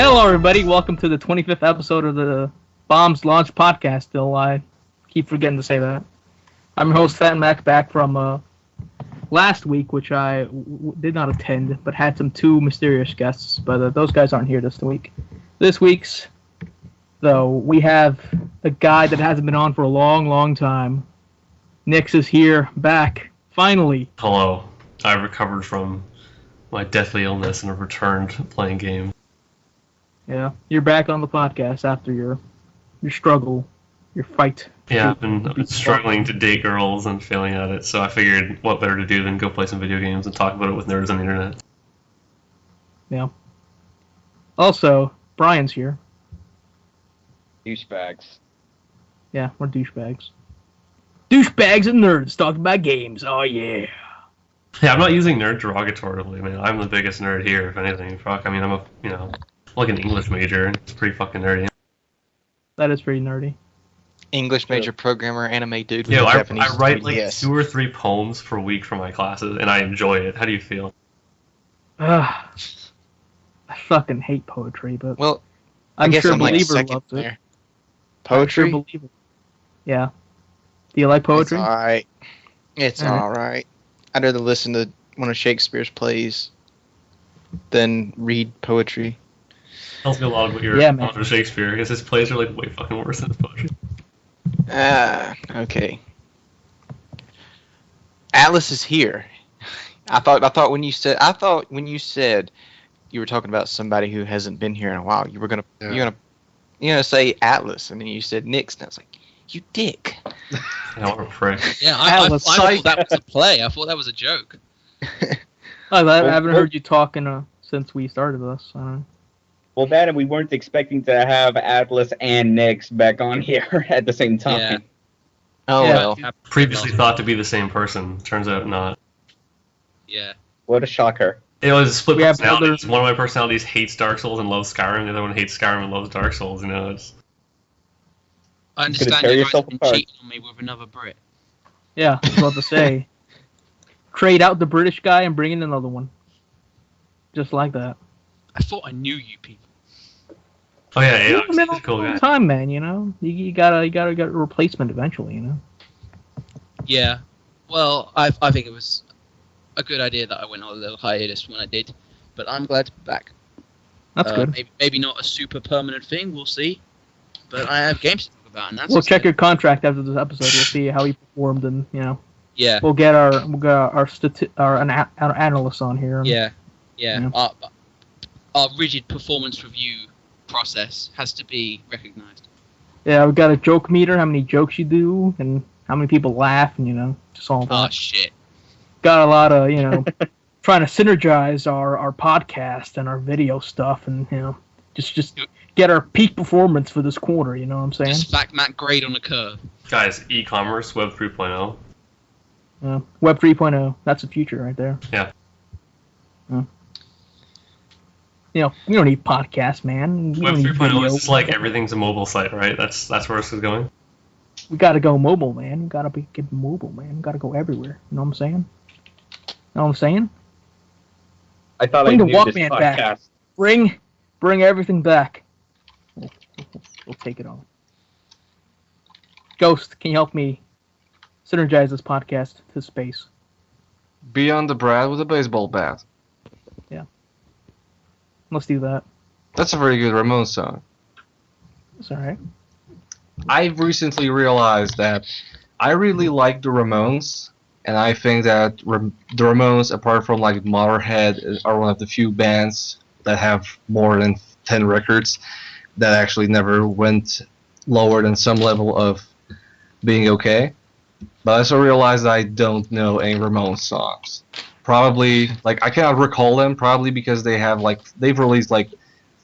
Hello, everybody. Welcome to the 25th episode of the Bombs Launch Podcast. Still, I keep forgetting to say that. I'm your host, Fat Mac, back from last week, which I did not attend, but had some two mysterious guests. But those guys aren't here this week. This week's, though, we have a guy that hasn't been on for a long, long time. Nix is here, back, finally. Hello. I recovered from my deathly illness and have returned playing games. Yeah, you're back on the podcast after your struggle, your fight. Yeah, I've been struggling to date girls and failing at it, so I figured what better to do than go play some video games and talk about it with nerds on the internet. Yeah. Also, Brian's here. Douchebags. Yeah, we're douchebags. Douchebags and nerds talking about games. Oh, yeah. Yeah, I'm not using nerd derogatorily, man. I'm the biggest nerd here, if anything. Fuck, I mean, I'm like an English major. It's pretty fucking nerdy. That is pretty nerdy. English major programmer, anime dude with I Japanese write like 3DS. 2 or 3 poems per week for my classes, and I enjoy it. How do you feel? I fucking hate poetry, but Well, I I'm guess sure I'm like Believer second loves it. there. I'm sure Poetry? Believer. Yeah. Do you like poetry? It's alright. It's Alright. alright. I'd rather listen to one of Shakespeare's plays than read poetry. Tells me a lot about your knowledge of Shakespeare, because his plays are like way fucking worse than his poetry. Okay. Atlas is here. I thought when you said you were talking about somebody who hasn't been here in a while, you're gonna say Atlas, and then you said Nix, and I was like, you dick. Yeah, what a prick. Yeah, I thought that was a play. I thought that was a joke. I haven't heard you talking since we started this. I don't know. Well, bad, we weren't expecting to have Atlas and Nix back on here at the same time. Yeah. Oh Yeah. well. Previously thought to be the same person. Turns out not. Yeah. What a shocker. It was split We have personalities. One of my personalities hates Dark Souls and loves Skyrim. The other one hates Skyrim and loves Dark Souls. It's I Gonna understand tear you guys yourself have been apart. cheating on me with another Brit. Yeah, I was about to say. Trade out the British guy and bring in another one. Just like that. I thought I knew you people. oh yeah, You've been he's on a cool for a long guy. time, man, you know? You gotta get a replacement eventually, you know? Yeah. Well, I think it was a good idea that I went on a little hiatus when I did, but I'm glad to be back. That's good. Maybe not a super permanent thing. We'll see. But I have games to talk about, and that's We'll check your contract after this episode. We'll see how he performed, and you know, Yeah. we'll get our analysts on here. Yeah. Yeah. Our rigid performance review process has to be recognized. Yeah, we got a joke meter. How many jokes you do, and how many people laugh, and you know, just all Oh that. shit. Got a lot of trying to synergize our podcast and our video stuff, and you know, just get our peak performance for this quarter. You know what I'm saying? Just back Matt grade on a curve. Guys, e-commerce, Web 3.0. Web 3.0. That's the future right there. Yeah. You know, we don't need podcasts, man. We Web don't need 3.0 video. is just like everything's a mobile site, right? That's where this is going. We gotta go mobile, man. We gotta get mobile, man. We gotta go everywhere. You know what I'm saying? I thought Bring I the knew this Walkman podcast. back. Bring everything back. We'll take it on. Ghost, can you help me synergize this podcast to space? Be on the Brad with a baseball bat. Let's do that. That's a very good Ramones song. It's alright. I've recently realized that I really like the Ramones, and I think that the Ramones, apart from like Motorhead, are one of the few bands that have more than 10 records that actually never went lower than some level of being okay. But I also realized I don't know any Ramones songs. Probably, like, I cannot recall them, probably because they've released like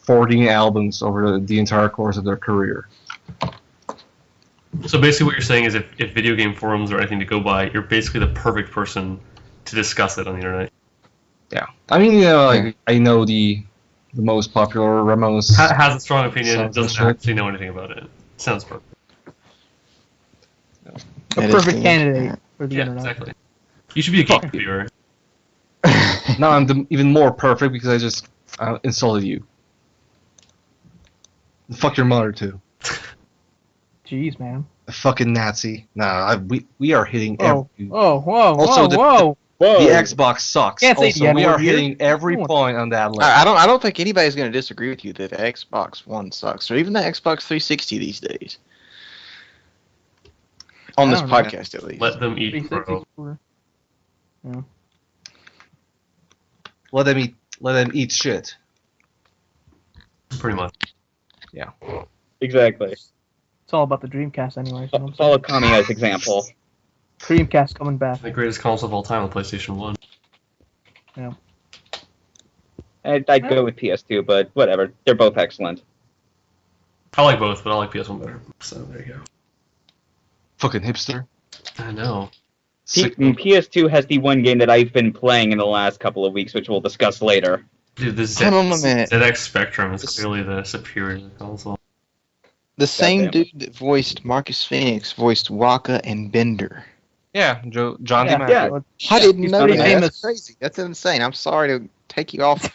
14 albums over the entire course of their career. So basically what you're saying is if video game forums are anything to go by, you're basically the perfect person to discuss it on the internet. Yeah. I mean, I know the most popular Ramones. Has a strong opinion and Sounds doesn't good. actually know anything about it. Sounds perfect. A That is perfect the candidate internet. for the Yeah, internet. exactly. You should be a game Fuck you. reviewer. Now I'm even more perfect because I just insulted you. Fuck your mother too. Jeez, man. A fucking Nazi. Nah, we are hitting Whoa, every. whoa, whoa, Also, whoa. Whoa. The Xbox sucks. Can't say Also, the we N-word are here. hitting every point on that list. I don't think anybody's going to disagree with you that the Xbox One sucks, or even the Xbox 360 these days. On I this don't know. podcast, at least. Let them eat 360 crow. Yeah. Let them eat shit. Pretty much. Exactly. It's all about the Dreamcast anyway. So Follow Kami as example. Dreamcast coming back. The greatest console of all time on PlayStation 1. I'd go with PS2, but whatever. They're both excellent. I like both, but I like PS1 better. So there you go. Fucking hipster. I know. PS2 has the one game that I've been playing in the last couple of weeks, which we'll discuss later. Dude, the Hold on a minute. ZX Spectrum is clearly the superior console. The same Goddamn. dude that voiced Marcus Phoenix voiced Waka and Bender. Yeah, John Yeah, DiMaggio. Yeah. I didn't He's know pretty that. famous. That's crazy. That's insane. I'm sorry to take you off.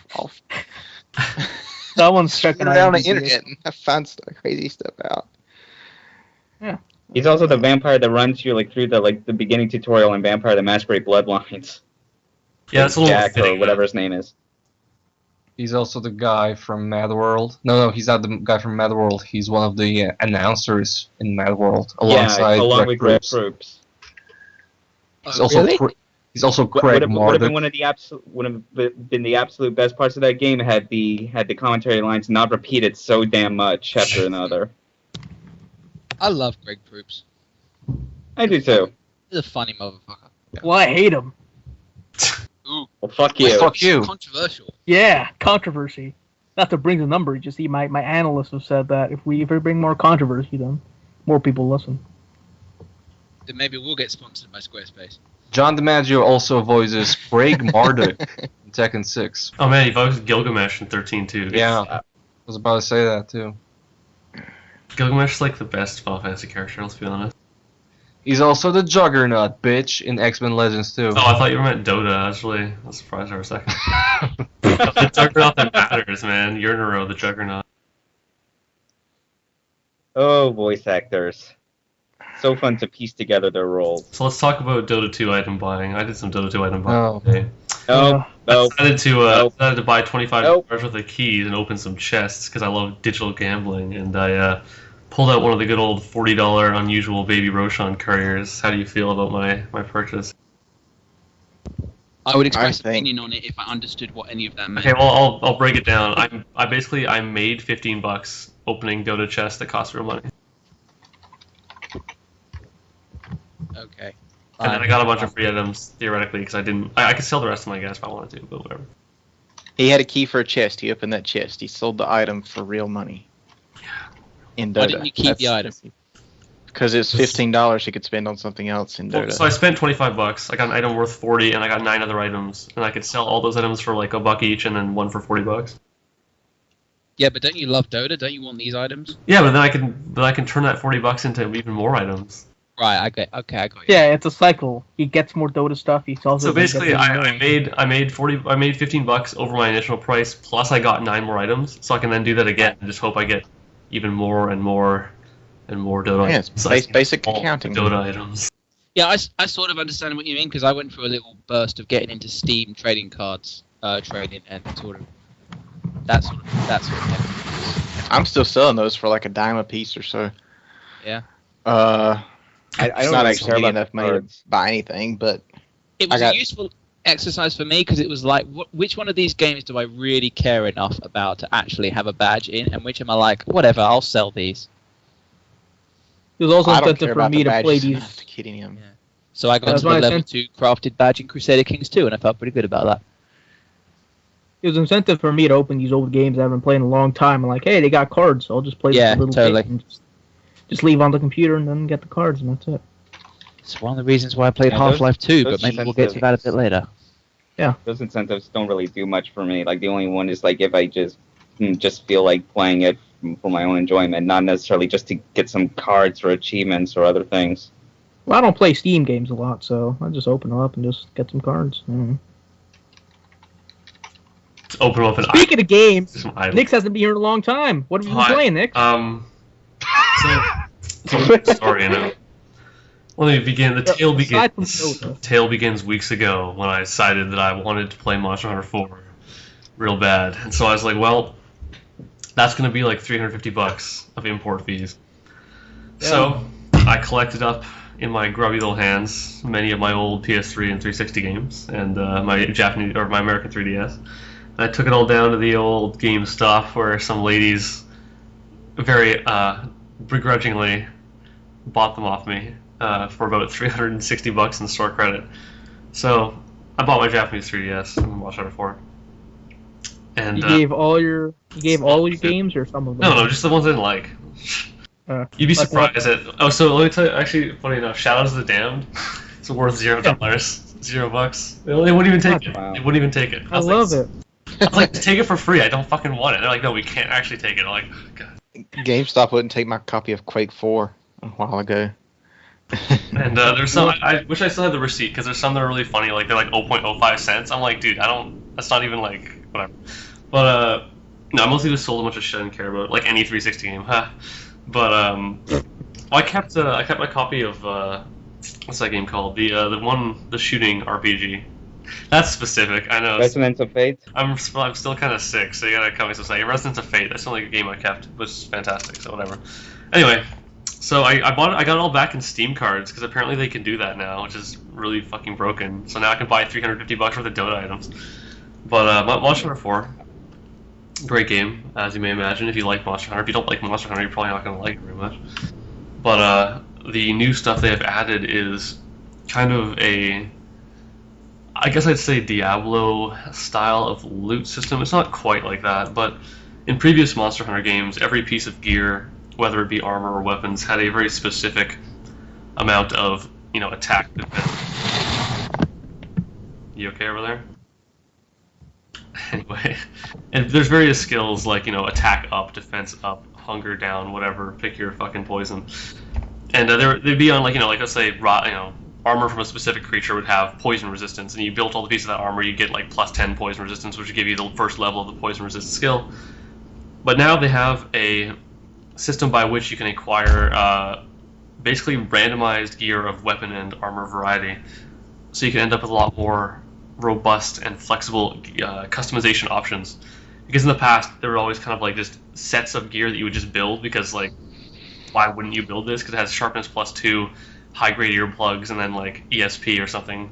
Someone's checking Get on the IMDb. internet and find crazy stuff out. He's also the vampire that runs you through the beginning tutorial in Vampire the Masquerade Bloodlines. Yeah, that's a little Jack fitting, or whatever his name is. He's also the guy from Mad World. No, he's not the guy from Mad World. He's one of the announcers in Mad World, alongside along with Greg Proops. Proops. He's also he's also Craig Would have Marduk. been the absolute best parts of that game had the commentary lines not repeated so damn much after another. I love Greg Proops. I do too. He's a funny motherfucker. Well, I hate him. Ooh, Well, fuck you. Well, fuck you. controversial. Yeah, controversy. Not to bring the number, just see my analysts have said that if we bring more controversy, then more people listen. Then maybe we'll get sponsored by Squarespace. John DiMaggio also voices Craig Marduk in Tekken 6. Oh man, he voiced Gilgamesh in 13 too. Yeah, I was about to say that too. Gilgamesh is like the best Final Fantasy character, let's be honest. He's also the Juggernaut, bitch, in X-Men Legends too. Oh, I thought you meant Dota. I was surprised for a second. The Juggernaut that matters, man. You're in a row, the Juggernaut. Oh, voice actors. So fun to piece together their roles. So let's talk about Dota 2 item buying. I did some Dota 2 item buying Oh. today. No, no. I Nope. decided to buy 25 Nope. worth of keys and open some chests because I love digital gambling, and I pulled out one of the good old $40 unusual Baby Roshan couriers. How do you feel about my purchase? I would express I think- opinion on it if I understood what any of that meant. Okay, well I'll break it down. I made $15 opening Dota chests that cost real money, Okay. and then I got a bunch of free items theoretically because I could sell the rest of my gas if I wanted to, but whatever. He had a key for a chest. He opened that chest. He sold the item for real money. In Dota. Why didn't you keep the item? Because it's $15 he could spend on something else in Dota. So I spent $25. I got an item worth 40, and I got 9 other items, and I could sell all those items for like $1 each, and then one for $40. Yeah, but don't you love Dota? Don't you want these items? Yeah, but then I can turn that $40 into even more items. Right. I got you. Yeah, it's a cycle. He gets more Dota stuff. He sells it. So basically, he gets I more. made $15 over my initial price, plus I got 9 more items, so I can then do that again and just hope I get even more and more and more Dota Yeah, items. it's So I can basic get all the accounting. Dota items. Yeah, I sort of understand what you mean because I went through a little burst of getting into Steam trading cards, trading and sort of that sort of thing. I'm still selling those for like $10 a piece or so. Yeah. I It's don't not really actually care getting about enough the money to cards. buy anything, but It was I got- a useful exercise for me because it was like, which one of these games do I really care enough about to actually have a badge in, and which am I like, whatever, I'll sell these. There's also I don't incentive care for about me the to play badges these. enough to kid him. Yeah. So I got That's to the why I level sent- 2 crafted badge in Crusader Kings 2, and I felt pretty good about that. There's incentive for me to open these old games I've been playing a long time. I'm like, hey, they got cards. So I'll just play Yeah, this little totally. game and just leave on the computer and then get the cards, and that's it. It's one of the reasons why I played Yeah, those- Half-Life 2, those but maybe we'll get to that a bit later. Those incentives don't really do much for me. Like the only one is like if I just feel like playing it for my own enjoyment, not necessarily just to get some cards or achievements or other things. Well, I don't play Steam games a lot, so I just open them up and just get some cards. I don't know. open them up and Speaking of games, some idle. Nick hasn't been here in a long time. What have you been playing, Nick? It's a long story, you know. Let me begin. The tale aside from begins. Dota. Tale begins weeks ago when I decided that I wanted to play Monster Hunter 4 real bad, and so I was like, well, that's gonna be like $350 of import fees. Yeah. So I collected up in my grubby little hands many of my old PS3 and 360 games and my Japanese or my American 3DS. And I took it all down to the old GameStop where some ladies very begrudgingly bought them off me for about $360 in store credit. So I bought my Japanese 3DS and Monster Hunter 4. And You gave all your games or some of them? no, just the ones I didn't like. You'd be surprised at. Oh, so let me tell you. Actually, funny enough, Shout Out to the Damned. It's worth $0. $0. They wouldn't even take it. Wow. They wouldn't even take it. I love it. I was like, take it for free. I don't fucking want it. They're like, no, we can't actually take it. I'm like, oh, God. GameStop wouldn't take my copy of Quake 4 a while ago. And there's some. I wish I still had the receipt because there's some that are really funny. Like they're like 0.05 cents. I'm like, dude, I don't. That's not even like whatever. But no, I mostly just sold a bunch of shit I didn't care about, like any 360 game. Huh. But I kept my copy of what's that game called? The shooting RPG. That's specific. I know. Resonance of Fate. I'm still kind of sick, so you gotta come me some say. Resonance of Fate. That's the only game I kept, which is fantastic. So whatever. Anyway, so I got it all back in Steam cards because apparently they can do that now, which is really fucking broken. So now I can buy $350 worth of Dota items. But Monster Hunter 4. Great game, as you may imagine, if you like Monster Hunter. If you don't like Monster Hunter, you're probably not going to like it very much. But the new stuff they have added is kind of I guess I'd say Diablo style of loot system. It's not quite like that, but in previous Monster Hunter games, every piece of gear, whether it be armor or weapons, had a very specific amount of, attack defense. You okay over there? Anyway, and there's various skills like, attack up, defense up, hunger down, whatever, pick your fucking poison. And they'd be on, like let's say, armor from a specific creature would have poison resistance, and you built all the pieces of that armor, you get like plus 10 poison resistance, which would give you the first level of the poison resistant skill. But now they have a system by which you can acquire basically randomized gear of weapon and armor variety, so you can end up with a lot more robust and flexible customization options. Because in the past, there were always kind of like just sets of gear that you would just build because, like, why wouldn't you build this? Because it has sharpness plus 2, high-grade earplugs, and then like ESP or something.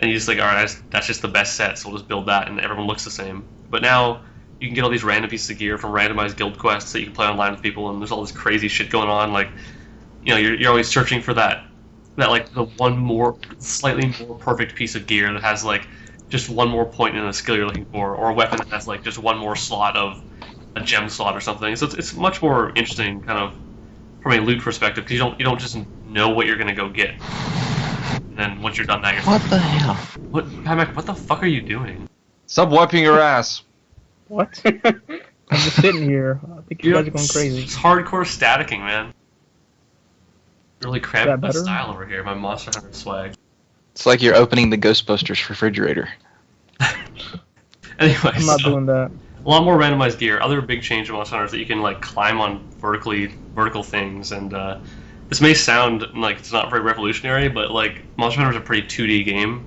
And you just like, alright, that's just the best set, so we'll just build that, and everyone looks the same. But now you can get all these random pieces of gear from randomized guild quests that you can play online with people, and there's all this crazy shit going on. Like, you're always searching for that like the one more slightly more perfect piece of gear that has like just one more point in a skill you're looking for, or a weapon that has like just one more slot of a gem slot or something. So it's much more interesting, kind of from a loot perspective, because you don't just know what you're gonna go get. And then once you're done that, you're What the hell? What the fuck are you doing? Stop wiping your ass. What? I'm just sitting here. I think you guys are going crazy. It's hardcore staticking, man. Really cramping my better? style over here, my Monster Hunter swag. It's like you're opening the Ghostbusters refrigerator. Anyway, I'm not doing that. a lot more randomized gear. Other big change in Monster Hunter is that you can like climb on vertical things, and this may sound like it's not very revolutionary, but like Monster Hunter is a pretty 2D game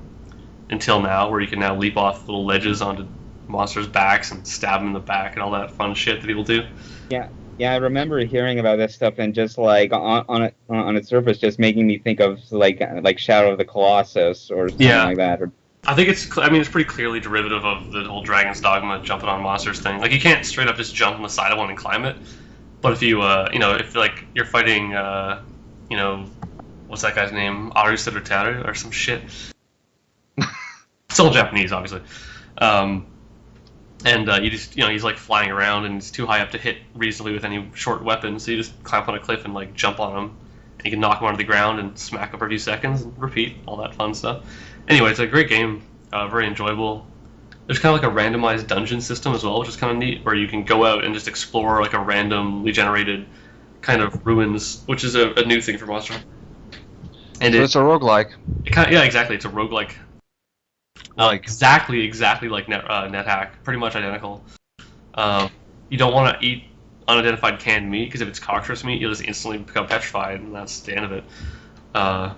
until now, where you can now leap off little ledges onto monsters' backs and stab them in the back and all that fun shit that people do. Yeah, I remember hearing about this stuff and just like on its surface, just making me think of like Shadow of the Colossus or something like that. Or I think it's pretty clearly derivative of the whole Dragon's Dogma jumping on monsters thing. Like, you can't straight up just jump on the side of one and climb it. But if you, if like you're fighting, what's that guy's name? Aru Sudataru or some shit. It's all Japanese, obviously. You just, he's like flying around and he's too high up to hit reasonably with any short weapon, so you just climb on a cliff and like jump on him. And you can knock him onto the ground and smack him for a few seconds and repeat, all that fun stuff. Anyway, it's a great game, very enjoyable. There's kind of like a randomized dungeon system as well, which is kind of neat, where you can go out and just explore like a randomly generated kind of ruins, which is a new thing for Monster Hunter. And So it's a roguelike. yeah, exactly. It's a roguelike Exactly like NetHack, pretty much identical. You don't want to eat unidentified canned meat because if it's cockroach meat, you'll just instantly become petrified, and that's the end of it. But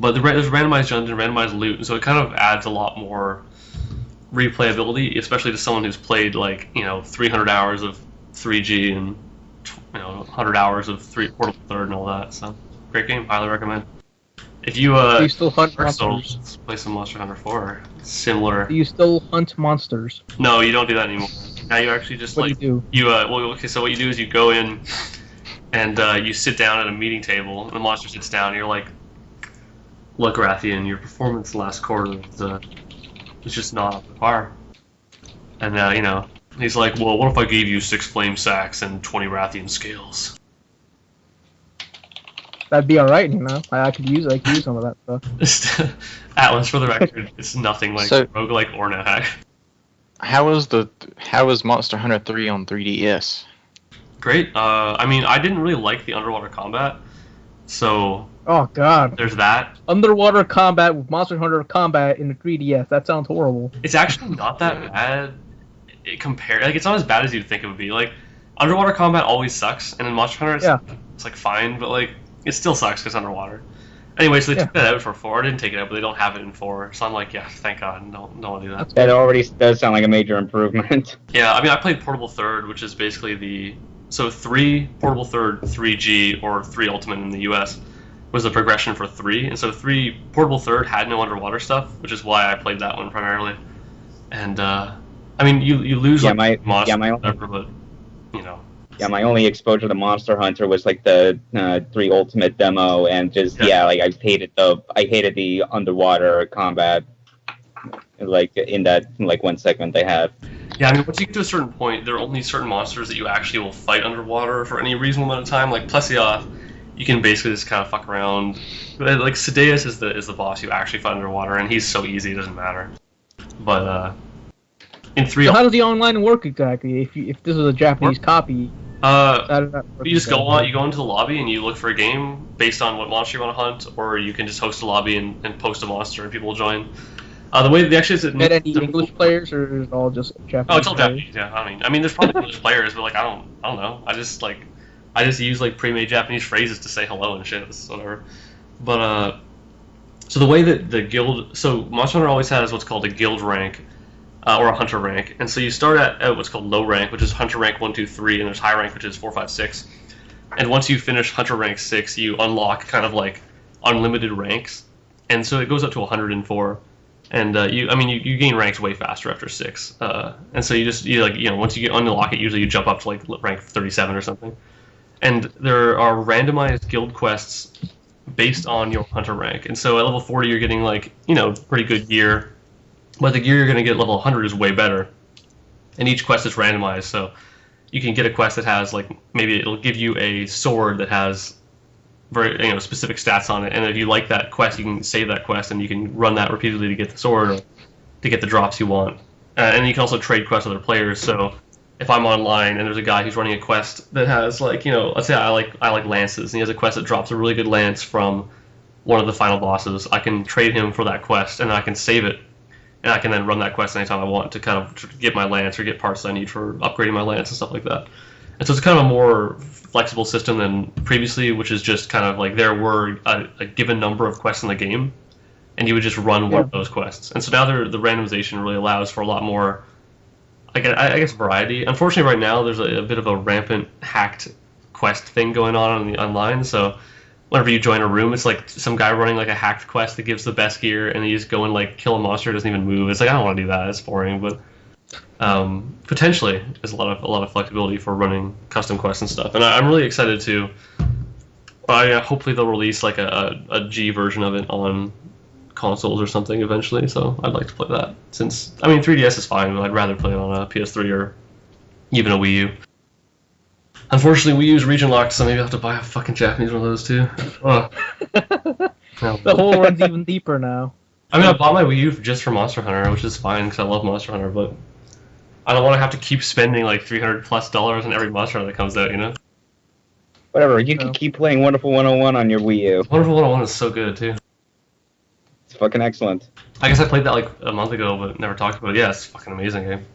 there's randomized dungeon, randomized loot, and so it kind of adds a lot more replayability, especially to someone who's played 300 hours of 3G and 100 hours of Portable Third and all that. So great game, highly recommend. If you Do you still hunt monsters? Let's play some Monster Hunter 4. Similar. Do you still hunt monsters? No, you don't do that anymore. Now you actually just What do you do? So what you do is you go in and you sit down at a meeting table, and the monster sits down, and you're like, "Look, Rathian, your performance last quarter is just not up to par." And he's like, "Well, what if I gave you 6 flame sacks and 20 Rathian scales?" That'd be alright, I could use some of that stuff. Atlas, for the record, it's nothing like roguelike or NetHack. How was Monster Hunter 3 on 3DS? Great. I didn't really like the underwater combat, so oh god, there's that. Underwater combat with Monster Hunter combat in the 3DS. That sounds horrible. It's actually not that bad. It's not as bad as you'd think it would be. Like, underwater combat always sucks, and in Monster Hunter, it's fine, but it still sucks because underwater. Anyway, so they took that out for 4. I didn't take it out, but they don't have it in 4. So I'm like, yeah, thank God, don't want to do that. That already does sound like a major improvement. Yeah, I played Portable Third, which is basically 3 Portable Third, 3G, or 3 Ultimate in the US was the progression for 3. And so 3 Portable Third had no underwater stuff, which is why I played that one primarily. And, you lose monsters, whatever, but, Yeah, my only exposure to Monster Hunter was the 3 Ultimate demo, and I hated the underwater combat, in that 1 segment they had. Yeah, once you get to a certain point, there are only certain monsters that you actually will fight underwater for any reasonable amount of time. Like Plesioth, you can basically just kind of fuck around. Sadeas is the boss you actually fight underwater, and he's so easy it doesn't matter. But in 3, so how does the online work exactly? If this is a Japanese copy. You just go into the lobby and you look for a game based on what monster you want to hunt, or you can just host a lobby and post a monster and people will join. The way is it any English players, or is it all just Japanese? Oh, it's all Japanese. Yeah, there's probably English players, but I don't know. I just use pre-made Japanese phrases to say hello and shit. It's whatever. But so the way that the guild, Monster Hunter always has what's called a guild rank. Or a hunter rank, and so you start at what's called low rank, which is hunter rank 1, 2, 3, and there's high rank, which is 4, 5, 6. And once you finish hunter rank 6, you unlock kind of unlimited ranks, and so it goes up to 104. And you gain ranks way faster after 6. And so once you unlock it, usually you jump up to rank 37 or something. And there are randomized guild quests based on your hunter rank, and so at level 40 you're getting pretty good gear. But the gear you're going to get at level 100 is way better. And each quest is randomized, so you can get a quest that has, maybe it'll give you a sword that has very, specific stats on it. And if you like that quest, you can save that quest, and you can run that repeatedly to get the sword or to get the drops you want. And you can also trade quests with other players, so if I'm online and there's a guy who's running a quest that has, let's say I like lances, and he has a quest that drops a really good lance from one of the final bosses, I can trade him for that quest, and I can save it. And I can then run that quest anytime I want to kind of get my lance or get parts I need for upgrading my lance and stuff like that. And so it's kind of a more flexible system than previously, which is just kind of there were a given number of quests in the game, and you would just run one of those quests. And so now the randomization really allows for a lot more, I guess, variety. Unfortunately, right now there's a bit of a rampant hacked quest thing going on the online, so whenever you join a room, it's some guy running a hacked quest that gives the best gear, and you just go and kill a monster, doesn't even move. It's I don't want to do that. It's boring. But potentially, there's a lot of flexibility for running custom quests and stuff. And I'm really excited to. Hopefully they'll release a G version of it on consoles or something eventually. So I'd like to play that. Since 3DS is fine, but I'd rather play it on a PS3 or even a Wii U. Unfortunately, we use region locked, so maybe I have to buy a fucking Japanese one of those too. The hole runs even deeper now. I bought my Wii U just for Monster Hunter, which is fine because I love Monster Hunter, but I don't want to have to keep spending $300+ on every Monster Hunter that comes out, Whatever, you can keep playing Wonderful 101 on your Wii U. Wonderful 101 is so good too. It's fucking excellent. I guess I played that like a month ago, but never talked about it. Yeah, it's a fucking amazing game.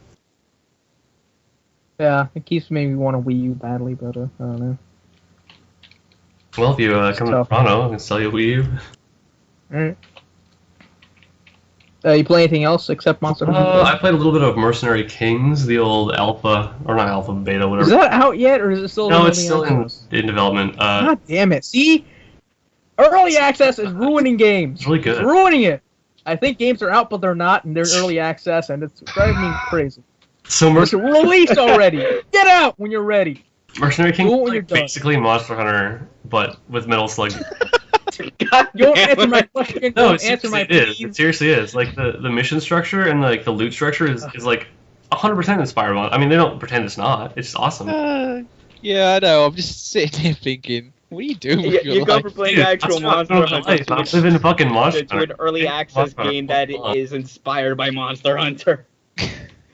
Yeah, it keeps making me want to Wii U badly, but I don't know. Well, if you come to tough. Toronto, I can sell you a Wii U. Alright. You play anything else except Monster Hunter? I played a little bit of Mercenary Kings, the old alpha, or not alpha, beta, whatever. Is that out yet, or is it still? No, it's still access? in development. God damn it! See, early access is ruining games. It's really good. It's ruining it. I think games are out, but they're not, and they're in early access, and it's driving me crazy. So It's released already. Get out when you're ready. Mercenary Kings Do it is when you're like done. basically Monster Hunter, but with Metal Slug. God You don't damn answer my it. question. No, Don't answer my it is. It please. seriously is. Like the mission structure and like the loot structure is like 100% inspired by. I mean, they don't pretend it's not. It's just awesome. Yeah, I know. I'm just sitting here thinking, what are you doing with your You go life? for playing Dude, actual that's not Monster my Hunter life. I'm living fucking Monster to an Hunter. early access Monster Hunter. game that is inspired by Monster Hunter.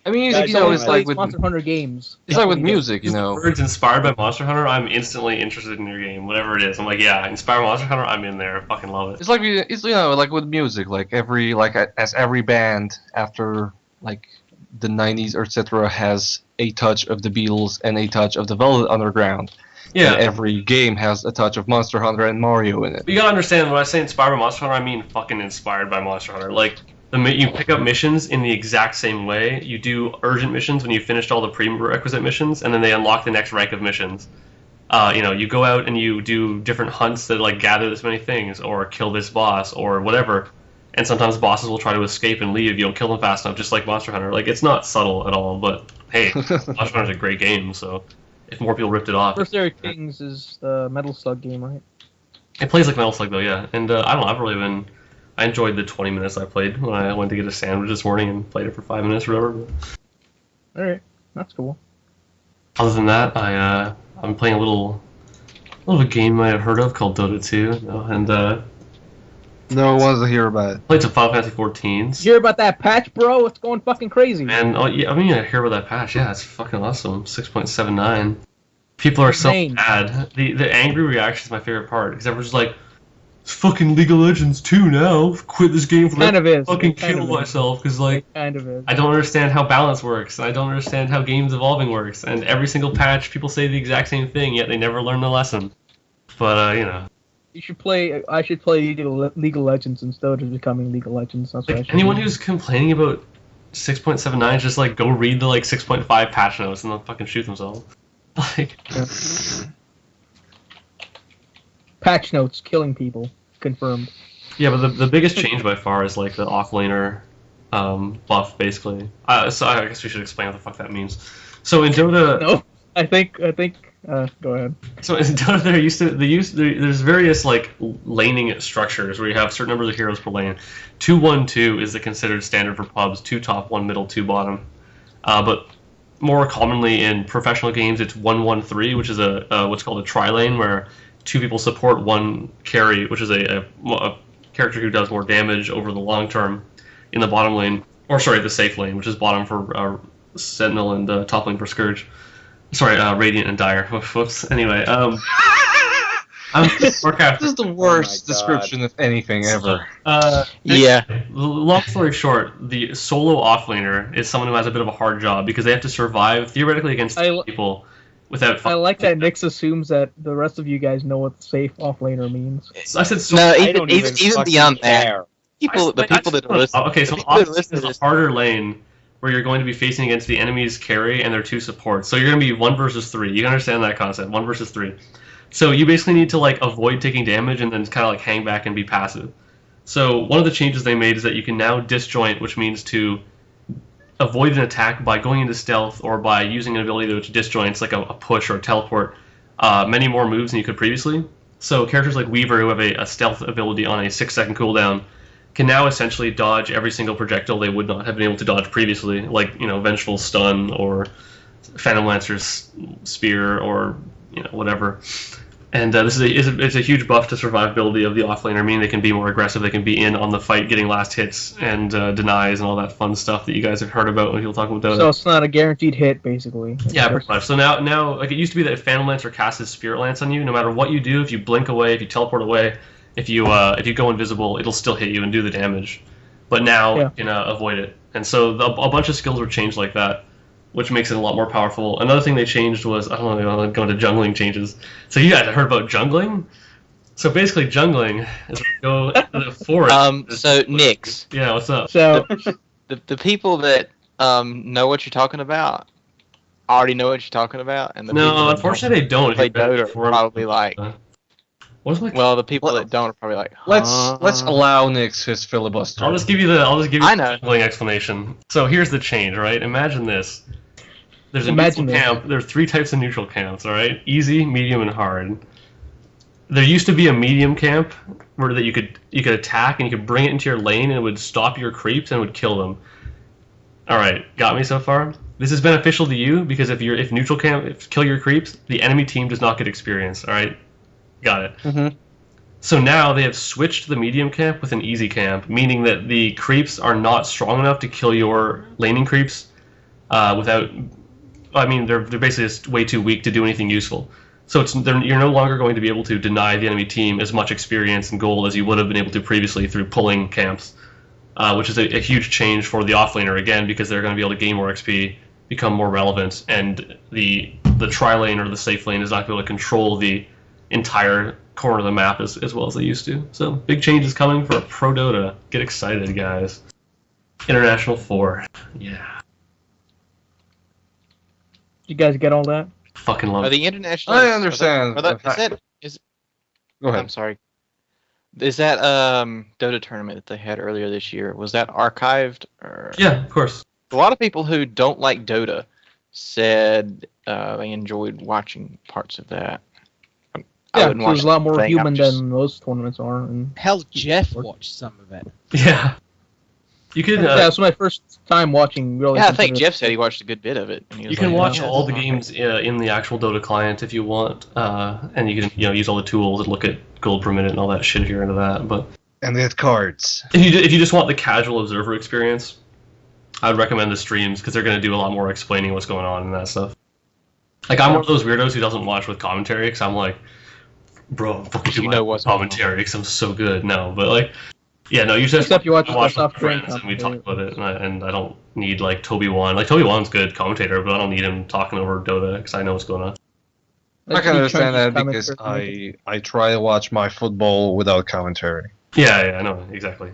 I mean, Guys, you know, someone it's plays like with Monster Hunter games. it's like with music, you know. Words inspired by Monster Hunter, I'm instantly interested in your game, whatever it is. I'm like, yeah, inspired by Monster Hunter, I'm in there. I fucking love it. It's like like with music, like as every band after like the 90s or etc. has a touch of the Beatles and a touch of the Velvet Underground. Yeah. And every game has a touch of Monster Hunter and Mario in it. But you gotta understand, when I say inspired by Monster Hunter, I mean fucking inspired by Monster Hunter. Like, you pick up missions in the exact same way. You do urgent missions when you've finished all the prerequisite missions, and then they unlock the next rank of missions. You go out and you do different hunts that like gather this many things, or kill this boss, or whatever. And sometimes bosses will try to escape and leave. You don't kill them fast enough, just like Monster Hunter. Like, it's not subtle at all, but hey, Monster Hunter's a great game, so if more people ripped it off. Mercenary Kings is the Metal Slug game, right? It plays like Metal Slug though, yeah. And I don't know, I've really been. I enjoyed the 20 minutes I played when I went to get a sandwich this morning and played it for 5 minutes or whatever. Alright, that's cool. Other than that, I'm playing a little game you might have heard of called Dota 2, and No one wants to hear about it. played some Final Fantasy 14s. Did you hear about that patch, bro? It's going fucking crazy. And oh yeah, I mean I hear about that patch. Yeah, it's fucking awesome. 6.79. People are so Insane. mad. The angry reaction is my favorite part because everyone's like, "It's fucking League of Legends 2 now. Quit this game for Kind of is. fucking It kind kill of is. myself." Because like. It kind of is. I don't understand how balance works, and I don't understand how games evolving works, and every single patch people say the exact same thing, yet they never learn the lesson. But, You should play. I should play League of Legends instead of becoming League of Legends. That's what I like, should anyone do. who's complaining about 6.79 is just, like, go read the, 6.5 patch notes and they'll fucking shoot themselves. Like, Patch notes killing people confirmed. yeah, but the biggest change by far is, like, the offlaner buff, basically. So I guess we should explain what the fuck that means. So in Dota... No, I think. Go ahead. So in Dota, there's various like laning structures where you have certain numbers of heroes per lane. 2-1-2 is the considered standard for pubs. 2 top, 1 middle, 2 bottom. But more commonly in professional games, it's 1-1-3, which is a what's called a tri-lane, where 2 people support 1 carry, which is a character who does more damage over the long term in the bottom lane, or sorry, the safe lane, which is bottom for Sentinel and top lane for Scourge. Sorry, Radiant and Dire. Whoops. Anyway, Warcraft. This is the worst God. description of anything ever. Yeah. Long story short, the solo offlaner is someone who has a bit of a hard job because they have to survive theoretically against people without. I like that Nix assumes that the rest of you guys know what safe offlaner means. I said solo. No, I don't even fucking beyond that, care. the people that are listening. Okay, so the people that offlaner listen is to a this- harder lane where you're going to be facing against the enemy's carry and their 2 supports. So you're going to be 1 versus 3. You can understand that concept, 1 versus 3. So you basically need to like avoid taking damage and then kind of like hang back and be passive. So one of the changes they made is that you can now disjoint, which means to avoid an attack by going into stealth or by using an ability which disjoints, like a push or a teleport, many more moves than you could previously. So characters like Weaver, who have a stealth ability on a 6-second cooldown, can now essentially dodge every single projectile they would not have been able to dodge previously, like, Vengeful Stun or Phantom Lancer's Spear or, whatever. And this is a huge buff to survivability of the offlaner, meaning they can be more aggressive, they can be in on the fight, getting last hits and denies and all that fun stuff that you guys have heard about when people talk about Dota. So it's not a guaranteed hit, basically. Yeah, pretty much. So now, like, it used to be that if Phantom Lancer casts his Spirit Lance on you, no matter what you do, if you blink away, if you teleport away, if you go invisible, it'll still hit you and do the damage. But now you can avoid it. And so a bunch of skills were changed like that, which makes it a lot more powerful. Another thing they changed was, I don't know, I'm going to jungling changes. So you guys have heard about jungling? So basically jungling is when you go in the forest. So Nix. Yeah, what's up? So The people that know what you're talking about already know what you're talking about, and the people No, that unfortunately they don't. play Dota are probably like, well, the people that don't are probably like, Let's allow Nix his filibuster. I'll just give you I know. the jungling explanation. So here's the change, right? Imagine this. There's a Imagine neutral this. camp. There are 3 types of neutral camps, all right? Easy, medium, and hard. There used to be a medium camp where that you could attack and you could bring it into your lane and it would stop your creeps and would kill them. All right, got me so far. This is beneficial to you because if neutral camp kill your creeps, the enemy team does not get experience. All right, got it. Mhm. So now they have switched the medium camp with an easy camp, meaning that the creeps are not strong enough to kill your laning creeps without. I mean, they're basically just way too weak to do anything useful. So you're no longer going to be able to deny the enemy team as much experience and gold as you would have been able to previously through pulling camps, which is a huge change for the offlaner again because they're going to be able to gain more XP, become more relevant, and the tri lane or the safe lane is not going to be able to control the entire corner of the map as well as they used to. So big changes coming for Pro Dota. Get excited, guys. International 4. Yeah. you guys get all that? Fucking love Are it. the international? I understand. Go ahead. I'm sorry. Is that Dota tournament that they had earlier this year? Was that archived? Or... Yeah, of course. A lot of people who don't like Dota said they enjoyed watching parts of that. I Yeah, wouldn't so watch there's a lot more the thing, human I'm just- than most tournaments are. And Hell, Jeff watched some of it. Yeah. You could. yeah, it's my first time watching. Really, Yeah, I think competitive- Jeff said he watched a good bit of it. And he was You can like, watch "Yeah, all this the is games in the actual Dota client if you want, and you can use all the tools and look at gold per minute and all that shit if you're into that. But And they had cards. if you just want the casual observer experience, I would recommend the streams because they're going to do a lot more explaining what's going on and that stuff. Like I'm one of those weirdos who doesn't watch with commentary because I'm like, bro, fucking do You know what's going on. commentary because I'm so good. No, but like, yeah, no, you just Except you watch I watch the with soft drink friends and we talk commentary. about it, and I don't need like Toby Wan. Like Toby Wan's good commentator, but I don't need him talking over Dota because I know what's going on. Like, I can he understand charges that comics because or- I try to watch my football without commentary. Yeah, I know exactly.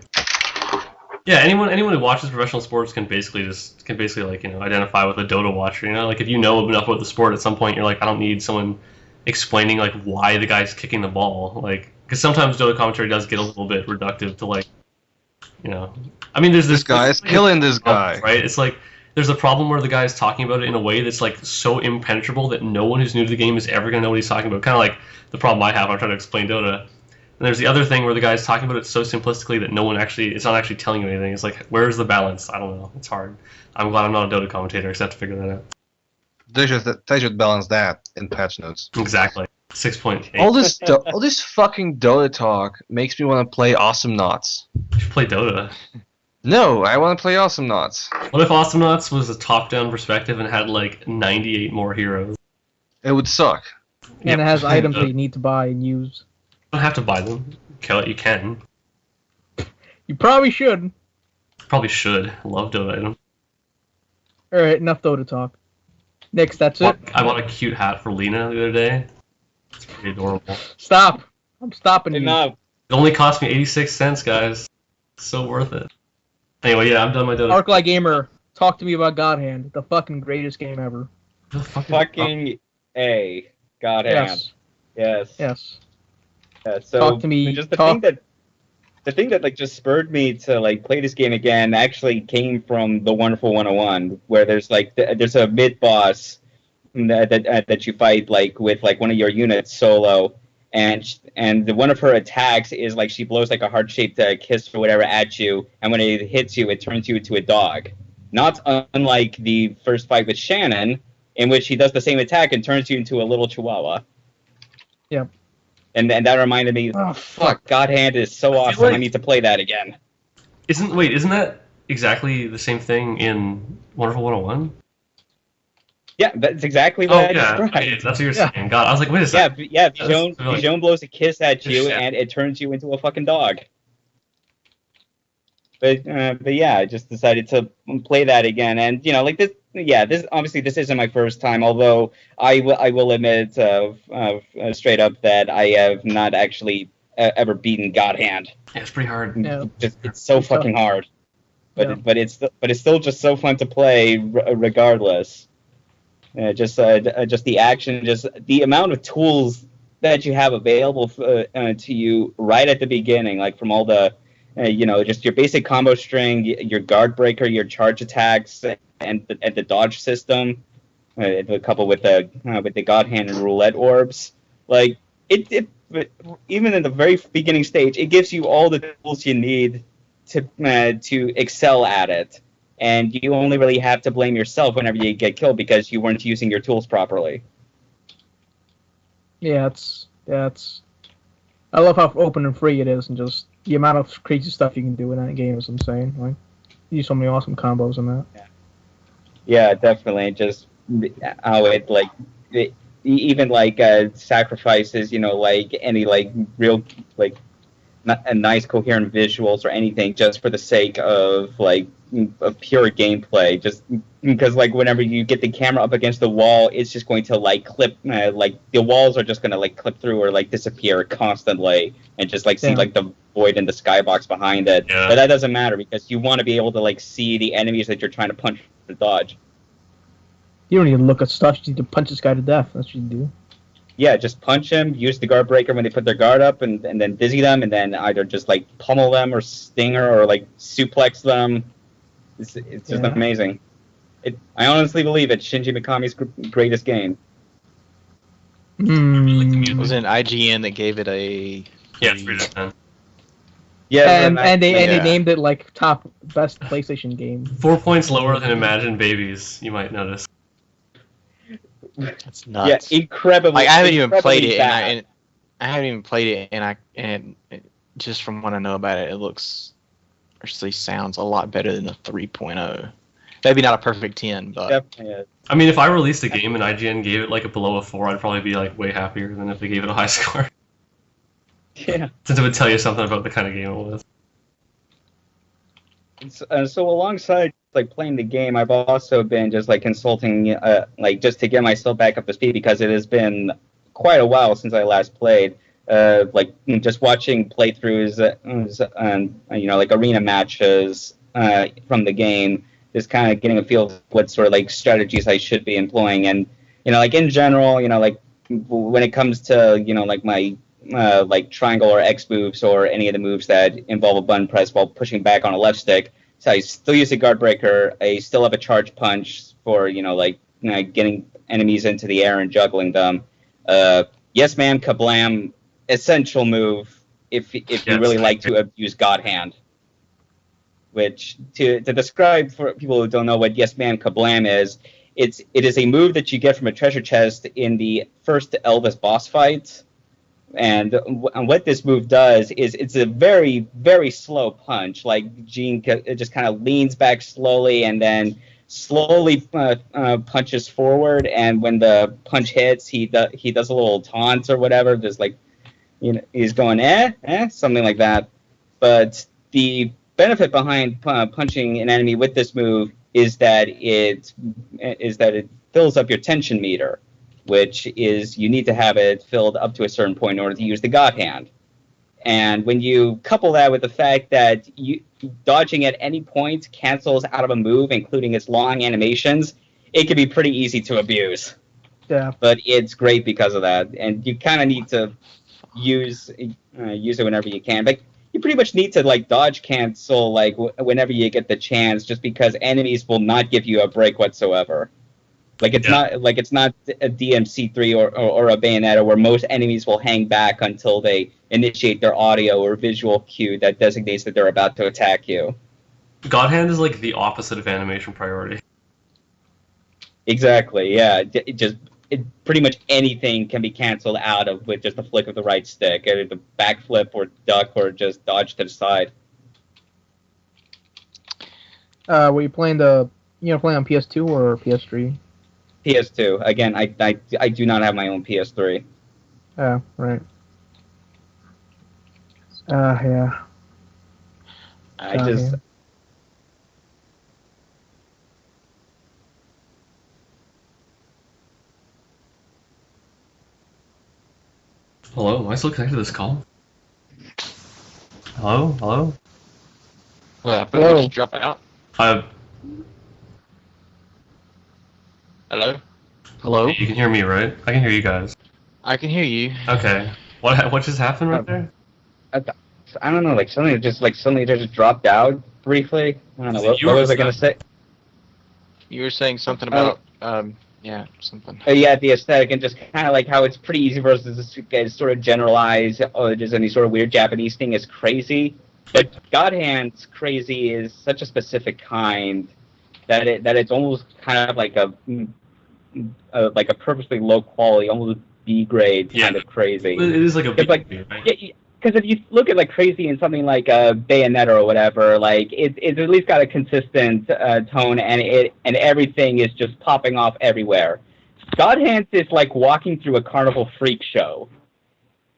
Yeah, anyone who watches professional sports can basically like identify with a Dota watcher. You know, like if you know enough about the sport, at some point you're like, I don't need someone explaining like why the guy's kicking the ball. Like, because sometimes Dota commentary does get a little bit reductive to like, I mean, there's This guy is killing this guy. right? It's like there's a problem where the guy's talking about it in a way that's like so impenetrable that no one who's new to the game is ever gonna know what he's talking about. Kind of like the problem I have when I'm trying to explain Dota. And there's the other thing where the guy's talking about it so simplistically that it's not actually telling you anything. It's like, where's the balance? I don't know. It's hard. I'm glad I'm not a Dota commentator because I have to figure that out. They should balance that in patch notes. Exactly. 6.8. All this fucking Dota talk makes me want to play Awesome Knots. You should play Dota. No, I want to play Awesome Knots. What if Awesome Knots was a top-down perspective and had like 98 more heroes? It would suck. And it has items You that you need to buy and use. don't have to buy them. You can. You probably should. Probably should. Love Dota items. Alright, enough Dota talk. Next, that's it. I bought a cute hat for Lena the other day. It's pretty adorable. Stop. I'm stopping you. Enough. It only cost me 86 cents, guys. So worth it. Anyway, yeah, I'm done my Dota. Arclight Gamer, talk to me about God Hand, the fucking greatest game ever. Fucking A. God hand. Yes. Yes. Yes. Yeah, so Talk to me, Just talk- the thing that like just spurred me to like play this game again actually came from the Wonderful 101, where there's like there's a mid boss that you fight like with like one of your units solo, and one of her attacks is like she blows like a heart shaped kiss or whatever at you, and when it hits you, it turns you into a dog. Not unlike the first fight with Shannon, in which he does the same attack and turns you into a little chihuahua. Yep. And that reminded me, Oh, fuck, God Hand is so awesome. like- I need to play that again. Isn't that exactly the same thing in Wonderful 101? Yeah, that's exactly what Oh I yeah, described. okay, that's what you're Yeah. saying. God, I was like, wait a Yeah, second. yeah. That's really- Bijon blows a kiss at you, Shit. and it turns you into a fucking dog. But yeah, I just decided to play that again, and like this. Yeah, this obviously this isn't my first time. Although I will admit straight up that I have not actually ever beaten God Hand. Yeah, it's pretty hard. Yeah. Just it's so It's tough. fucking hard. Yeah. But it's still just so fun to play regardless. Just the action, just the amount of tools that you have available to you right at the beginning, like from all the just your basic combo string, your guard breaker, your charge attacks, and the dodge system, coupled with the God Hand and roulette orbs. Like it even in the very beginning stage, it gives you all the tools you need to excel at it. And you only really have to blame yourself whenever you get killed because you weren't using your tools properly. Yeah, it's I love how open and free it is, and just the amount of crazy stuff you can do in that game is insane. Like, you do so many awesome combos in that. Yeah, definitely. Just how even like sacrifices, like any like real like nice coherent visuals or anything, just for the sake of like of pure gameplay. Just because like whenever you get the camera up against the wall, it's just going to like clip, like the walls are just going to like clip through or like disappear constantly, and just like see like the void in the skybox behind it. Yeah. But that doesn't matter because you want to be able to like see the enemies that you're trying to punch or dodge. You don't need to look at stuff. You need to punch this guy to death. That's what you do. Yeah, just punch him, use the guard breaker when they put their guard up, and then dizzy them, and then either just like pummel them or stinger or like suplex them. It's just amazing. I honestly believe it's Shinji Mikami's greatest game. It was an IGN that gave it a. Yeah, 3 out of 10. Yeah, and they named it like top best PlayStation game. 4 points lower than Imagine Babies, you might notice. That's nuts. Yeah, incredibly. Like I haven't even played it, bad. and I haven't even played it, and just from what I know about it, it looks, actually sounds a lot better than the 3.0. Maybe not a perfect 10, but Definitely is. I mean, if I released a game and IGN gave it like a below a 4, I'd probably be like way happier than if they gave it a high score. Yeah. Since it would tell you something about the kind of game it was. So alongside like playing the game, I've also been just like consulting, like just to get myself back up to speed because it has been quite a while since I last played. Like just watching playthroughs and like arena matches from the game, just kind of getting a feel of what sort of like strategies I should be employing, and like in general, like when it comes to like my like triangle or X moves or any of the moves that involve a button press while pushing back on a left stick. So I still use a guard breaker. I still have a charge punch for getting enemies into the air and juggling them. Yes, man, kablam, essential move if you really like to abuse God Hand. Which to describe for people who don't know what Yes, man, kablam is, it is a move that you get from a treasure chest in the first Elvis boss fight. And what this move does is it's a very, very slow punch. Like Gene just kind of leans back slowly and then slowly punches forward. And when the punch hits, he does a little taunt or whatever. Just like he's going something like that. But the benefit behind punching an enemy with this move is that it fills up your tension meter, which is you need to have it filled up to a certain point in order to use the God Hand. And when you couple that with the fact that dodging at any point cancels out of a move, including its long animations, it can be pretty easy to abuse. Yeah. But it's great because of that, and you kind of need to use it whenever you can. But you pretty much need to like dodge cancel like whenever you get the chance, just because enemies will not give you a break whatsoever. Like it's not a DMC3 or a Bayonetta where most enemies will hang back until they initiate their audio or visual cue that designates that they're about to attack you. God Hand is like the opposite of animation priority. Exactly. Yeah. Pretty much anything can be canceled out of with just a flick of the right stick, either the backflip or duck or just dodge to the side. Were you playing playing on PS2 or PS3? PS2. Again, I do not have my own PS3. Oh, right. Yeah. I just. Yeah. Hello, am I still connected to this call? Hello? What happened? Hello. Did you drop out? Hello? Hello? You can hear me, right? I can hear you guys. I can hear you. Okay. What just happened right there? I don't know. Like suddenly it just dropped out briefly. I don't know. What You were was I gonna say? You were saying something about yeah, something. Yeah, the aesthetic and just kind of like how it's pretty easy for us to just sort of generalize just any sort of weird Japanese thing as crazy. But God Hand's crazy is such a specific kind that it's almost kind of like a purposely low quality, almost B grade kind of crazy. It is like a big movie, right? Yeah, because if you look at like crazy in something like Bayonetta or whatever, like it's at least got a consistent tone, and everything is just popping off everywhere. God Hands is like walking through a carnival freak show.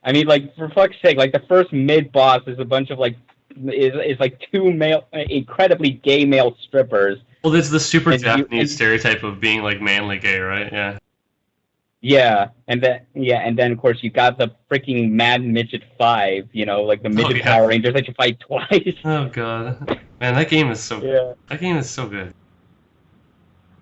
I mean, like for fuck's sake, like the first mid boss is a bunch of like is like two incredibly gay male strippers. Well, it's the super Japanese stereotype of being like manly gay, right? Yeah. Yeah, and then of course you got the freaking Mad Midget 5, like the midget Power Rangers that you fight twice. Oh god, man, that game is so good. That game is so good.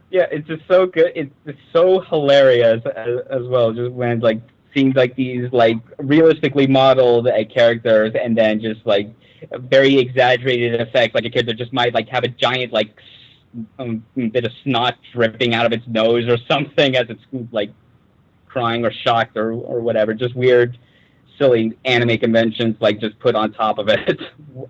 Yeah, it's just so good. It's so hilarious as well. Just when like seeing like these like realistically modeled characters, and then just like very exaggerated effects, like a kid that just might like have a giant like bit of snot dripping out of its nose or something as it's like crying or shocked or whatever. Just weird, silly anime conventions like just put on top of it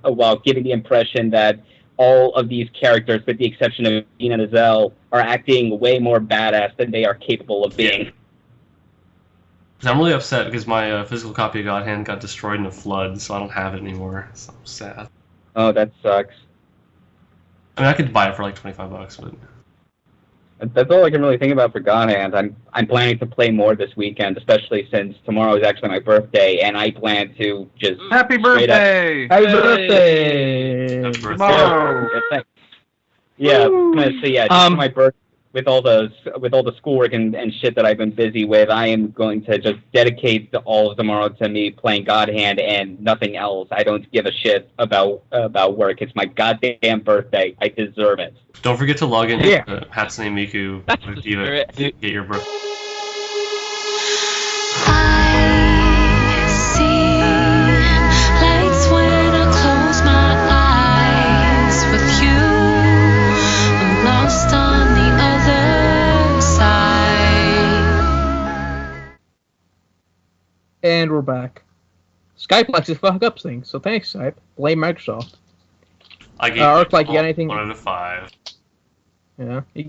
while giving the impression that all of these characters, with the exception of Dean and Azelle, are acting way more badass than they are capable of being. I'm really upset because my physical copy of God Hand got destroyed in a flood, so I don't have it anymore. So I'm sad. Oh, that sucks. I mean, I could buy it for like $25, but that's all I can really think about for God Hand. I'm planning to play more this weekend, especially since tomorrow is actually my birthday, and I plan to just Happy birthday! Happy birthday! Happy birthday. Tomorrow! Yeah, so yeah, just my birthday. With all the schoolwork and shit that I've been busy with, I am going to just dedicate all of tomorrow to me playing God Hand and nothing else. I don't give a shit about work. It's my goddamn birthday. I deserve it. Don't forget to log in Yeah. to Hatsune Miku That's with the Diva spirit. to get your birthday. I see lights when I close my eyes. With you, I'm lost on the other side. And we're back. Skype likes to fuck up things, so thanks, Skype. Blame Microsoft. I gave Arclight, you got anything? 1 out of 5. Yeah. You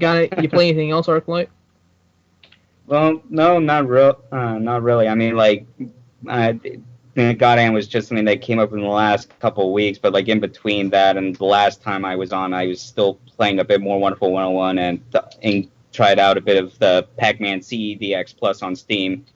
play anything else, Arclight? Well, no, not really. I mean, like, God Hand was just something that came up in the last couple of weeks, but like in between that and the last time I was on, I was still playing a bit more Wonderful 101 and tried out a bit of the Pac-Man CEDX Plus on Steam.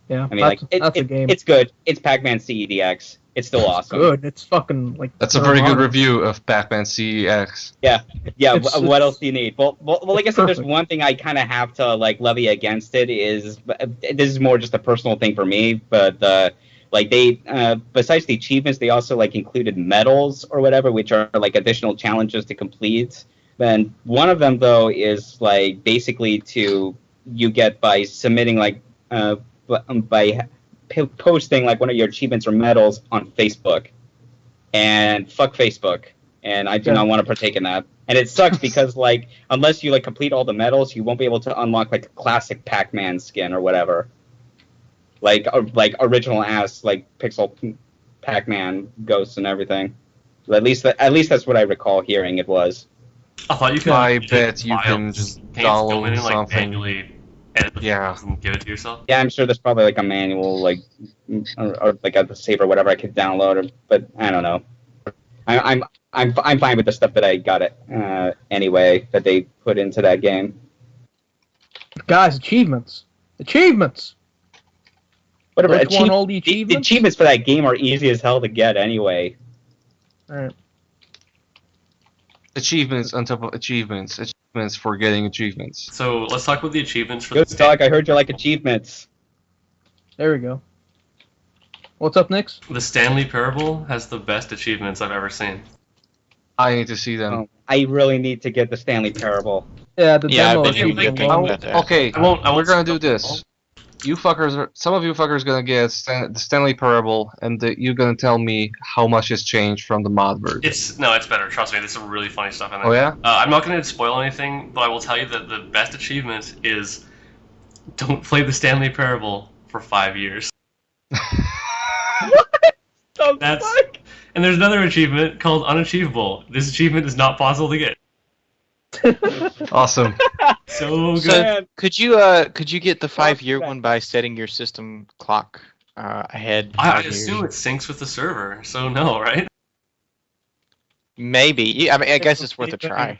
Yeah, I mean, that's a game. It's good. It's Pac-Man CEDX. It's still awesome. Good. It's fucking like. That's a very good review of Pac-Man CEX. Yeah. What It's else do you need? Well, like I said, there's perfect. one thing I kind of have to like levy against it is this is more just a personal thing for me, but like they besides the achievements, they also like included medals or whatever, which are like additional challenges to complete. And one of them though is like basically you get by submitting like by posting like one of your achievements or medals on Facebook, and fuck Facebook, and I do not want to partake in that. And it sucks because like unless you like complete all the medals, you won't be able to unlock like a classic Pac-Man skin or whatever, like original ass like pixel Pac-Man ghosts and everything. At least that's what I recall hearing it was. I thought you could. I bet you can just download like, something. manually edit the Yeah. files and give it to yourself. Yeah, I'm sure there's probably like a manual like or like a save or whatever I could download, but I don't know. I'm fine with the stuff that I got it anyway that they put into that game. Guys, achievements. Achievements! Whatever. Which one hold the achievements? Achievements for that game are easy as hell to get anyway. Alright. Achievements on top of achievements. Achievements for getting achievements. So let's talk about the achievements for Good the talk. I heard you like achievements. There we go. What's up, Nix? The Stanley Parable has the best achievements I've ever seen. I need to see them. Oh, I really need to get the Stanley Parable. Yeah, the Yeah, I've demo been achievement thinking alone. about that. Okay, I won't we're gonna spoil do this. You fuckers, some of you fuckers gonna get the Stanley Parable, and you're gonna tell me how much has changed from the mod version. It's better. Trust me. There's some really funny stuff in there. Oh yeah? I'm not going to spoil anything, but I will tell you that the best achievement is don't play the Stanley Parable for 5 years. The That's fuck? and there's another achievement called unachievable. This achievement is not possible to get. Awesome. So good. So could you get the 5-year that. one by setting your system clock ahead? I 5 years? assume it syncs with the server, so no, right? Maybe. Yeah, I mean, I guess it's worth a try.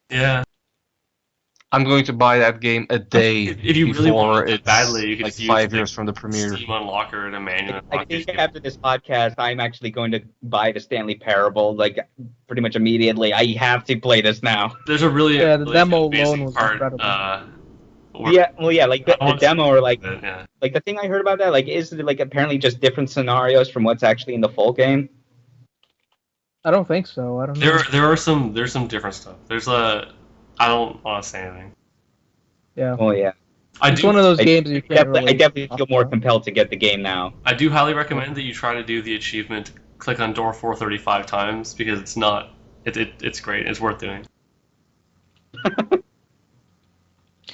Yeah. I'm going to buy that game a day If you really before want it it's badly, you can like just use 5 years from the premiere. Steam Unlocker to manually I unlock these think games. after this podcast, I'm actually going to buy the Stanley Parable, like, pretty much immediately. I have to play this now. There's a really Yeah, the really demo amazing alone was part, incredible. Yeah, like, the demo, or, like, yeah. like, the thing I heard about that, like, is, like, apparently just different scenarios from what's actually in the full game. I don't think so. I don't know. There's some different stuff. I don't want to say anything. Yeah. Oh, yeah. It's one of those games that you can't I really definitely talk feel more about. compelled to get the game now. I do highly recommend that you try to do the achievement. Click on door 435 times because it's not. It's great. It's worth doing.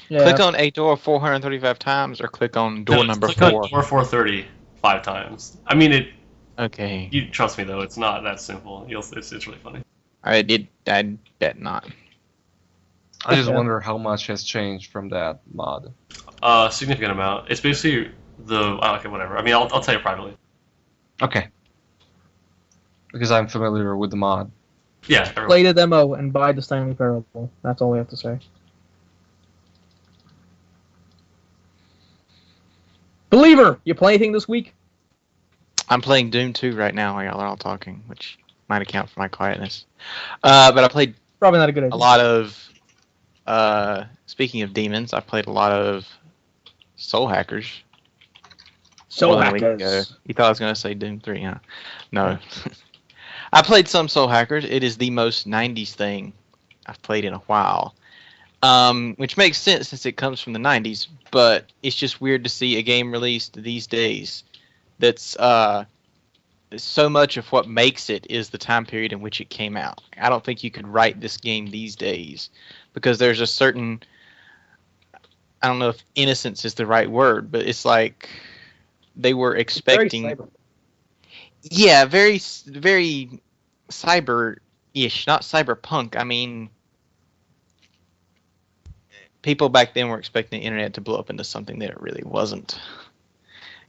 Yeah. Click on a door 435 times, or click on door number click 4. on door 430 5 times. I mean it. Okay. You trust me though. It's not that simple. It's really funny. I bet not. I just Yeah. wonder how much has changed from that mod. Significant amount. It's basically okay, whatever. I mean, I'll tell you privately. Okay. Because I'm familiar with the mod. Yeah. everyone- Play the demo and buy the Stanley Parable. That's all we have to say. Believer, you play anything this week? I'm playing Doom 2 right now while y'all are all talking, which might account for my quietness. But I played Probably not a good idea. a lot of, speaking of demons, I played a lot of Soul Hackers. Soul More than a week ago. Hackers. You thought I was going to say Doom 3, huh? No. I played some Soul Hackers. It is the most 90s thing I've played in a while. Which makes sense since it comes from the 90s, but it's just weird to see a game released these days that's so much of what makes it is the time period in which it came out. I don't think you could write this game these days because there's a certain, I don't know if innocence is the right word, but it's like they were expecting. Very cyber. Yeah, very cyber-ish, not cyberpunk. I mean, people back then were expecting the internet to blow up into something that it really wasn't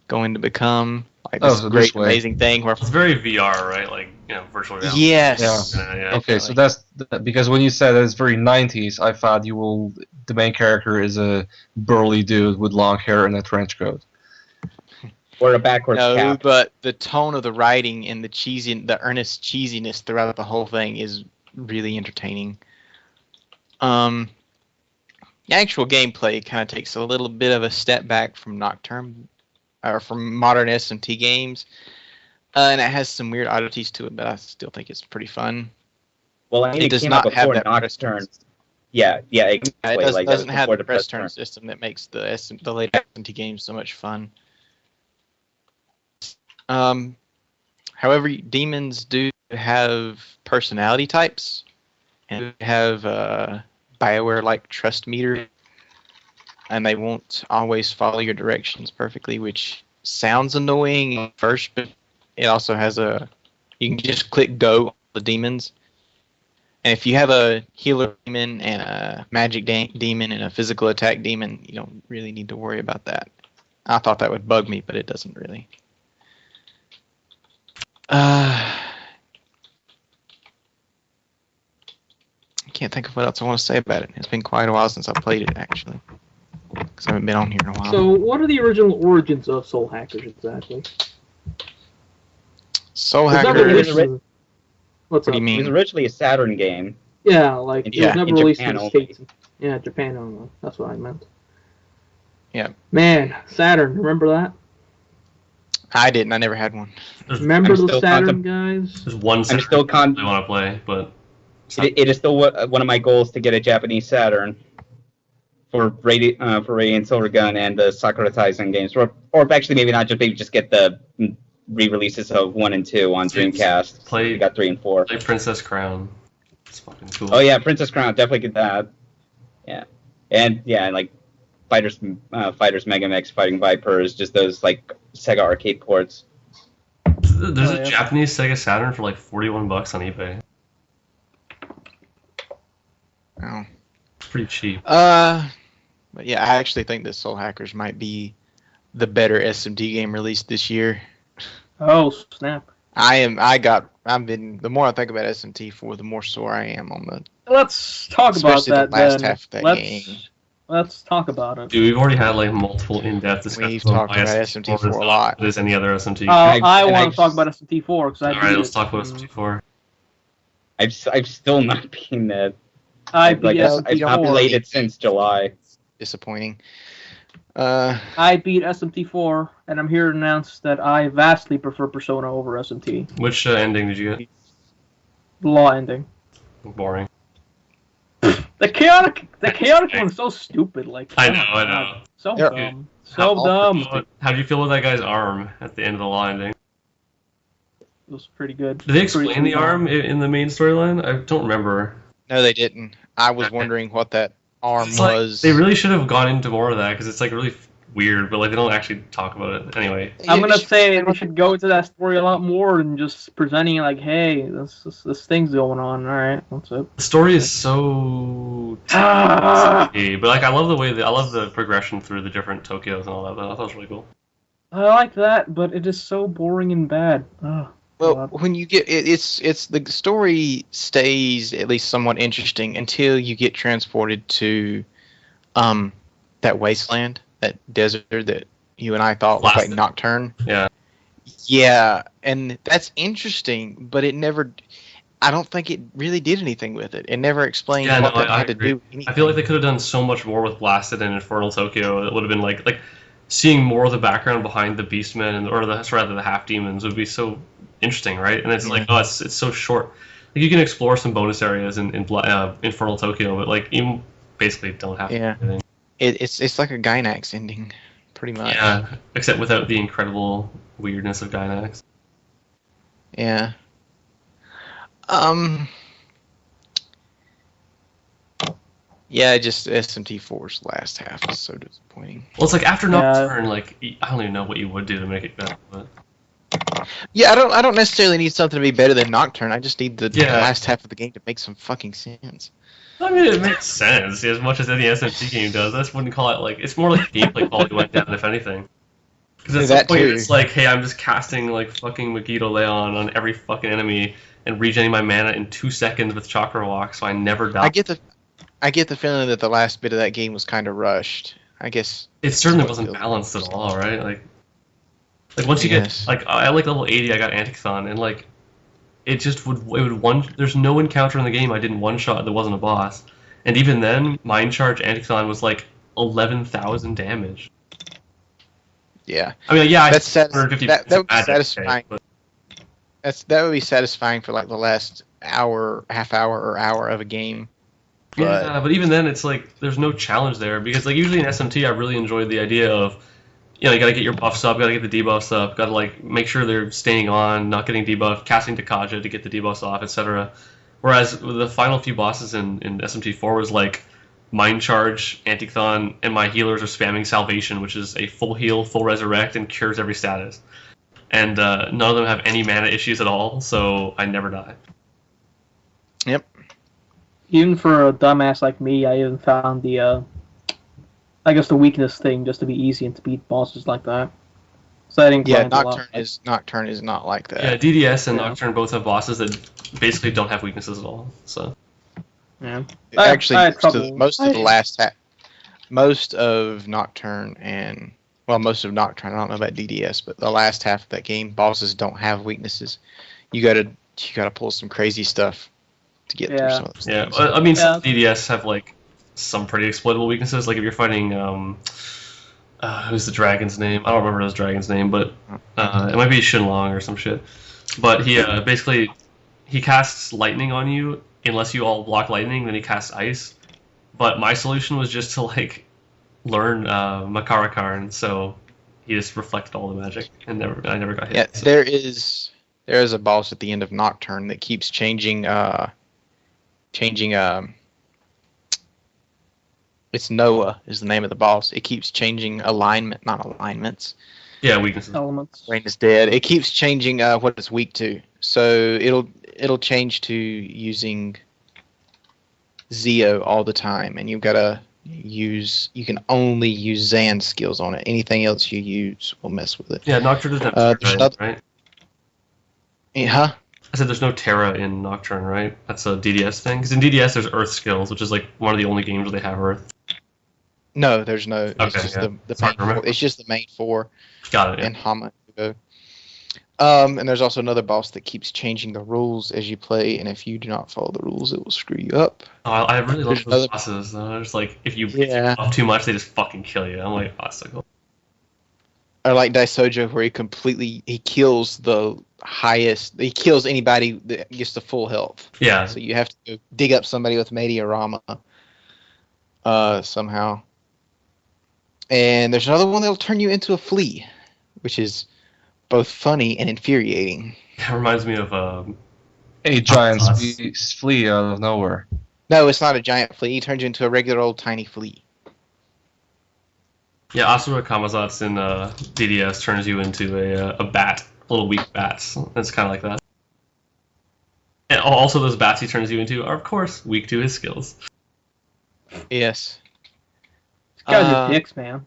going to become. Like this so this great, way. amazing thing where. It's very VR, right? Like virtual reality. Yes. Yeah. Okay, so that's because when you said that it's very 90s, I thought the main character is a burly dude with long hair and a trench coat. Or a backwards No, cap. but the tone of the writing and the earnest cheesiness throughout the whole thing is really entertaining. The actual gameplay kind of takes a little bit of a step back from Nocturne, or from modern S&T games, and it has some weird oddities to it, but I still think it's pretty fun. Well, I mean, It does came not out have before that press Nocturne. turn. Yeah, It exactly. Like, that was doesn't have before the press turn system that makes the late S&T games so much fun. However, demons do have personality types and have BioWare-like trust meter, and they won't always follow your directions perfectly, which sounds annoying at first, but it also has you can just click go on the demons. And if you have a healer demon and a magic demon and a physical attack demon, you don't really need to worry about that. I thought that would bug me, but it doesn't really. I can't think of what else I want to say about it. It's been quite a while since I played it, actually. because I haven't been on here in a while. So, what are the original origins of Soul Hackers exactly? Soul It's never Hacker. released What in- What's What do up? you It was mean? originally a Saturn game. Yeah, like it Yeah, was never in released Japan in the only. States. Yeah, Japan only. That's what I meant. Yeah. Man, Saturn. Remember that? I didn't. I never had one. Remember I'm the still Saturn guys? There's one I'm Saturn still game I want to play, but It is still one of my goals to get a Japanese Saturn for Radiant Silver Gun and the Sakura Taisen games, or actually maybe not, just maybe just get the re-releases of 1 and 2 on Dreamcast. Play- We got 3 and 4. play Princess Crown. It's fucking cool. Oh yeah, Princess Crown, definitely get that. Yeah, and like Fighters Mega Mix, Fighting Vipers, just those like Sega arcade ports. There's Oh, a yeah. Japanese Sega Saturn for like $41 on eBay. Oh. It's pretty cheap. But yeah, I actually think that Soul Hackers might be the better SMT game released this year. Oh snap! The more I think about SMT4, the more sore I am on the. Let's talk about Especially that the last then. half of that let's, game. Let's talk about it. Dude, we've already had like multiple in-depth discussions. We've talked about SMT4 SMT4 is a not lot. as good as any other SMT. I and want I've- to talk about SMT4 because I Alright, beat let's it. talk about SMT4. I've still not been that. I beat Like I've not SMT4. played it since July. Disappointing. I beat SMT4, and I'm here to announce that I vastly prefer Persona over SMT. Which ending did you get? The law ending. Boring. The chaotic one's so stupid. Like I oh know, my I God. know. So Yeah. dumb. So dumb. How do you feel with that guy's arm at the end of the law ending? It was pretty good. Did they Pretty explain the cool. arm in the main storyline? I don't remember. No, they didn't. I was wondering what that arm It's like, was. they really should have gone into more of that because it's like really weird, but like they don't actually talk about it. Anyway, I'm gonna say they should go into that story a lot more than just presenting it like, hey, this thing's going on. All right, that's it. the story is so. Ah! But like I love the progression through the different Tokyos and all that. I thought it was really cool. I like that, but it is so boring and bad. Oh, Well, God. when you get it's the story stays at least somewhat interesting until you get transported to that wasteland, that desert that you and I thought was like Blasted. Nocturne. Yeah. Yeah, and that's interesting, but it never. I don't think it really did anything with it. It never explained Yeah, what no, that I had to agree. do with anything. I feel like they could have done so much more with Blasted and Infernal Tokyo. It would have been like seeing more of the background behind the Beastmen or the half demons would be so interesting, right? And it's like, oh, it's so short. Like you can explore some bonus areas in Infernal Tokyo, but like you basically don't have to do anything. It's like a Gynax ending, pretty much. Yeah, except without the incredible weirdness of Gynax. Yeah. Yeah, just SMT4's last half is so disappointing. Well, it's like after Yeah. Nocturne, like I don't even know what you would do to make it better. But Yeah, I don't necessarily need something to be better than Nocturne. I just need the Yeah. last half of the game to make some fucking sense. I mean, it makes sense as much as any SMT game does. I just wouldn't call it like it's more like gameplay quality went down, if anything. Because at Yeah, some that point too. it's like, hey, I'm just casting like fucking Megiddo Leon on every fucking enemy and regenerating my mana in 2 seconds with Chakra Walk, so I never die. I get the feeling that the last bit of that game was kind of rushed. I guess It certainly That's what wasn't it feels balanced at all, right? Like once you Yes. get like I like level 80, I got Antichthon, and like it would one. There's no encounter in the game I didn't one shot that wasn't a boss, and even then, Mind Charge Antichthon was like 11,000 damage. yeah. I mean, yeah, That's I 150 that would be bad damage, satisfying. but That would be satisfying for like the last hour, half hour, or hour of a game. But yeah, but even then, it's like there's no challenge there because like usually in SMT, I really enjoyed the idea of, you know, you gotta get your buffs up, gotta get the debuffs up, gotta like make sure they're staying on, not getting debuffed, casting Takaja to get the debuffs off, etc. Whereas the final few bosses in SMT4 was like Mind Charge, Antichthon, and my healers are spamming Salvation, which is a full heal, full resurrect, and cures every status. And none of them have any mana issues at all, so I never die. yep. Even for a dumbass like me, I even found the weakness thing just to be easy and to beat bosses like that. So I didn't Yeah, grind a lot. Nocturne is not like that. Yeah, DDS and Yeah. Nocturne both have bosses that basically don't have weaknesses at all. So Yeah. Actually, I had trouble. most of the last half. most of Nocturne and most of Nocturne. I don't know about DDS, but the last half of that game, bosses don't have weaknesses. You gotta pull some crazy stuff to get through some of those Yeah, things. I mean, some DDS have like some pretty exploitable weaknesses. Like if you're fighting, who's the dragon's name? I don't remember his dragon's name, but it might be Shinlong or some shit. But he basically he casts lightning on you unless you all block lightning. Then he casts ice. But my solution was just to like learn Makarakarn, so he just reflected all the magic and I never got hit. Yeah, so. there is a boss at the end of Nocturne that keeps changing. It's Noah is the name of the boss. It keeps changing not alignments. Yeah, weaknesses. Elements. Rain is dead. It keeps changing what it's weak to. So it'll change to using Zeo all the time, and you can only use Zan's skills on it. Anything else you use will mess with it. Yeah, Nocturne doesn't have Terra, right? Huh? I said there's no Terra in Nocturne, right? That's a DDS thing. Because in DDS there's Earth skills, which is like one of the only games where they have Earth. No, there's no. It's Okay, just yeah. the main four. It's just the main four. Got it. Yeah. And Hama. And there's also another boss that keeps changing the rules as you play, and if you do not follow the rules, it will screw you up. Oh, I really love There's those another- bosses. Just like if you Yeah. buff too much, they just fucking kill you. I'm like, oh, that's so cool. Or like Daisojo, where he kills the highest. He kills anybody that gets to full health. Yeah. So you have to go dig up somebody with Mediarama somehow. And there's another one that'll turn you into a flea, which is both funny and infuriating. It reminds me of A giant Us. flea out of nowhere. No, it's not a giant flea. He turns you into a regular old tiny flea. yeah, Asura Kamazat's in DDS turns you into a bat, little weak bats. It's kind of like that. And also, those bats he turns you into are of course weak to his skills. Yes. These guys are dicks, man.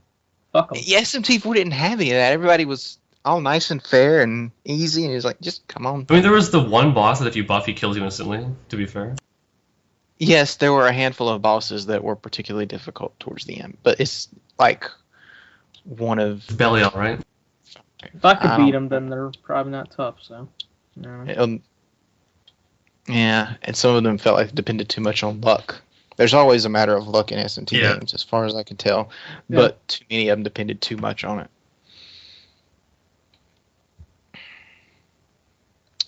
Fuck them. Yeah, SMT4 didn't have any of that. Everybody was all nice and fair and easy, and he was like, just come on. I mean, there was the one boss that if you buff, he kills you instantly. To be fair. Yes, there were a handful of bosses that were particularly difficult towards the end, but it's like one of... Belial, right? If I could I beat don't- them, then they're probably not tough. So. No. Yeah, and some of them felt like it depended too much on luck. There's always a matter of luck in SMT Yeah. games, as far as I can tell, Yeah. but too many of them depended too much on it.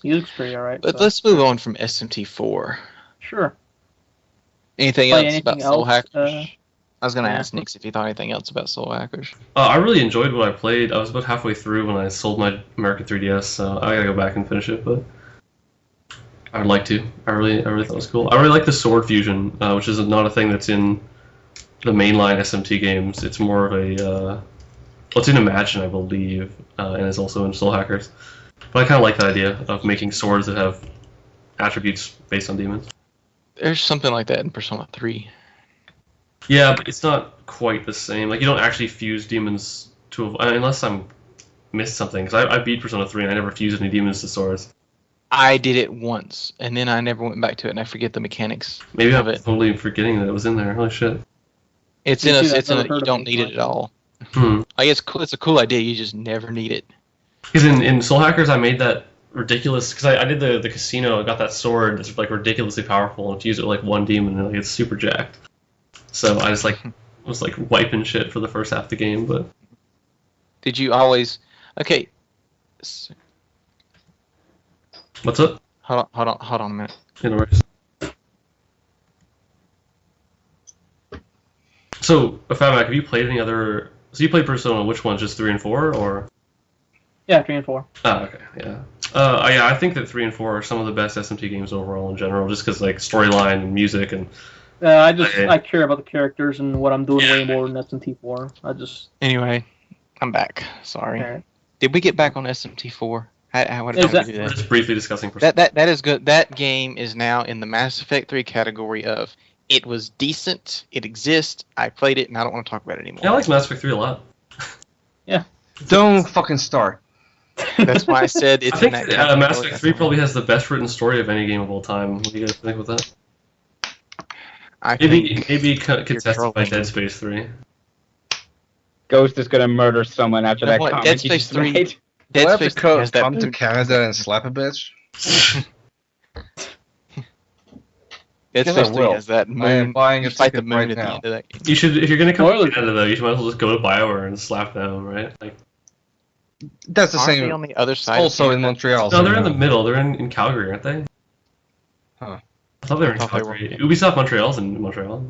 He looks pretty alright. But So. let's move on from SMT4. Sure. Anything Play else anything about Soul else, Hackers? I was going to yeah. ask Nix if he thought anything else about Soul Hackers. I really enjoyed what I played. I was about halfway through when I sold my American 3DS, so I gotta go back and finish it. But I would like to. I really thought it was cool. I really like the sword fusion, which is not a thing that's in the mainline SMT games. It's more of a well, it's in Imagine, I believe, and it's also in Soul Hackers. But I kind of like the idea of making swords that have attributes based on demons. There's something like that in Persona 3. Yeah, but it's not quite the same. Like, you don't actually fuse demons to... unless I'm missed something, because I beat Persona 3 and I never fused any demons to swords. I did it once, and then I never went back to it, and I forget the mechanics Maybe of I'm it. totally forgetting that it was in there. Holy shit. It's Me in too, a, I've it's in never a, heard you of don't it need it before. at all. Hmm. Like, it's a cool idea, you just never need it. Because in Soul Hackers, I made that ridiculous... Because I did the casino, I got that sword that's, like, ridiculously powerful, and fused it with, like, one demon, and, like, it's super jacked. So I just, like... was like wiping shit for the first half of the game, but Did you always... Okay. what's up? Hold on a minute. Anyways. So, Fatback, have you played any other... So you played Persona, which one, just 3 and 4, or... Yeah, 3 and 4. Oh, okay, yeah. Yeah, I think that 3 and 4 are some of the best SMT games overall in general, just because, like, storyline and music and... I care about the characters and what I'm doing Yeah. way more than SMT4. I just... Anyway, I'm back. Sorry. Alright. Did we get back on SMT4? What Is did that- we do We're that? just briefly discussing Persona. That is good. That game is now in the Mass Effect 3 category of it was decent, it exists, I played it, and I don't want to talk about it anymore. Yeah, I like Mass Effect 3 a lot. Don't fucking start. That's why I said it's I think in that category. Mass Effect 3 probably has the best written story of any game of all time. What do you guys think with that? I Maybe think contested by trolling. Dead Space 3. Ghost is gonna murder someone after You know that what? comment Dead you Space just 3 made. Do I Dead have to Space 3 has that come to boom. Canada and slap a bitch? Dead Yes, Space I 3 will. has that I moon. am buying You a fight the ticket moon right at the now. end of that game. You should, if you're gonna come Spoiler. to Canada though, you might as well just go to BioWare and slap them, right? Like, That's the Aren't they same. on the other It's side? also of in Canada? Montreal. no, so they're in no. the middle. They're in Calgary, aren't they? Huh. I thought they were in I thought they were Calgary. in- Ubisoft Montreal's in Montreal,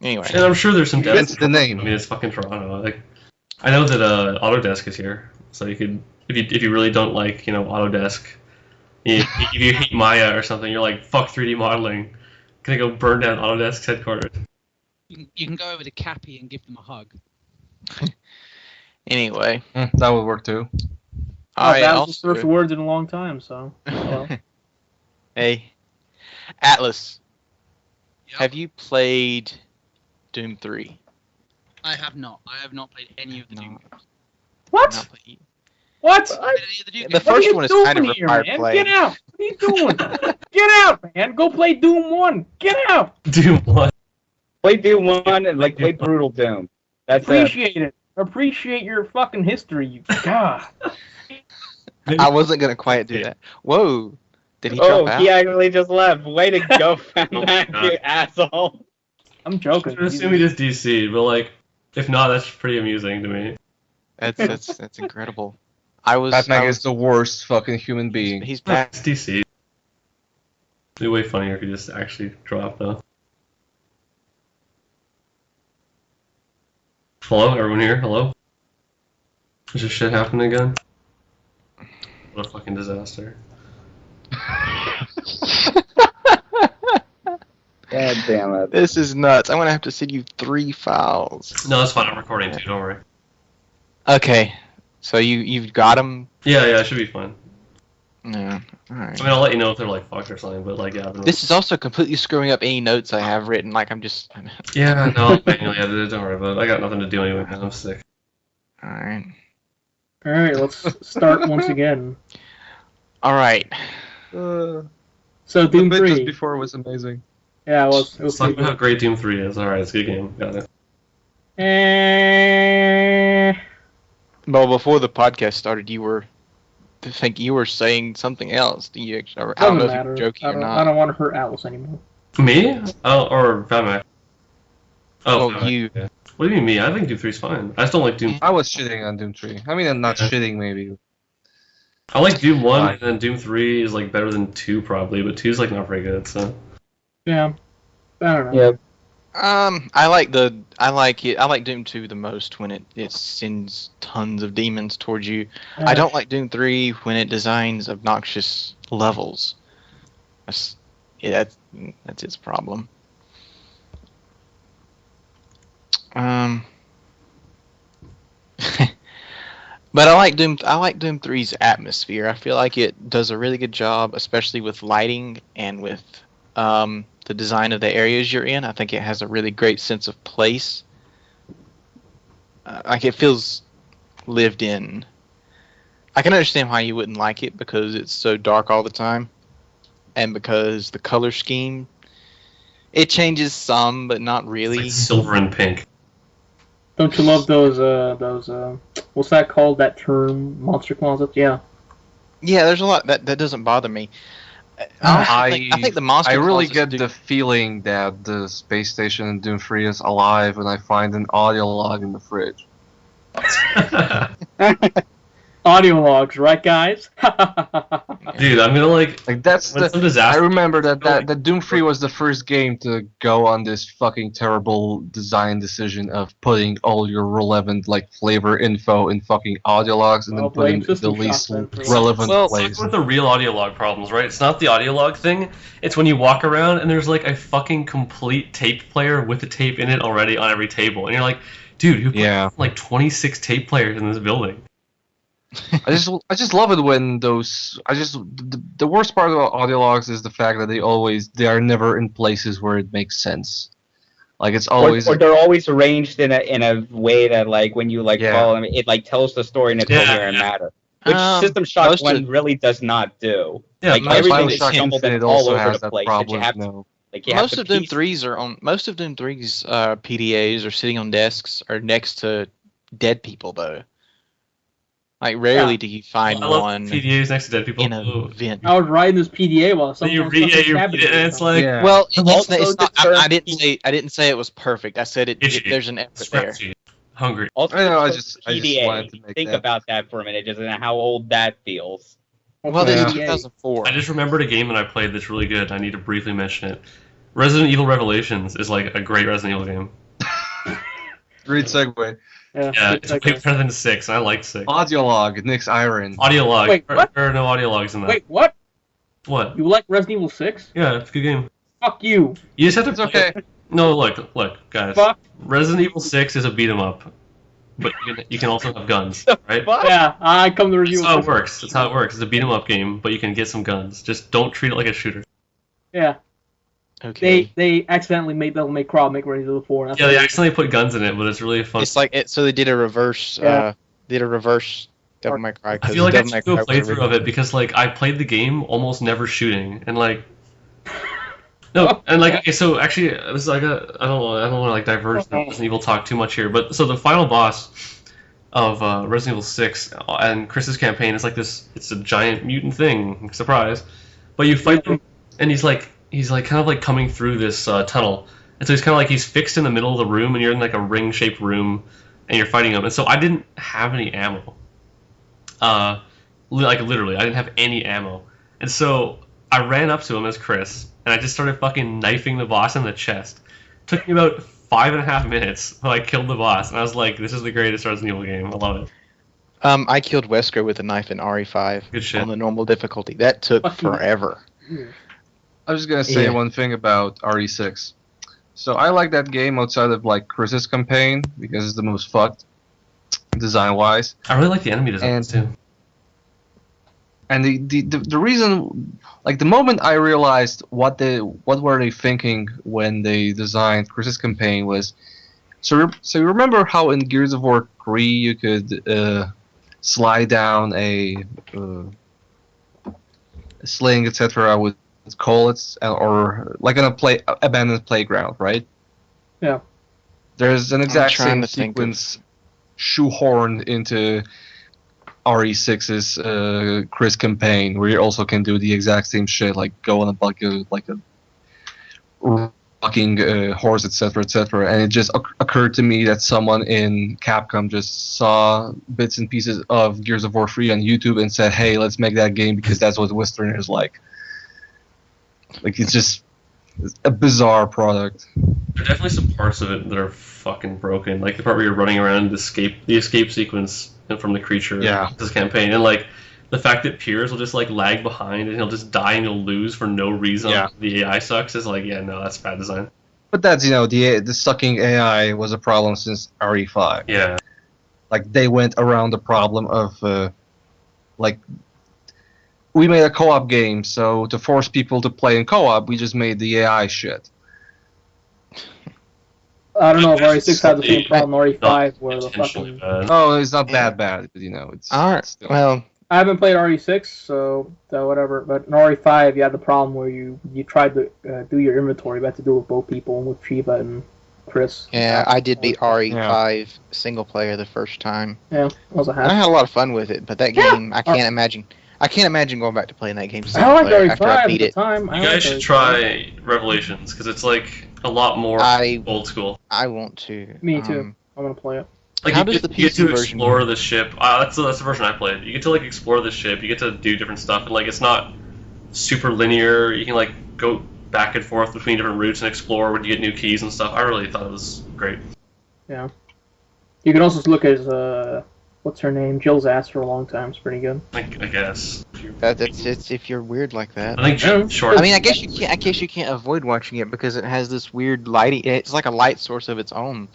Anyway, and I'm sure there's some devs. Hence in the Toronto. name. I mean, it's fucking Toronto. Like, I know that Autodesk is here, so you could, if you really don't like Autodesk, if you hate Maya or something, you're like fuck 3D modeling, gonna go burn down Autodesk's headquarters. You can go over to Cappy and give them a hug. anyway. That would work too. I that was the also. first words in a long time, so. Well. Hey, Atlas, Yep. have you played Doom 3? I have not. I have not played any of the No. Doom games. What? Not played- What? Played any of the Doom The games. What are first you one is doing kind of here, required man? play. Get out! What are you doing? Get out, man! Go play Doom 1! Get out! Doom what? Play Doom 1 and play Brutal Doom. That's it. Appreciate it. Appreciate your fucking history, you God. I wasn't gonna quite do that. Whoa! Did he Oh, drop out? he actually just left. Way to go, Fatback, God. you asshole. I'm joking. I assume he just DC'd, but like, if not, that's pretty amusing to me. That's incredible. I was. Batman I is was the worst fucking human being. he's back. It's DC. It'd be way funnier if he just actually dropped though. Hello, everyone here? Hello? Is this shit happening again? What a fucking disaster. God damn it. This is nuts. I'm gonna have to send you 3 files. No, it's fine. I'm recording too. Don't worry. Okay, so you've got them. Yeah, it should be fine. Yeah. All right. I mean, I'll let you know if they're like fucked or something, but like, yeah. This is also completely screwing up any notes I have written. Like I'm just. Yeah, no, I'll manually edit it. Don't worry about it. I got nothing to do anyway, man. I'm sick. All right. Alright, let's start once again. All right. So, The Doom bit 3. just before was amazing. Yeah, it was Let's talk pretty about how great Doom 3 is. Alright, it's a good game. Got it. good. Eh, Well, before the podcast started, I think you were saying something else. Do you? I don't doesn't know if matter. you're joking I or don't, not. I don't want to hurt Atlas anymore. Me? Oh, or Fatmac? Oh, Fatmac, you. yeah. What do you mean me? I think Doom 3 is fine. I just don't like Doom. I was shitting on Doom 3. I mean, I'm not Yeah. shitting, maybe. I like Doom 1, Fine. and then Doom 3 is like better than 2 probably, but 2 is like not very good, so. Yeah. I don't know. Yep. I like it. I like Doom 2 the most when it sends tons of demons towards you. I don't like Doom 3 when it designs obnoxious levels. That's its problem. But I like Doom 3's atmosphere. I feel like it does a really good job, especially with lighting and with the design of the areas you're in. I think it has a really great sense of place. Like it feels lived in. I can understand why you wouldn't like it because it's so dark all the time, and because the color scheme it changes some, but not It's really. like silver and pink. Don't you love those what's that called? That term? Monster closets? Yeah. Yeah, there's a lot that doesn't bother me. I think the monster. I really closets get do- the feeling that the space station in Doom 3 is alive when I find an audio log in the fridge. Audio logs, right, guys? Dude, I'm gonna like That's when some I disaster. remember that Doom 3 was the first game to go on this fucking terrible design decision of putting all your relevant like flavor info in fucking audio logs and Well, then putting blame System the least Shock then for relevant Well, place. it's like with the real audio log problems, right? It's not the audio log thing. It's when you walk around and there's like a fucking complete tape player with the tape in it already on every table, and you're like, dude, you put Yeah. like 26 tape players in this building. I just love it when the worst part about audio logs is the fact that they are never in places where it makes sense. Like it's always or they're always arranged in a way that like when you like Yeah. follow them, it like tells the story in a Yeah, coherent yeah. manner, which System Shock most 1 of- really does not do. Yeah, like most everything Final is Shock jumbled Infinite all also over has the that place. That you problem. have No. Like you have Most to of Doom piece- 3s are on. Most of Doom 3's PDAs are sitting on desks or next to dead people, though. Like rarely do you find I love one PDAs next to dead people. in a Ooh. vent. I was riding this PDA while So you someone was read, fucking it, and it's like, Yeah. Well, it's Also not. deter I didn't say it was perfect. I said there's an effort there. spreadsheet. Hungry. Also, I know, I for just PDA. wanted to make Think that. about that for a minute, just how old that feels. Well, this is Yeah. 2004. I just remembered a game that I played that's really good. I need to briefly mention it. Resident Evil Revelations is like a great Resident Evil game. Great segue. Yeah, it's way better than 6, and I liked 6. Audiolog, Nick's Iron. Audio log. Wait, what? There are no audio logs in that. Wait, what? What? You like Resident Evil 6? Yeah, it's a good game. Fuck you. You just have to It's okay. No, look, guys. Fuck. Resident Evil 6 is a beat 'em up, but you can also have guns, right? Yeah, I come to review. That's how it works. That's how it works. It's a beat 'em up game, but you can get some guns. Just don't treat it like a shooter. Yeah, Okay. they accidentally made Devil May Cry make Resident Evil 4. That's Yeah, what they it is. accidentally put guns in it, but it's really fun. It's like it. So they did a reverse. Yeah. Devil May Cry. I 'cause feel like I Devil May should do a Cry was playthrough of it because like I played the game almost never shooting, and like no, and like okay, so actually this is like I don't want to like diverge the Resident Evil talk too much here, but so the final boss of Resident Evil 6 and Chris's campaign is like this. It's a giant mutant thing, surprise, but you fight him, and he's like kind of like coming through this tunnel, and so he's kind of like he's fixed in the middle of the room, and you're in like a ring-shaped room, and you're fighting him, and so I didn't have any ammo. Like literally, I didn't have any ammo, and so I ran up to him as Chris, and I just started fucking knifing the boss in the chest. Took me about 5.5 minutes till I killed the boss, and I was like, "This is the greatest Resident Evil game. I love it." I killed Wesker with a knife in RE5 Good shit. on the normal difficulty. That took Fucking- forever. I was just gonna say Yeah. one thing about RE6. So I like that game outside of like Chris's campaign because it's the most fucked design-wise. I really like the enemy designs too. And the reason, like the moment I realized what were they thinking when they designed Chris's campaign was, so you remember how in Gears of War 3 you could slide down a sling, etc. with collets or like on a abandoned playground, right? Yeah. There's an exact trying same to think of- sequence shoehorned into RE6's Chris campaign, where you also can do the exact same shit, like go on a rocking horse, etc., etc. And it just occurred to me that someone in Capcom just saw bits and pieces of Gears of War 3 on YouTube and said, "Hey, let's make that game because that's what Westerners like." Like it's a bizarre product. There are definitely some parts of it that are fucking broken, like the part where you're running around the escape sequence from the creature. Yeah. This campaign, and like the fact that Piers will just like lag behind and he'll just die and you'll lose for no reason. Yeah. The AI sucks is like, yeah, no, that's bad design. But that's the sucking AI was a problem since RE5. Yeah. Like they went around the problem of like we made a co-op game, so to force people to play in co-op, we just made the AI shit. I don't know if RE6 had the same problem RE5 where the Intentionally fucking. bad. Oh, it's not that bad, but it's All right. still- Well, I haven't played RE6, so whatever. But in RE5, you had the problem where you tried to do your inventory. You had to do it with both people, with Shiva and Chris. yeah, I did beat RE5 single player the first time. Yeah, it was a I hassle. had a lot of fun with it, but that Yeah. game, I can't imagine going back to playing that game I single like player after I RE5 beat at it. the time. You guys should try Revelations because it's like a lot more I old school. want to. Me too. I'm gonna play it. Like How you does get, the you get PC to version explore work? the ship. That's the version I played. You get to like explore the ship. You get to do different stuff, and like it's not super linear. You can like go back and forth between different routes and explore when you get new keys and stuff. I really thought it was great. Yeah. You can also look at what's her name, Jill's ass for a long time. It's pretty good. I guess. It's if you're weird like that. I think Yeah. short. I mean, I guess you can't avoid watching it because it has this weird lighting. It's like a light source of its own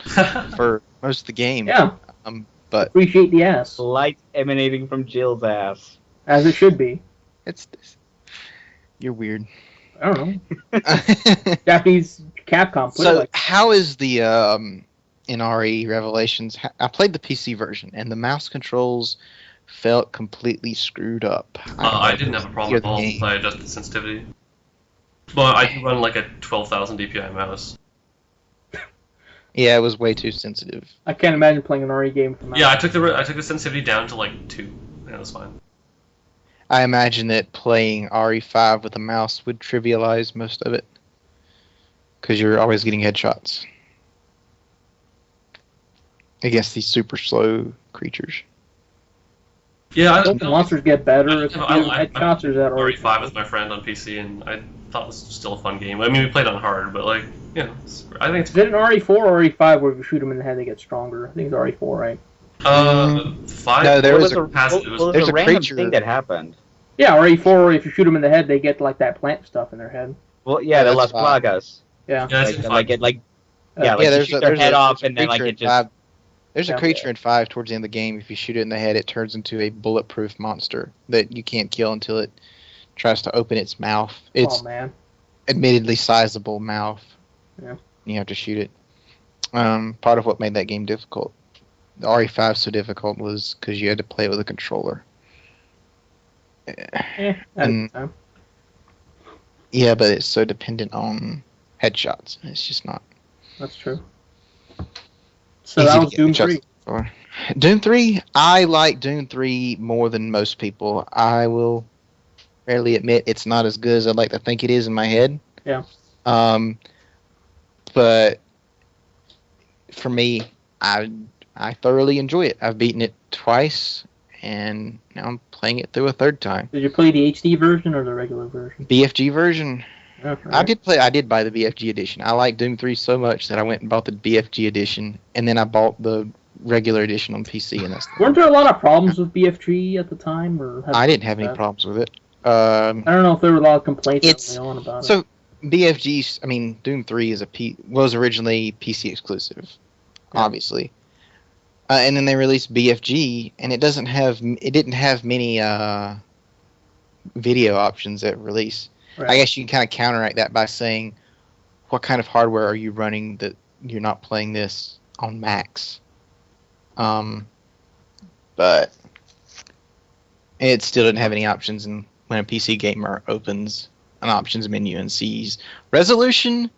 for most of the game. Yeah. But Appreciate the ass, Light emanating from Jill's ass. as it should be. you're weird. I don't know. Japanese Capcom. Put it So like how is the in RE Revelations? I played the PC version, and the mouse controls felt completely screwed up. I didn't have a problem hear at the all. game. I adjusted sensitivity. But I do run like a 12,000 DPI mouse. Yeah, it was way too sensitive. I can't imagine playing an RE game with a mouse. Yeah, I took the sensitivity down to like 2. Yeah, that's fine. I imagine that playing RE5 with a mouse would trivialize most of it. Because you're always getting headshots. Against these super slow creatures. Yeah, Don't the monsters get better if you do I headshots, or is that RE5 with my friend on PC, and I thought this was still a fun game. I mean, we played on hard, but like, you know, I think it's. Is it an RE4 or RE5 where if you shoot them in the head they get stronger? I think it's RE4, right? 5. No, there was a there's a random creature- thing that happened. Yeah, RE4, if you shoot them in the head, they get like that plant stuff in their head. Well, yeah, the Las That's fine. Plagas. Yeah. Yeah, that's Like fine. yeah, like you shoot their head off and then like creature it in just. 5. There's a Yeah. creature in 5 towards the end of the game. If you shoot it in the head, it turns into a bulletproof monster that you can't kill until it tries to open its mouth. It's Oh man. admittedly sizable mouth. Yeah. You have to shoot it. Part of what made that game difficult. The RE5 so difficult was because you had to play it with a controller. Yeah. And- Yeah, but it's so dependent on headshots. It's just not. That's true. So easy that to was get Doom headshots 3. for. Doom 3, I like Doom 3 more than most people. I will fairly admit it's not as good as I'd like to think it is in my head. Yeah. But for me, I thoroughly enjoy it. I've beaten it twice, and now I'm playing it through a third time. Did you play the HD version or the regular version? BFG version. Okay. I did buy the BFG edition. I like Doom 3 so much that I went and bought the BFG edition, and then I bought the regular edition on PC. And Weren't there a lot of problems with BFG at the time, or I didn't have any problems with it. I don't know if there were a lot of complaints It's- early on about it. So Doom 3 is was originally PC exclusive, Yeah. obviously, and then they released BFG, and it didn't have many video options at release. Right. I guess you can kind of counteract that by saying, what kind of hardware are you running that you're not playing this on max? But it still didn't have any options, and when a PC gamer opens an options menu and sees resolution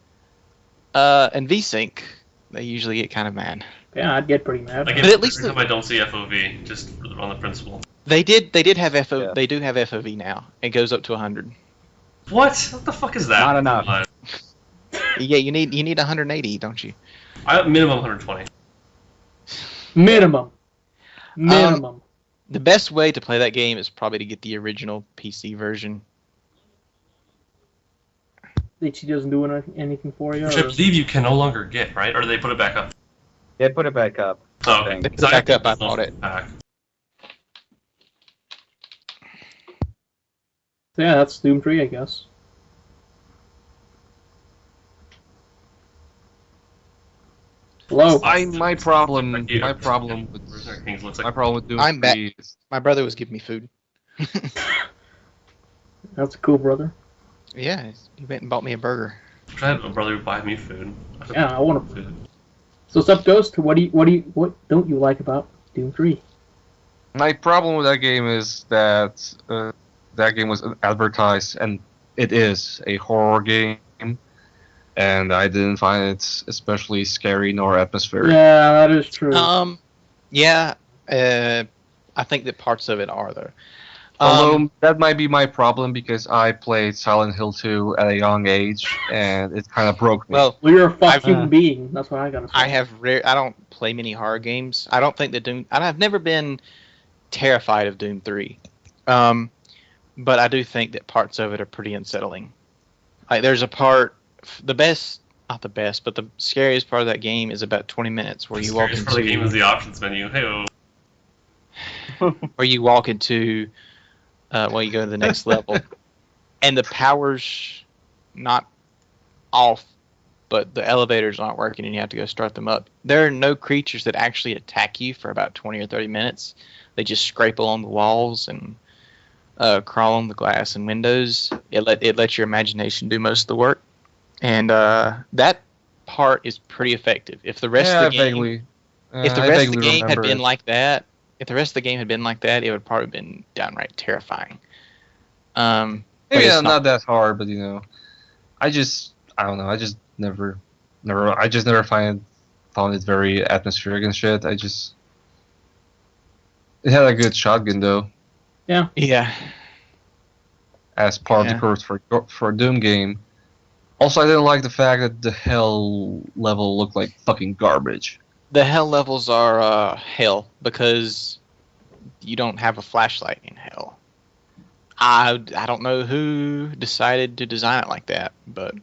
and VSync, they usually get kind of mad. Yeah, I'd get pretty mad. I But get at least every time I don't see FOV, just on the principle. They did have FOV. Yeah. They do have FOV now. It goes up to 100. What? What the fuck is that? Not enough. Yeah, you need 180, don't you? I minimum 120. Minimum. Minimum. The best way to play that game is probably to get the original PC version. HD doesn't do anything for you. Which I or- believe you can no longer get, right? Or do they put it back up? Yeah, put it back up. Oh, They put it back up, I bought it. Back. So yeah, that's Doom 3, I guess. Hello. My problem Thank you. with Kings looks like my problem with Doom I'm back. 3 is My brother was giving me food. That's cool, brother. Yeah, he went and bought me a burger. I had a brother who buy me food. Yeah, I want to. food. So, what's up, Ghost? What don't you like about Doom 3? my problem with that game is that that game was advertised, and it is a horror game, and I didn't find it especially scary nor atmospheric. Yeah, that is true. Yeah, I think that parts of it are though. Although that might be my problem because I played Silent Hill 2 at a young age, and it kind of broke me. Well, Well, you're a fuck I've- human being. That's what I gotta say. I don't play many horror games. I don't think that I've never been terrified of Doom 3. But I do think that parts of it are pretty unsettling. Like there's a part, not the best, but the scariest part of that game is about 20 minutes where you walk Scariest part of the game is into the options menu. Hey, you go to the next level, and the power's not off, but the elevators aren't working, and you have to go start them up. There are no creatures that actually attack you for about 20 or 30 minutes. They just scrape along the walls and crawl on the glass and windows. It lets your imagination do most of the work, and that part is pretty effective. If the rest of the game, if the rest of the game had been like that, it would probably have been downright terrifying. maybe but it's not that hard, but you know. I don't know. I just never found it very atmospheric and shit. It had a good shotgun though, Yeah. as part of the course for a Doom game. Also, I didn't like the fact that the hell level looked like fucking garbage. The hell levels are hell because you don't have a flashlight in hell. I don't know who decided to design it like that, but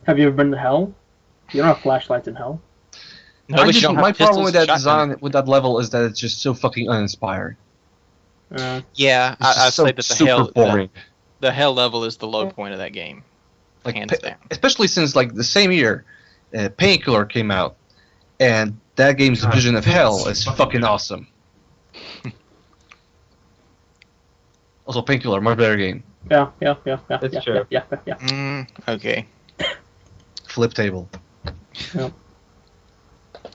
Have you ever been to hell? You don't have flashlights in hell. no, but you don't have My problem pistols with and that shotguns. design, with that level, is that it's just so fucking uninspired. Yeah, It's I just so say that the super boring. the hell level is the low point of that game, hands down. Especially since like the same year, Painkiller came out, and that game's vision of hell is fucking awesome. Also, Painkiller, much better game. Yeah. That's true. Yeah. Okay. Flip table.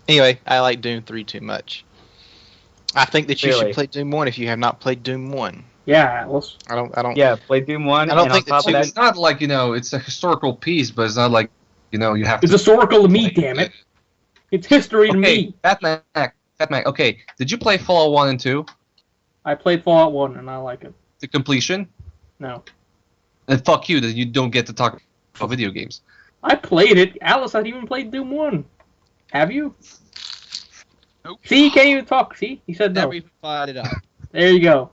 Anyway, I like Doom 3 too much. I think that you Really? should play Doom 1 if you have not played Doom 1. Yeah, Atlas. I don't. Yeah, play Doom 1. I don't and think on top that of It's not like, it's a historical piece, but it's not like, you have It's to... historical to me, damn it. It's history to me. Batman, okay, did you play Fallout 1 and 2? I played Fallout 1 and I like it. To completion? No. And fuck you that you don't get to talk about video games. I played it. Atlas hasn't even played Doom 1. Have you? Nope. See, he can't even talk. See? He said no. Never even fired it up. There you go.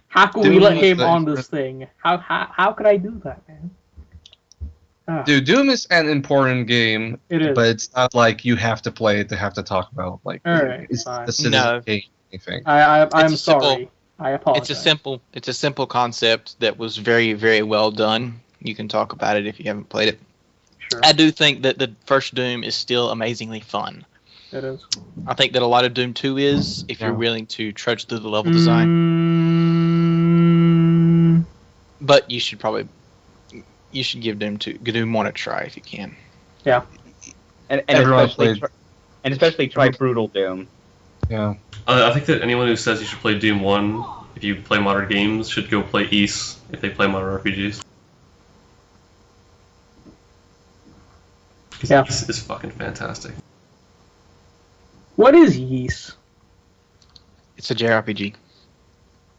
How could we Doom let was him the- on this thing? How could I do that, man? Ah, Dude, Doom is an important game, it is. but it's not like you have to play it to have to talk about. Like, Alright, it's fine. the Citizen No. Kane thing. I'm It's a simple- sorry. I apologize. It's a simple concept that was very, very well done. You can talk about it if you haven't played it. Sure, I do think that the first Doom is still amazingly fun. it is. I think that a lot of Doom 2 is, if you're Yeah. willing to trudge through the level design. But you should give Doom 1 a try if you can. And Everyone especially played- especially try Brutal Doom. Yeah. I think that anyone who says you should play Doom 1 if you play modern games should go play Ys if they play modern RPGs. Because Yeah. Ys is fucking fantastic. What is yeast? It's a JRPG.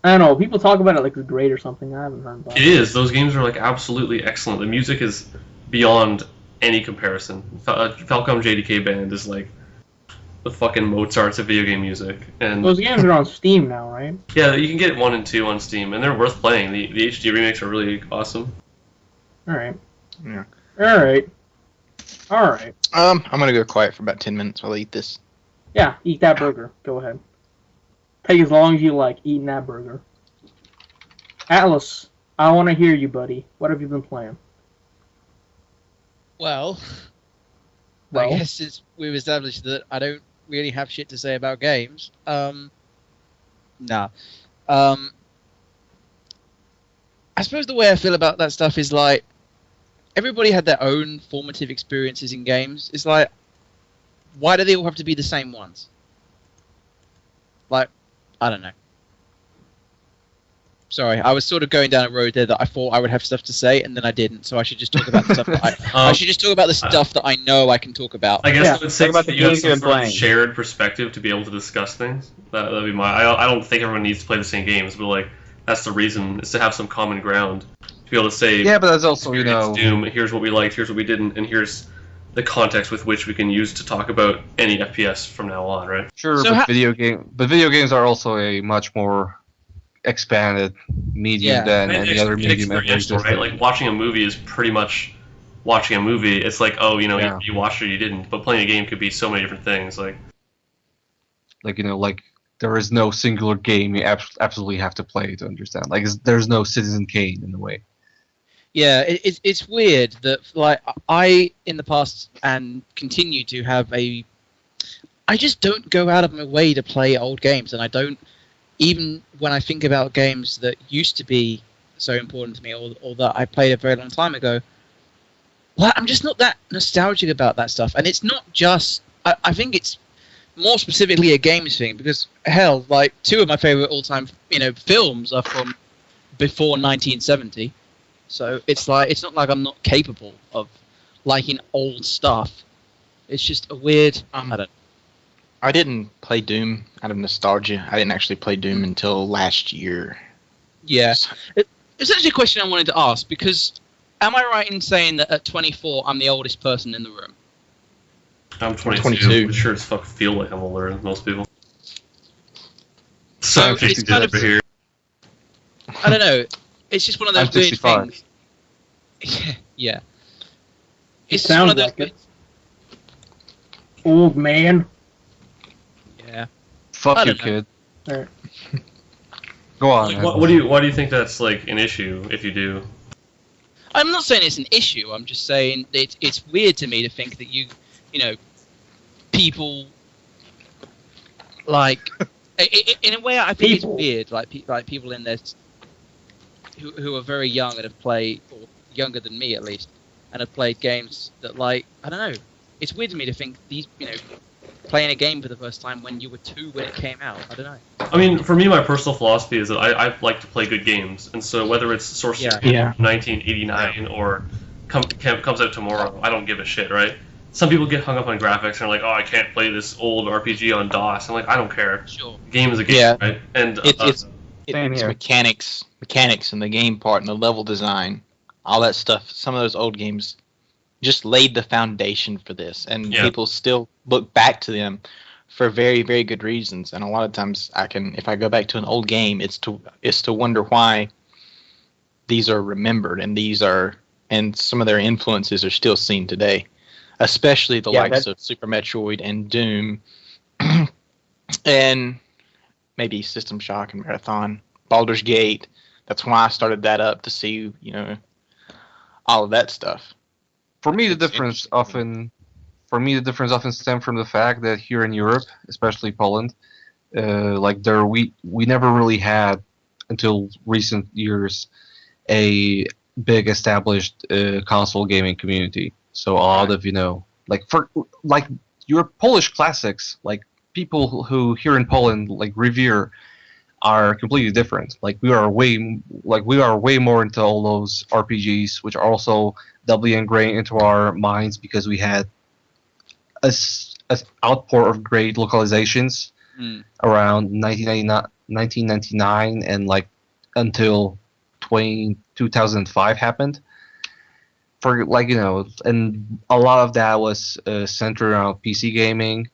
I don't know. People talk about it like it's great or something. I haven't heard about It it. is. Those games are like absolutely excellent. The music is beyond any comparison. Falcom JDK Band is like the fucking Mozart's of video game music. And Those games are on Steam now, right? yeah, you can get 1 and 2 on Steam, and they're worth playing. The HD remakes are really awesome. All right. Yeah. All right. All right. I'm gonna go quiet for about 10 minutes while I eat this. Yeah, eat that burger. Go ahead. Take as long as you like eating that burger. Atlas, I want to hear you, buddy. What have you been playing? Well, Well? I guess since we've established that I don't really have shit to say about games, nah. I suppose the way I feel about that stuff is like, everybody had their own formative experiences in games. It's like, why do they all have to be the same ones? Like, I don't know. Sorry, I was sort of going down a road there that I thought I would have stuff to say, and then I didn't. So I should just talk about the stuff that I should just talk about the stuff that I know I can talk about. I guess Yeah, I would say talk about that the you have games some you've been sort of playing. shared perspective to be able to discuss things. That'd be my. I don't think everyone needs to play the same games, but like that's the reason is to have some common ground to be able to say. Yeah, but that's also, It's Doom. Here's what we liked. Here's what we didn't, and here's the context with which we can use to talk about any FPS from now on, right? sure, So but video games are also a much more expanded medium Yeah. than And any other it's medium ever experiential, existed. right? Like watching a movie is pretty much watching a movie. It's like, oh, Yeah. you watched it or you didn't. But playing a game could be so many different things. Like, Like there is no singular game you absolutely have to play to understand. Like there's no Citizen Kane in a way. Yeah, it's weird that like I in the past and continue to have I just don't go out of my way to play old games, and I don't even when I think about games that used to be so important to me or that I played a very long time ago. Well, I'm just not that nostalgic about that stuff, and it's not just. I think it's more specifically a games thing because hell, like 2 of my favorite all-time films are from before 1970. So it's not like I'm not capable of liking old stuff. It's just a weird. I don't. I didn't play Doom out of nostalgia. I didn't actually play Doom until last year. Yeah, it's actually a question I wanted to ask because, am I right in saying that at 24 I'm the oldest person in the room? I'm 22. 22. I'm sure as fuck feel like I'm older than most people. So I'm it's kind of here. I don't know. It's just one of those I'm weird 65. things. Yeah. It It's just one sounds of those like it. Old man. Yeah. Fuck I you, don't know. kid. Alright. Go on. Like, man. why do you think that's like an issue if you do? I'm not saying it's an issue. I'm just saying it's weird to me to think that you know, people like in a way I think People. it's weird. Like people in there who are very young and have played, or younger than me at least, and have played games that like I don't know. It's weird to me to think these playing a game for the first time when you were 2 when it came out. I don't know. I mean, for me, my personal philosophy is that I like to play good games, and so whether it's Sorcery Yeah. 1989 or comes out tomorrow, I don't give a shit, right? Some people get hung up on graphics and are like, oh, I can't play this old RPG on DOS. I'm like, I don't care. Sure. Game is a game, Yeah. right? And It's Same here. mechanics and the game part and the level design, all that stuff. Some of those old games just laid the foundation for this, and Yeah. people still look back to them for very, very good reasons. And a lot of times, if I go back to an old game, it's to wonder why these are remembered and some of their influences are still seen today, especially the likes of Super Metroid and Doom, and maybe System Shock and Marathon, Baldur's Gate. That's why I started that up to see, all of that stuff. For me, the It's difference often stems from the fact that here in Europe, especially Poland, we never really had until recent years a big established console gaming community. So a lot of your Polish classics, like people who here in Poland like revere, are completely different. Like we are way more into all those RPGs, which are also doubly ingrained into our minds because we had a outpour of great localizations around 1999 and like until 2005 happened. And a lot of that was centered around PC gaming,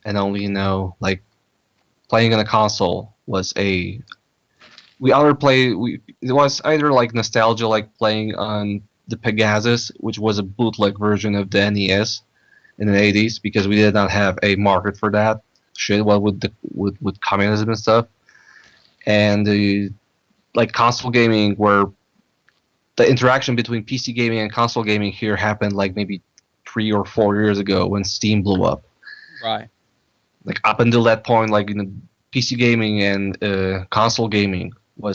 and only playing on a console was it was either like nostalgia, like playing on the Pegasus, which was a bootleg version of the NES in the 80s, because we did not have a market for that shit, with communism and stuff. And console gaming, where the interaction between PC gaming and console gaming here happened like maybe 3 or 4 years ago when Steam blew up. Right. Like up until that point, PC gaming and console gaming were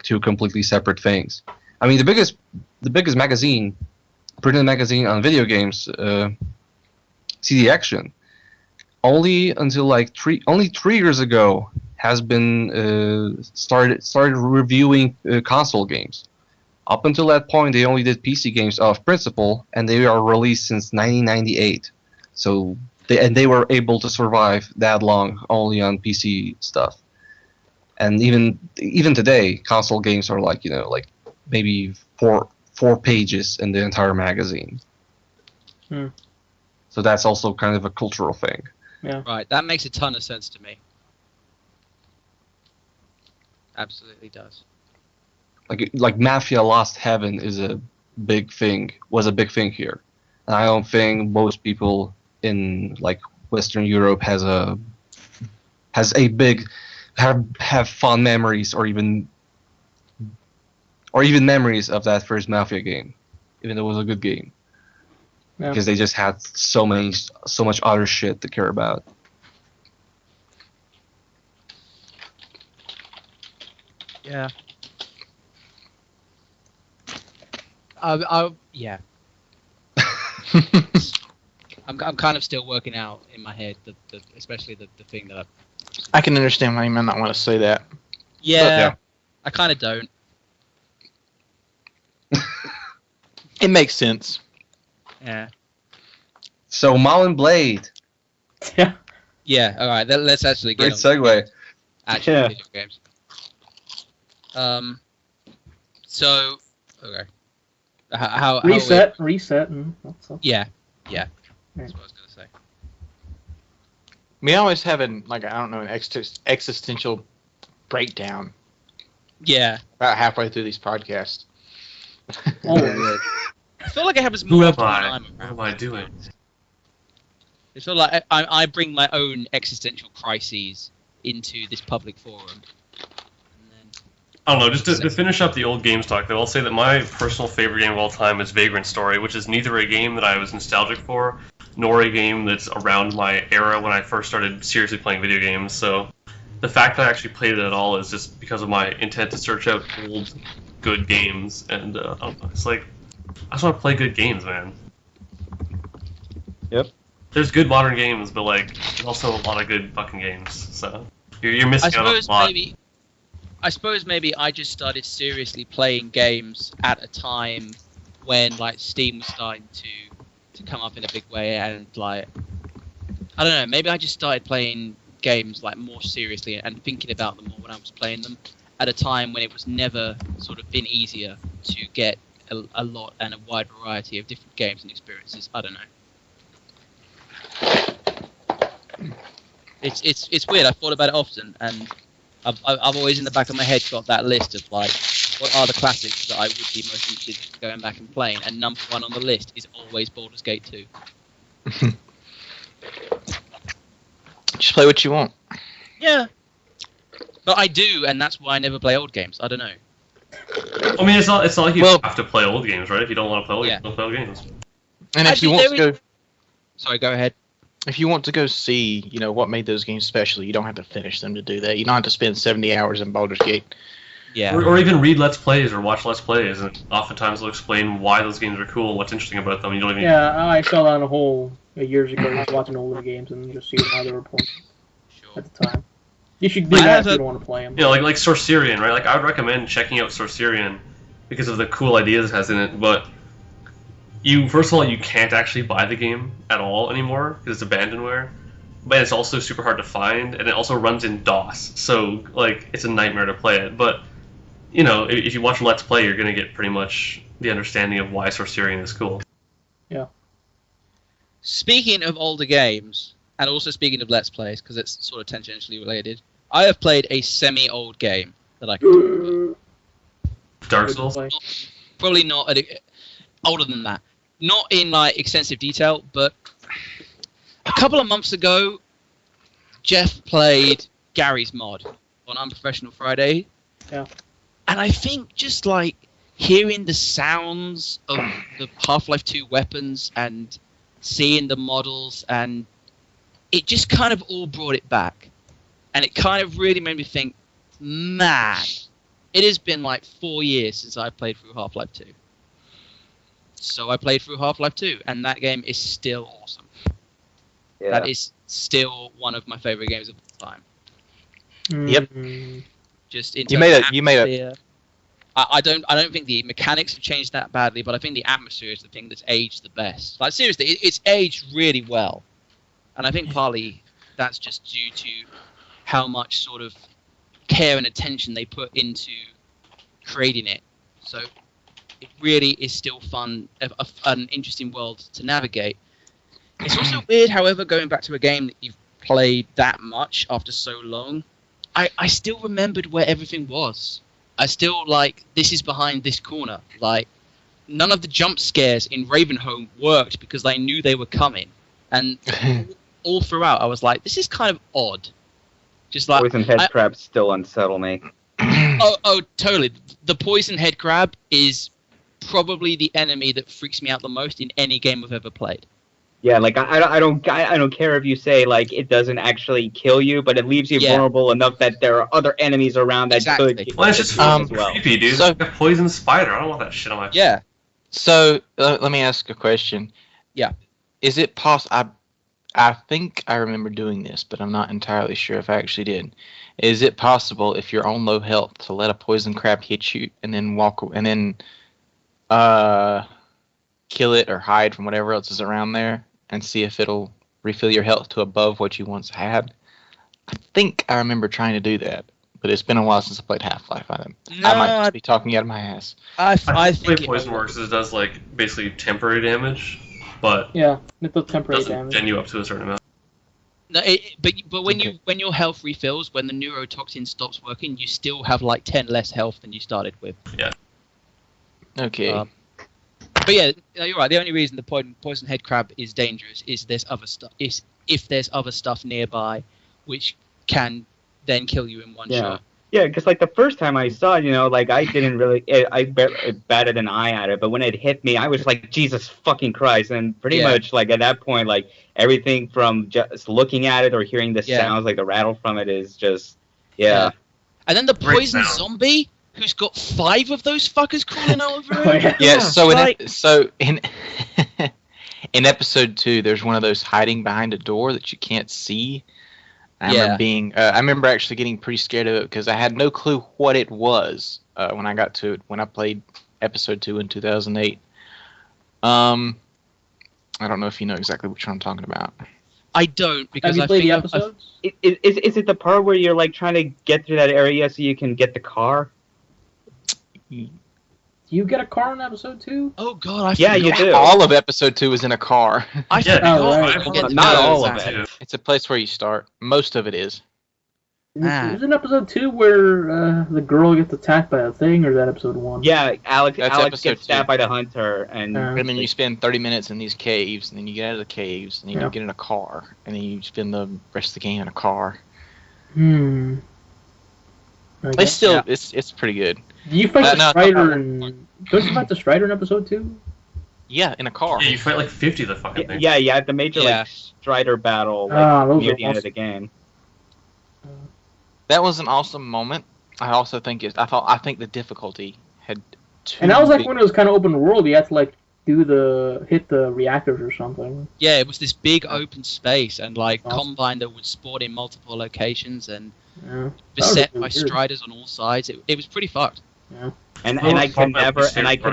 two completely separate things. I mean, the biggest magazine, printed magazine on video games, CD Action, only 3 years ago has been started reviewing console games. Up until that point, they only did PC games off principle, and they are released since 1998. So they were able to survive that long only on PC stuff. And even today, console games are maybe four pages in the entire magazine. So that's also kind of a cultural thing. Yeah. Right. That makes a ton of sense to me. Absolutely does. Like Mafia Lost Heaven was a big thing here. And I don't think most people in Western Europe have fond memories or even memories of that first Mafia game, even though it was a good game. Yeah. Because they just had so much other shit to care about. Yeah. Yeah. I'm kind of still working out in my head, especially the thing that I can understand why you might not want to say that. Yeah, yeah. I kind of don't. It makes sense. Yeah. So Mountain Blade. Yeah. Yeah. All right. Let's actually get Great segue. actual Yeah. video games. So okay. How Reset, and that's all. yeah. That's what I was gonna say. We always have an existential breakdown Yeah. about halfway through these podcasts. Oh, I feel like it happens Who more am often than I? I'm What around. am I doing? I feel like I bring my own existential crises into this public forum. And then, I don't know, just to finish up the old games talk, though, I'll say that my personal favorite game of all time is Vagrant Story, which is neither a game that I was nostalgic for, nor a game that's around my era when I first started seriously playing video games. So the fact that I actually played it at all is just because of my intent to search out old, good games. And I don't know, it's like, I just want to play good games, man. Yep. There's good modern games, but like, there's also a lot of good fucking games. So you're I missing out on a suppose lot. maybe I just started seriously playing games at a time when like Steam was starting to come up in a big way, and like I don't know, maybe I just started playing games like more seriously and thinking about them more when I was playing them at a time when it was never sort of been easier to get a lot and a wide variety of different games and experiences. I don't know. It's weird. I thought about it often, and I've always in the back of my head got that list of like, what are the classics that I would be most interested in going back and playing, and number one on the list is always Baldur's Gate 2. Just play what you want. Yeah. But I do, and that's why I never play old games. I don't know. I mean, it's not like you Well- have to play old games, right? If you don't want to play old Yeah. games, don't play old games. And if Actually, you want to there go, Sorry, go ahead. if you want to go see, what made those games special, you don't have to finish them to do that. You don't have to spend 70 hours in Baldur's Gate. Yeah. Or even read Let's Plays or watch Let's Plays, and oftentimes they'll explain why those games are cool and what's interesting about them. You don't even. yeah, I saw that on a whole years ago. I was watching older games and just seeing how they were playing Sure. at the time. You should do I that have if you a- don't want to play them. Yeah, like Sorcerian, right? Like I would recommend checking out Sorcerian because of the cool ideas it has in it. But first of all, you can't actually buy the game at all anymore because it's abandonware. But it's also super hard to find, and it also runs in DOS, so like it's a nightmare to play it. But if you watch Let's Play, you're gonna get pretty much the understanding of why Sorcerian is cool. Speaking of older games, and also speaking of Let's Plays, because it's sort of tangentially related, I have played a semi-old game that I can Dark Souls. probably not older than that. Not in like extensive detail, but a couple of months ago, Jeff played Gary's mod on Unprofessional Friday. Yeah. And I think just like hearing the sounds of the Half-Life 2 weapons and seeing the models, and it just kind of all brought it back. And it kind of really made me think, man, it has been like 4 years since I played through Half-Life 2. So I played through Half-Life 2, and that game is still awesome. Yeah. That is still one of my favorite games of all time. Yep. Just in You terms made of a- you made a- atmosphere. I don't think the mechanics have changed that badly, but I think the atmosphere is the thing that's aged the best. Like seriously, it's aged really well, and I think partly that's just due to how much sort of care and attention they put into creating it. So it really is still fun, an interesting world to navigate. It's also weird, however, going back to a game that you've played that much after so long, I still remembered where everything was. I still, like, this is behind this corner. Like, none of the jump scares in Ravenholm worked because I knew they were coming. And all throughout, I was like, this is kind of odd. Just like, Poison head crabs still unsettle me. oh, totally. The poison head crab is probably the enemy that freaks me out the most in any game I've ever played. Yeah, like I don't care if you say like it doesn't actually kill you, but it leaves you Yeah. vulnerable enough that there are other enemies around that Exactly. could. Well, it's just as well. creepy, dude. So- It's like a poison spider. I don't want that shit on my. Yeah. So let me ask a question. Yeah. Is it possible? I think I remember doing this, but I'm not entirely sure if I actually did. Is it possible if you're on low health to let a poison crab hit you and then kill it or hide from whatever else is around there and see if it'll refill your health to above what you once had. I think I remember trying to do that, but it's been a while since I played Half-Life. I might just be talking out of my ass. I think the way Poison works is it does like basically temporary damage, but Yeah, it does temporary doesn't damage. gen you up to a certain amount. No, but when your health refills, when the neurotoxin stops working, you still have like 10 less health than you started with. Yeah. Okay. But yeah, you're right. The only reason the poison head crab is dangerous is there's other stuff. Is if there's other stuff nearby, which can then kill you in one shot. Yeah, because like the first time I saw it, like I didn't really, I batted an eye at it, but when it hit me, I was like, Jesus fucking Christ, and pretty much like at that point, like everything from just looking at it or hearing the sounds, like the rattle from it is just, And then the poison zombie, who's got 5 of those fuckers crawling over him. So in in episode 2, there's one of those hiding behind a door that you can't see. I remember actually getting pretty scared of it because I had no clue what it was when I got to it when I played episode 2 in 2008. I don't know if you know exactly which one I'm talking about. I don't, because Have you played the episodes? Is it the part where you're like trying to get through that area so you can get the car? Do you get a car in episode 2? Oh god, you do. All of episode 2 is in a car. I forgot. Not all of it. It's a place where you start. Most of it is. Is it episode 2 where the girl gets attacked by a thing, or is that episode 1? Yeah, Alex episode gets stabbed by the hunter, and then you spend 30 minutes in these caves, and then you get out of the caves, and then you get in a car, and then you spend the rest of the game in a car. It's still it's pretty good. Do you fight the Strider in... Don't you fight the Strider in episode 2? Yeah, in a car. Yeah, you fight like 50 of the fucking things. Yeah, you have the major like Strider battle near the end of the game. That was an awesome moment. I also think I think the difficulty had too. And that was like when it was kind of open world. You had to like hit the reactors or something. Yeah, it was this big open space, and like Combine that would spawn in multiple locations and beset by Striders on all sides. It was pretty fucked. Yeah. And I could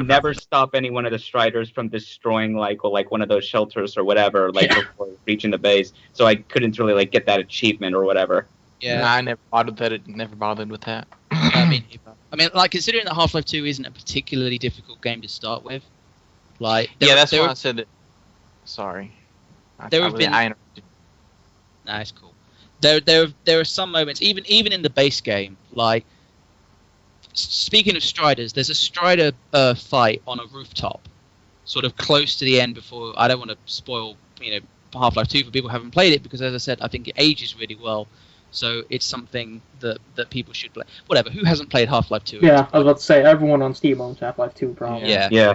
never stop any one of the Striders from destroying like one of those shelters or whatever before reaching the base. So I couldn't really like get that achievement or whatever. Yeah, I never bothered with that. I mean, like considering that Half-Life 2 isn't a particularly difficult game to start with, like that's why I said that. Sorry, I interrupted. Nah, it's cool. There are some moments, even in the base game, like speaking of Striders, there's a Strider fight on a rooftop, sort of close to the end before. I don't want to spoil Half-Life 2 for people who haven't played it because, as I said, I think it ages really well. So it's something that people should play. Whatever. Who hasn't played Half-Life 2? Yeah, I was about to say everyone on Steam owns Half-Life 2, probably. Yeah.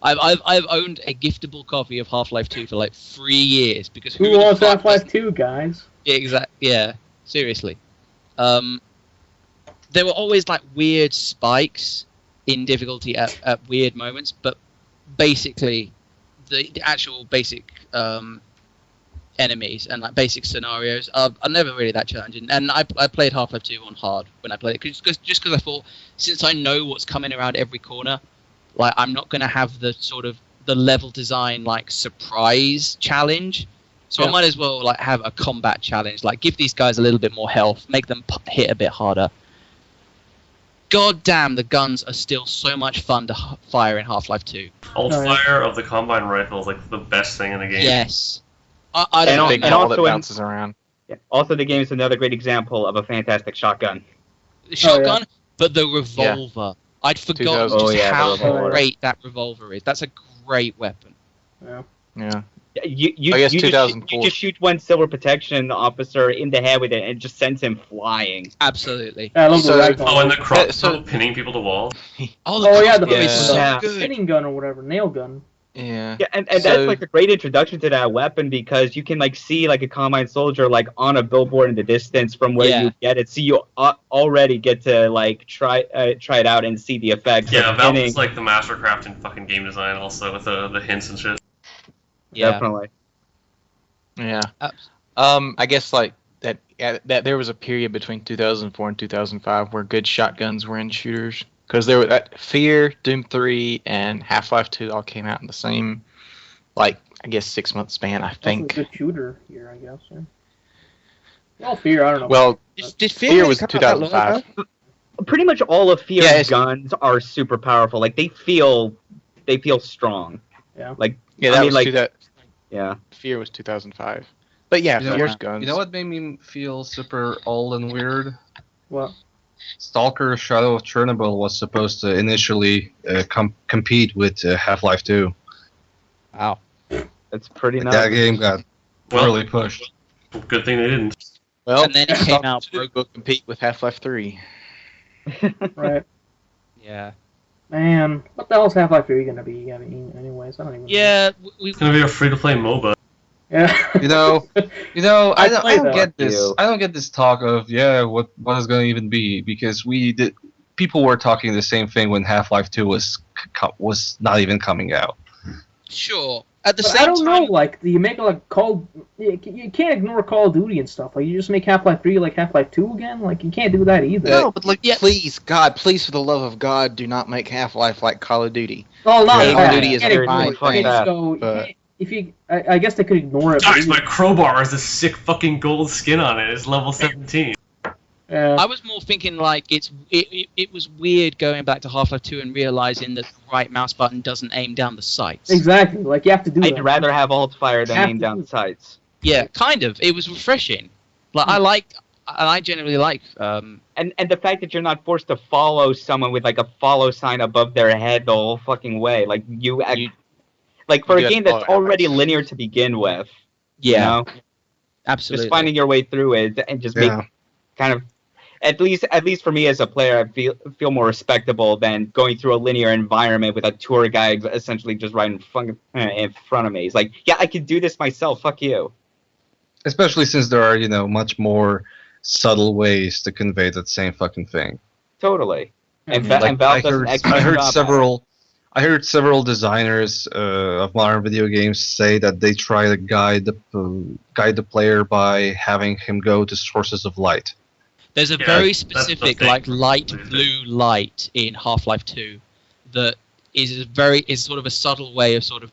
I've owned a giftable copy of Half-Life 2 for like 3 years because who owns Half-Life 2, guys? Yeah, exactly. Yeah, seriously. There were always like weird spikes in difficulty at weird moments, but basically the actual basic enemies and like basic scenarios are never really that challenging. And I played Half-Life 2 on hard when I played it, just because I thought, since I know what's coming around every corner, like I'm not going to have the sort of the level design like surprise challenge. So I might as well like have a combat challenge, like give these guys a little bit more health, make them hit a bit harder. God damn, the guns are still so much fun to fire in Half-Life 2. Fire of the Combine rifle is like the best thing in the game. Yes. I don't think all that bounces around. Yeah. Also, the game is another great example of a fantastic shotgun. The shotgun, but the revolver. I'd forgotten how great that revolver is. That's a great weapon. Yeah. You just shoot one silver protection officer in the head with it, and it just sends him flying. Absolutely. Yeah, I love and the crossbow pinning people to walls. The spinning gun or whatever, nail gun. Yeah, and that's like a great introduction to that weapon because you can like see like a Combine soldier like on a billboard in the distance from where you get it, so you already get to like try it out and see the effects. Yeah, that was like the mastercraft in fucking game design, also with the hints and shit. Yeah. Definitely. Yeah. I guess like that there was a period between 2004 and 2005 where good shotguns were in shooters. Because there were that Fear, Doom 3, and Half-Life 2 all came out in the same, like, I guess 6-month span, I think. That's a good shooter here, I guess. Yeah. Well, Fear, I don't know. Well, Did Fear was come out that long 2005. ago? Pretty much all of Fear's Yeah, it's- guns are super powerful. Like they feel strong. Yeah. Like Yeah, I that mean, was like that. yeah. Fear was 2005. But yeah, You know, Fear's guns. You know what made me feel super old and weird? What? Stalker Shadow of Chernobyl was supposed to initially compete with Half-Life 2. Wow. That's pretty Like, nice. that game got Well, really pushed. good thing they didn't. Well, And then it came out. Stalker 2 will compete with Half-Life 3. Right. Yeah. Man, what the hell's Half-Life 3 gonna be? I mean, anyways, I don't even know. Yeah, It's gonna be a free-to-play MOBA. Yeah. You know, I don't played that. get this. You. I don't get this talk of what is going to even be, because people were talking the same thing when Half-Life 2 was not even coming out. Sure. At the But same I don't time, know, like, you make, like, you can't ignore Call of Duty and stuff. Like, you just make Half-Life 3 like Half-Life 2 again? Like, you can't do that either. No, but like, yeah. please, God, please, for the love of God, do not make Half-Life like Call of Duty. Oh, not Call of that. Duty You is can't a ignore fine it. You thing, can't just but- go, I guess they could ignore it. but Gosh, my crowbar has a sick fucking gold skin on it. It's level 17. yeah. I was more thinking like it was weird going back to Half-Life 2 and realizing that the right mouse button doesn't aim down the sights. Exactly. Like, you have to do I'd that. rather have alt fire than Have aim to down do- sights. Yeah, kind of. It was refreshing. Like I generally like. And the fact that you're not forced to follow someone with like a follow sign above their head the whole fucking way. Like like for you a do game have to that's follow already linear to begin with. Yeah, You know? absolutely. Just finding your way through it and just Yeah. make kind of at least for me as a player, I feel more respectable than going through a linear environment with a tour guide essentially just right in front of me. It's like, yeah, I could do this myself. Fuck you. Especially since there are, much more subtle ways to convey that same fucking thing. Totally. And, Yeah. and Valve does an I excellent heard job at it. I heard several designers of modern video games say that they try to guide the player by having him go to sources of light. There's a Yeah, very that's the specific thing. like light That's the blue light in Half-Life 2 that is sort of a subtle way of sort of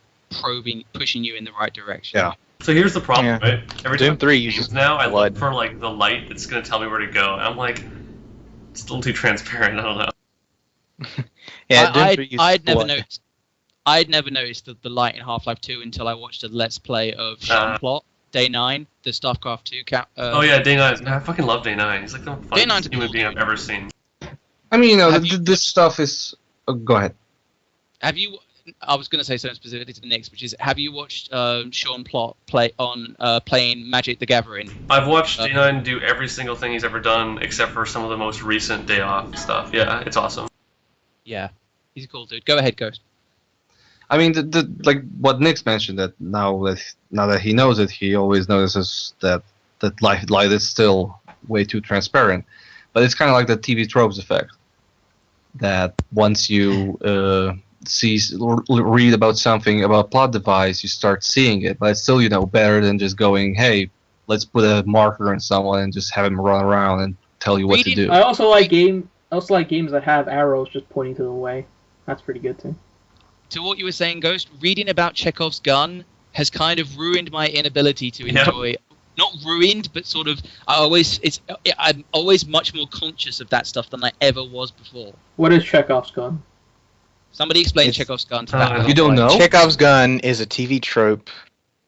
pushing you in the right direction. Yeah. So here's the problem, Yeah. right? Every Doom time 3 I play uses games now, I blood. look for like the light that's gonna tell me where to go, and I'm like, it's a little too transparent. I don't know. Yeah, Doom 3 uses I'd never blood. noticed. I'd never noticed the light in Half-Life 2 until I watched a Let's Play of Sean Plott, Day 9, the StarCraft 2 Oh yeah, Day 9. Man, I fucking love Day 9. He's like the Day 9's funniest a human cool being dude. I've ever seen. I mean, Have you- this stuff is. Go ahead. Have you? I was going to say something specifically to the Knicks, which is, have you watched Sean Plott playing Magic the Gathering? I've watched Day 9 do every single thing he's ever done, except for some of the most recent Day Off stuff. Yeah, it's awesome. Yeah, he's a cool dude. Go ahead, Ghost. I mean, like what Nick's mentioned, that now that he knows it, he always notices that light is still way too transparent. But it's kind of like the TV tropes effect. That once you read about something about plot device, you start seeing it. But it's still, better than just going, hey, let's put a marker on someone and just have him run around and tell you what to Reading- do. I also like games that have arrows just pointing to the way. That's pretty good too. To what you were saying, Ghost, reading about Chekhov's gun has kind of ruined my inability to Yeah. enjoy. Not ruined, but sort of. I'm always much more conscious of that stuff than I ever was before. What is Chekhov's gun? Somebody explain It's- Chekhov's gun to that. You don't know? Chekhov's gun is a TV trope,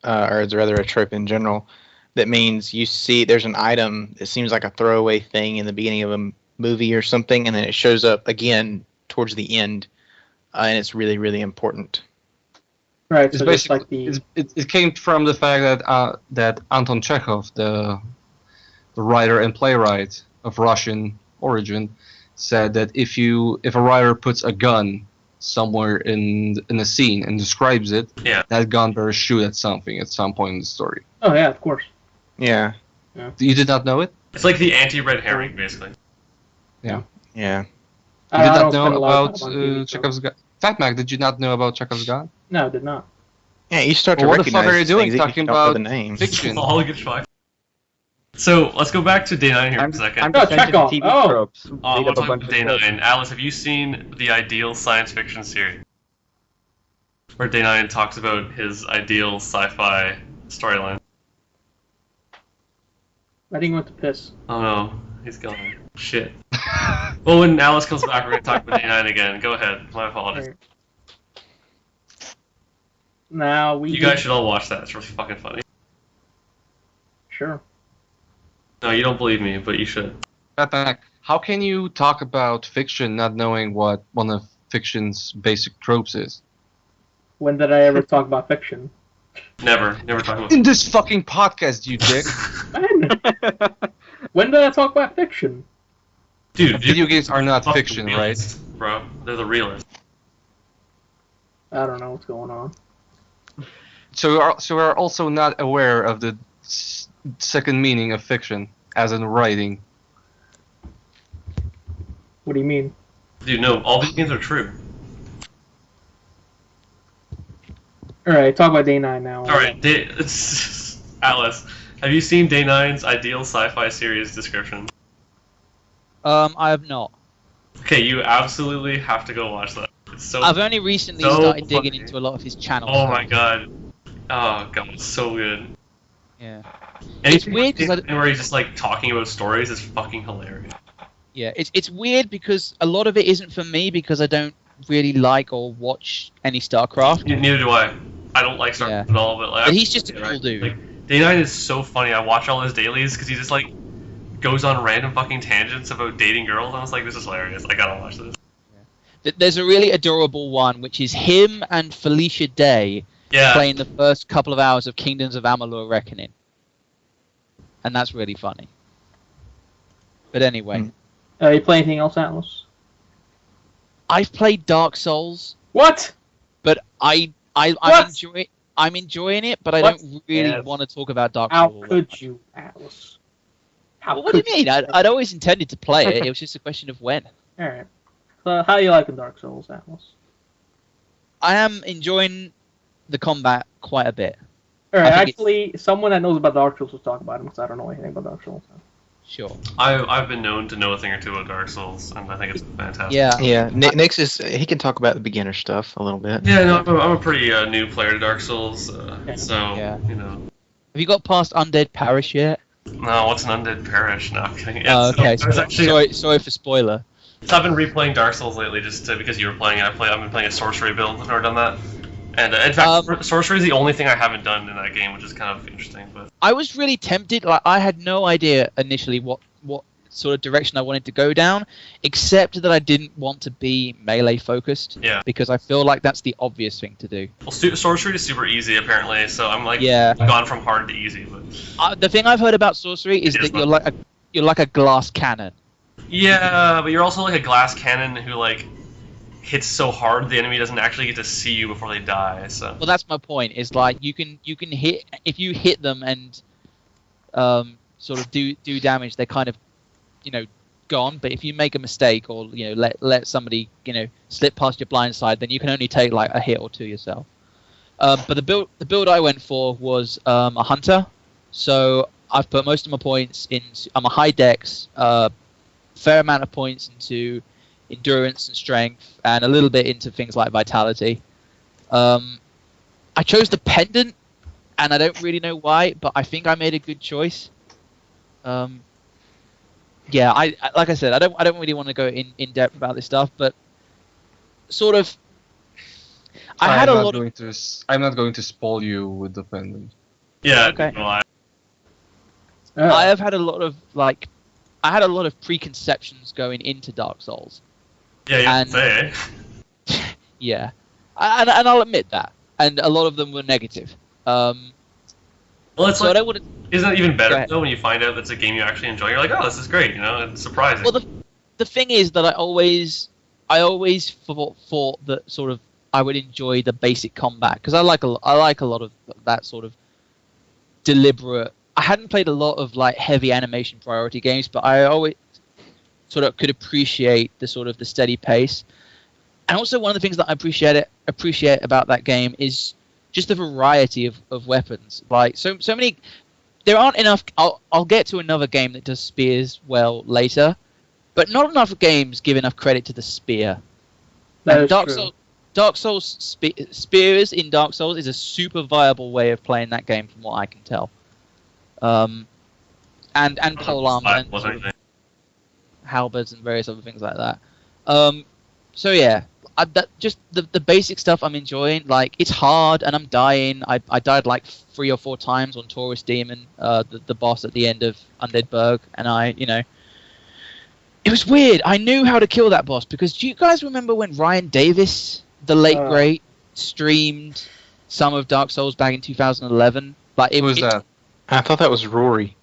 or it's rather a trope in general, that means you see there's an item that seems like a throwaway thing in the beginning of a movie or something, and then it shows up again towards the end, and it's really, really important. Right, It's so just basically like the it came from the fact that Anton Chekhov, the writer and playwright of Russian origin, said that if a writer puts a gun somewhere in a scene and describes it, Yeah. that gun better shoot at something at some point in the story. oh yeah, of course. Yeah, You did not know it? It's like the anti-red herring, basically. yeah. You did I not don't know spend a lot of about time on TV, so- Chekhov's gun? Fat Mac, did you not know about Chekhov's gun? No, I did not. Yeah, you start to Well, what the recognize fuck are you doing things that talking you don't know about the names. fiction? All good five. So let's go back to Day 9 here for a second. I'm just Oh, mentioning Chekhov. TV Oh. tropes. We'll Made up a talk bunch about of Day tropes. 9. Alice, have you seen the ideal science fiction series? Where Day 9 talks about his ideal sci-fi storyline. I think he went to piss. Oh no, he's gone. Shit. Well, when Alice comes back, we're going to talk about Day 9 again. Go ahead. My apologies. Alright. Now we. You guys should all watch that. It's really fucking funny. Sure. No, you don't believe me, but you should. Batman, how can you talk about fiction not knowing what one of fiction's basic tropes is? When did I ever talk about fiction? Never talk about In this fucking podcast, you dick. Man, when did I talk about fiction? Dude, Video games are not fuck the fiction, right? realists, bro. They're the realists. I don't know what's going on. So we're also not aware of the second meaning of fiction, as in writing. What do you mean? Dude, no, all these games are true. Alright, talk about Day 9 now. Alright, Alice, have you seen Day 9's ideal sci-fi series description? I have not. Okay, you absolutely have to go watch that. It's so. I've only recently so started digging funny. into a lot of his channels. Oh my god. Oh god, it's so good. Yeah. Anything weird 'cause where he's just like talking about stories is fucking hilarious. Yeah, it's weird because a lot of it isn't for me because I don't really like or watch any StarCraft. Neither do I. I don't like StarCraft Yeah. at all, but like. But he's just a right? cool dude. Like, Day 9 is so funny. I watch all his dailies because he just like goes on random fucking tangents about dating girls, and I was like, this is hilarious. I gotta watch this. There's a really adorable one, which is him and Felicia Day Yeah. playing the first couple of hours of Kingdoms of Amalur Reckoning. And that's really funny. But anyway, You play anything else, Atlas? I've played Dark Souls, What? but I'm What? enjoying it, but I What? don't really Yes. want to talk about Dark How Souls. could you, Atlas? How What do you could mean? I'd always intended to play it. It was just a question of when. Alright. So, how you liking Dark Souls, Atlas? I am enjoying the combat quite a bit. Alright, I think actually, someone that knows about Dark Souls will talk about it because I don't know anything about Dark Souls. Sure. I've been known to know a thing or two about Dark Souls, and I think it's fantastic. Yeah. Yeah, Nick's he can talk about the beginner stuff a little bit. Yeah, no, I'm a pretty new player to Dark Souls, so Yeah. you know. Have you got past Undead Parish yet? No, what's an undead parish? No, I'm kidding. Oh, Yeah, okay. so I was actually, Sorry for spoiler. So I've been replaying Dark Souls lately just because you were playing it. I've been playing a sorcery build. I've never done that. And in fact, sorcery is the only thing I haven't done in that game, which is kind of interesting. But I was really tempted. Like I had no idea initially what sort of direction I wanted to go down, except that I didn't want to be melee focused. Yeah. Because I feel like that's the obvious thing to do. well, sorcery is super easy apparently, so I'm like gone from hard to easy. But The thing I've heard about sorcery is It is that you're like a glass cannon. yeah, but you're also like a glass cannon who like hits so hard the enemy doesn't actually get to see you before they die. So Well, that's my point. Is like you can hit if you hit them and sort of do damage, they're kind of gone. But if you make a mistake or let somebody slip past your blind side, then you can only take like a hit or two yourself. But the build I went for was a hunter, so I've put most of my points in. I'm a high dex, fair amount of points into endurance and strength, and a little bit into things like vitality. I chose the pendant, and I don't really know why, but I think I made a good choice. Yeah, I like I said, I don't really want to go in depth about this stuff, but sort of, I'm not going to spoil you with the pendant. yeah, Okay. no, I have had a lot of I had a lot of preconceptions going into Dark Souls. yeah, you and- can say. Yeah, and I'll admit that, and a lot of them were negative. Well, it's So I like, don't want to. isn't it even Go better ahead. though when you find out that's a game you actually enjoy? You're like, oh, this is great, it's surprising. Well, the thing is that I always thought that sort of I would enjoy the basic combat because I like a lot of that sort of deliberate. I hadn't played a lot of like heavy animation priority games, but I always sort of could appreciate the sort of the steady pace. And also one of the things that I appreciate about that game is just the variety of weapons. Like so many there aren't enough. I'll get to another game that does spears well later, but not enough games give enough credit to the spear. That And is true. Dark Souls spears in Dark Souls is a super viable way of playing that game, from what I can tell. And polearm and sort of halberds and various other things like that. So yeah, just the basic stuff I'm enjoying. Like, it's hard and I'm dying. I died like 3 or 4 times on Taurus Demon, the boss at the end of Undead Burg, and it was weird. I knew how to kill that boss because do you guys remember when Ryan Davis, the late great, streamed some of Dark Souls back in 2011? Like, Who was that? I thought that was Rory.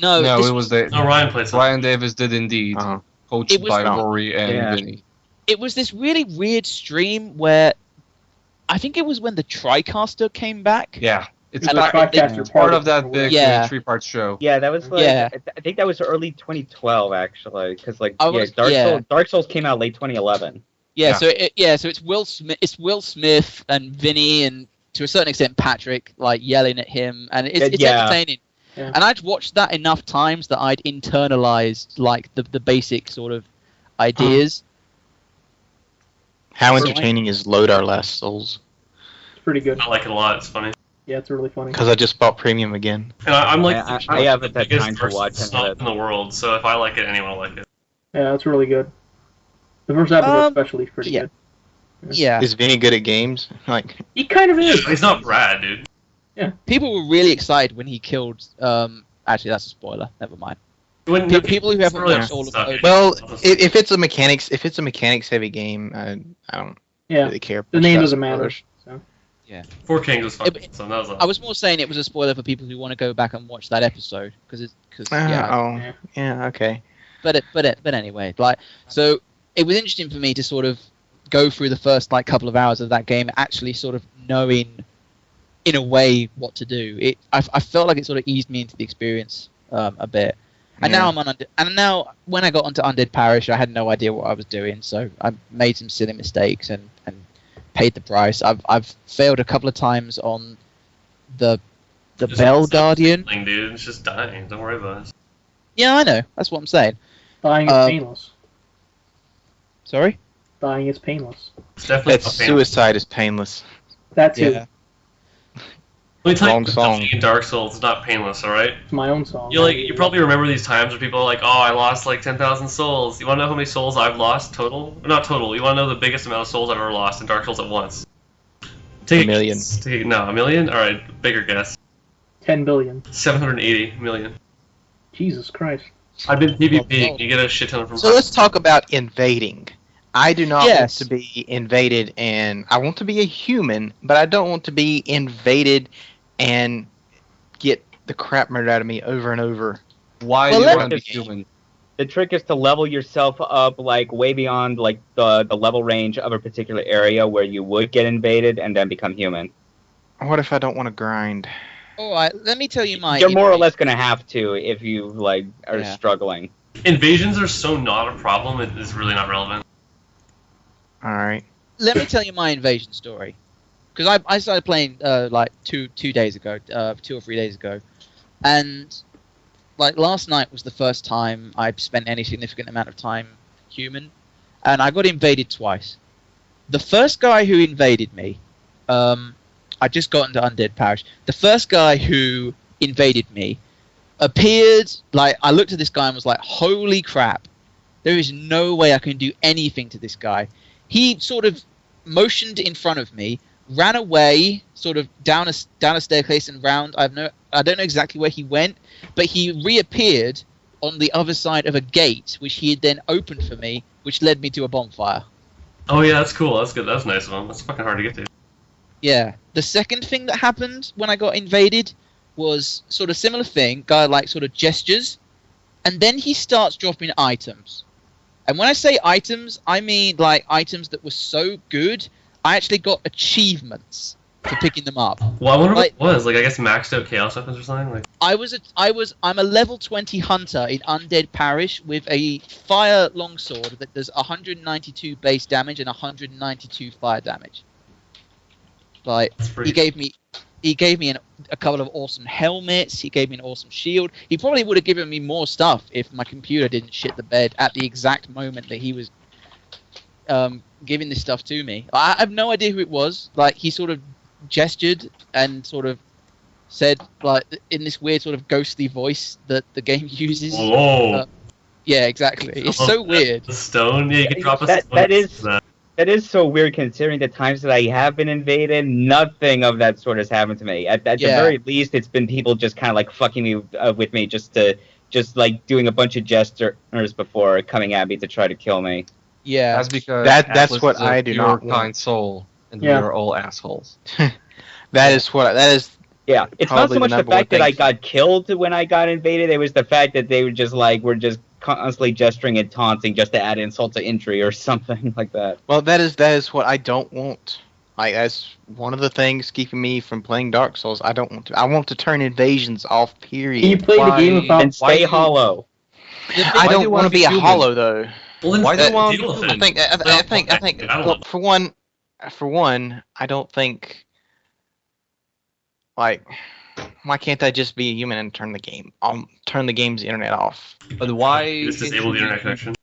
No, No, it was the No, Ryan played something. Ryan Davis did indeed, Uh-huh. coached It was by not- Rory and Yeah. Vinny. It was this really weird stream where I think it was when the TriCaster came back. Yeah, it's And part, I- it's part of that big Yeah. 3-part show. Yeah, that was like Yeah. I think that was early 2012 actually, because Yeah. Dark Souls came out late 2011. Yeah, Yeah. so it's Will Smith and Vinny and to a certain extent Patrick like yelling at him, and it's Yeah. entertaining. Yeah. And I'd watched that enough times that I'd internalized like the basic sort of ideas. How So entertaining is Load Our Last Souls? It's pretty good. I like it a lot. It's funny. Yeah, it's really funny. Because I just bought Premium again. And I'm like, I haven't had biggest time to person watch any of snob it. in the world. So if I like it, anyone will like it. Yeah, it's really good. The first episode especially is pretty yeah. good. Yeah, Is Vinny good at games? Like, He kind of is. He's not Brad, dude. people were really excited when he killed. Actually, that's a spoiler. Never mind. When, People who haven't early watched all of stuff, those- well, if it's a mechanics heavy game, I don't Yeah, really care. the much name about doesn't matter. spoilers. So. Four Kings was fun. So that was I was more saying it was a spoiler for people who want to go back and watch that episode because yeah. Yeah, okay. But anyway, like, so it was interesting for me to sort of go through the first like couple of hours of that game, actually sort of knowing in a way what to do. I felt like it sort of eased me into the experience a bit. And Yeah. now I'm on and now when I got onto Undead Parish, I had no idea what I was doing, so I made some silly mistakes and paid the price. I've failed a couple of times on the Just Bell like Guardian. Dude, it's just dying. Don't worry about it. Yeah, I know. That's what I'm saying. Dying is painless. Sorry? Dying is painless. It's definitely That's not painful. suicide is painless. That too. Yeah. Let me tell Wrong you, song. in Dark Souls, it's not painless, all right? It's my own song. You probably remember these times where people are like, "Oh, I lost like 10,000 souls." You want to know how many souls I've lost total? Or not total. You want to know the biggest amount of souls I've ever lost in Dark Souls at once? A million. No, a million. All right, bigger guess. 10 billion. 780 million. Jesus Christ. I've been PvPing. Well, You get a shit ton from. So let's talk about invading. I do not Yes. want to be invaded, and I want to be a human, but I don't want to be invaded and get the crap murdered out of me over and over. Why Well, do let you want to me- be human? The trick is to level yourself up like way beyond like the level range of a particular area where you would get invaded and then become human. What if I don't want to grind? All right, let me tell you my. You're more or less gonna have to if you like are Yeah. struggling. Invasions are so not a problem. It is really not relevant. All right. Let me tell you my invasion story, because I started playing like two days ago, 2 or 3 days ago, and like last night was the first time I spent any significant amount of time human, and I got invaded twice. The first guy who invaded me, I just got into Undead Parish. The first guy who invaded me appeared, like, I looked at this guy and was like, holy crap, there is no way I can do anything to this guy. He sort of motioned in front of me, ran away, sort of down a staircase and round. I don't know exactly where he went, but he reappeared on the other side of a gate, which he had then opened for me, which led me to a bonfire. Oh yeah, that's cool. That's good. That's nice of him. That's fucking hard to get to. Yeah. The second thing that happened when I got invaded was sort of similar thing. Guy like sort of gestures, and then he starts dropping items. And when I say items, I mean like items that were so good, I actually got achievements for picking them up. Well, I wonder Like- what it was. Like, I guess maxed out chaos weapons or something. Like, I'm a level 20 hunter in Undead Parish with a fire longsword that does 192 base damage and 192 fire damage. Like, that's pretty. He gave me a couple of awesome helmets. He gave me an awesome shield. He probably would have given me more stuff if my computer didn't shit the bed at the exact moment that he was giving this stuff to me. I have no idea who it was. Like, he sort of gestured and sort of said, like, in this weird sort of ghostly voice that the game uses. Whoa. Yeah, exactly. It's so weird. The stone? Yeah, you can drop a stone. That is so weird considering the times that I have been invaded. Nothing of that sort has happened to me. At the very least, it's been people just kind of like fucking me with me, just like doing a bunch of gestures before coming at me to try to kill me. Yeah, That's because that's Atlas what is a I do pure not want. kind soul, and we Yeah. are all assholes. That is Yeah, it's not Probably so much the the number one fact that I thing. got killed when I got invaded. It was the fact that they were just constantly gesturing and taunting just to add insult to injury or something like that. well, that is what I don't want. Like, that's one of the things keeping me from playing Dark Souls. I don't want to. I want to turn invasions off. Can you Period. play the game without? And stay hollow. I do don't you want wanna to be be a human? hollow though. Well, Why do you then want deal with I it. think. I think. I don't Look, for one, I don't think. Like, why can't I just be a human and turn the game's internet off? But why? You just disable the internet connection.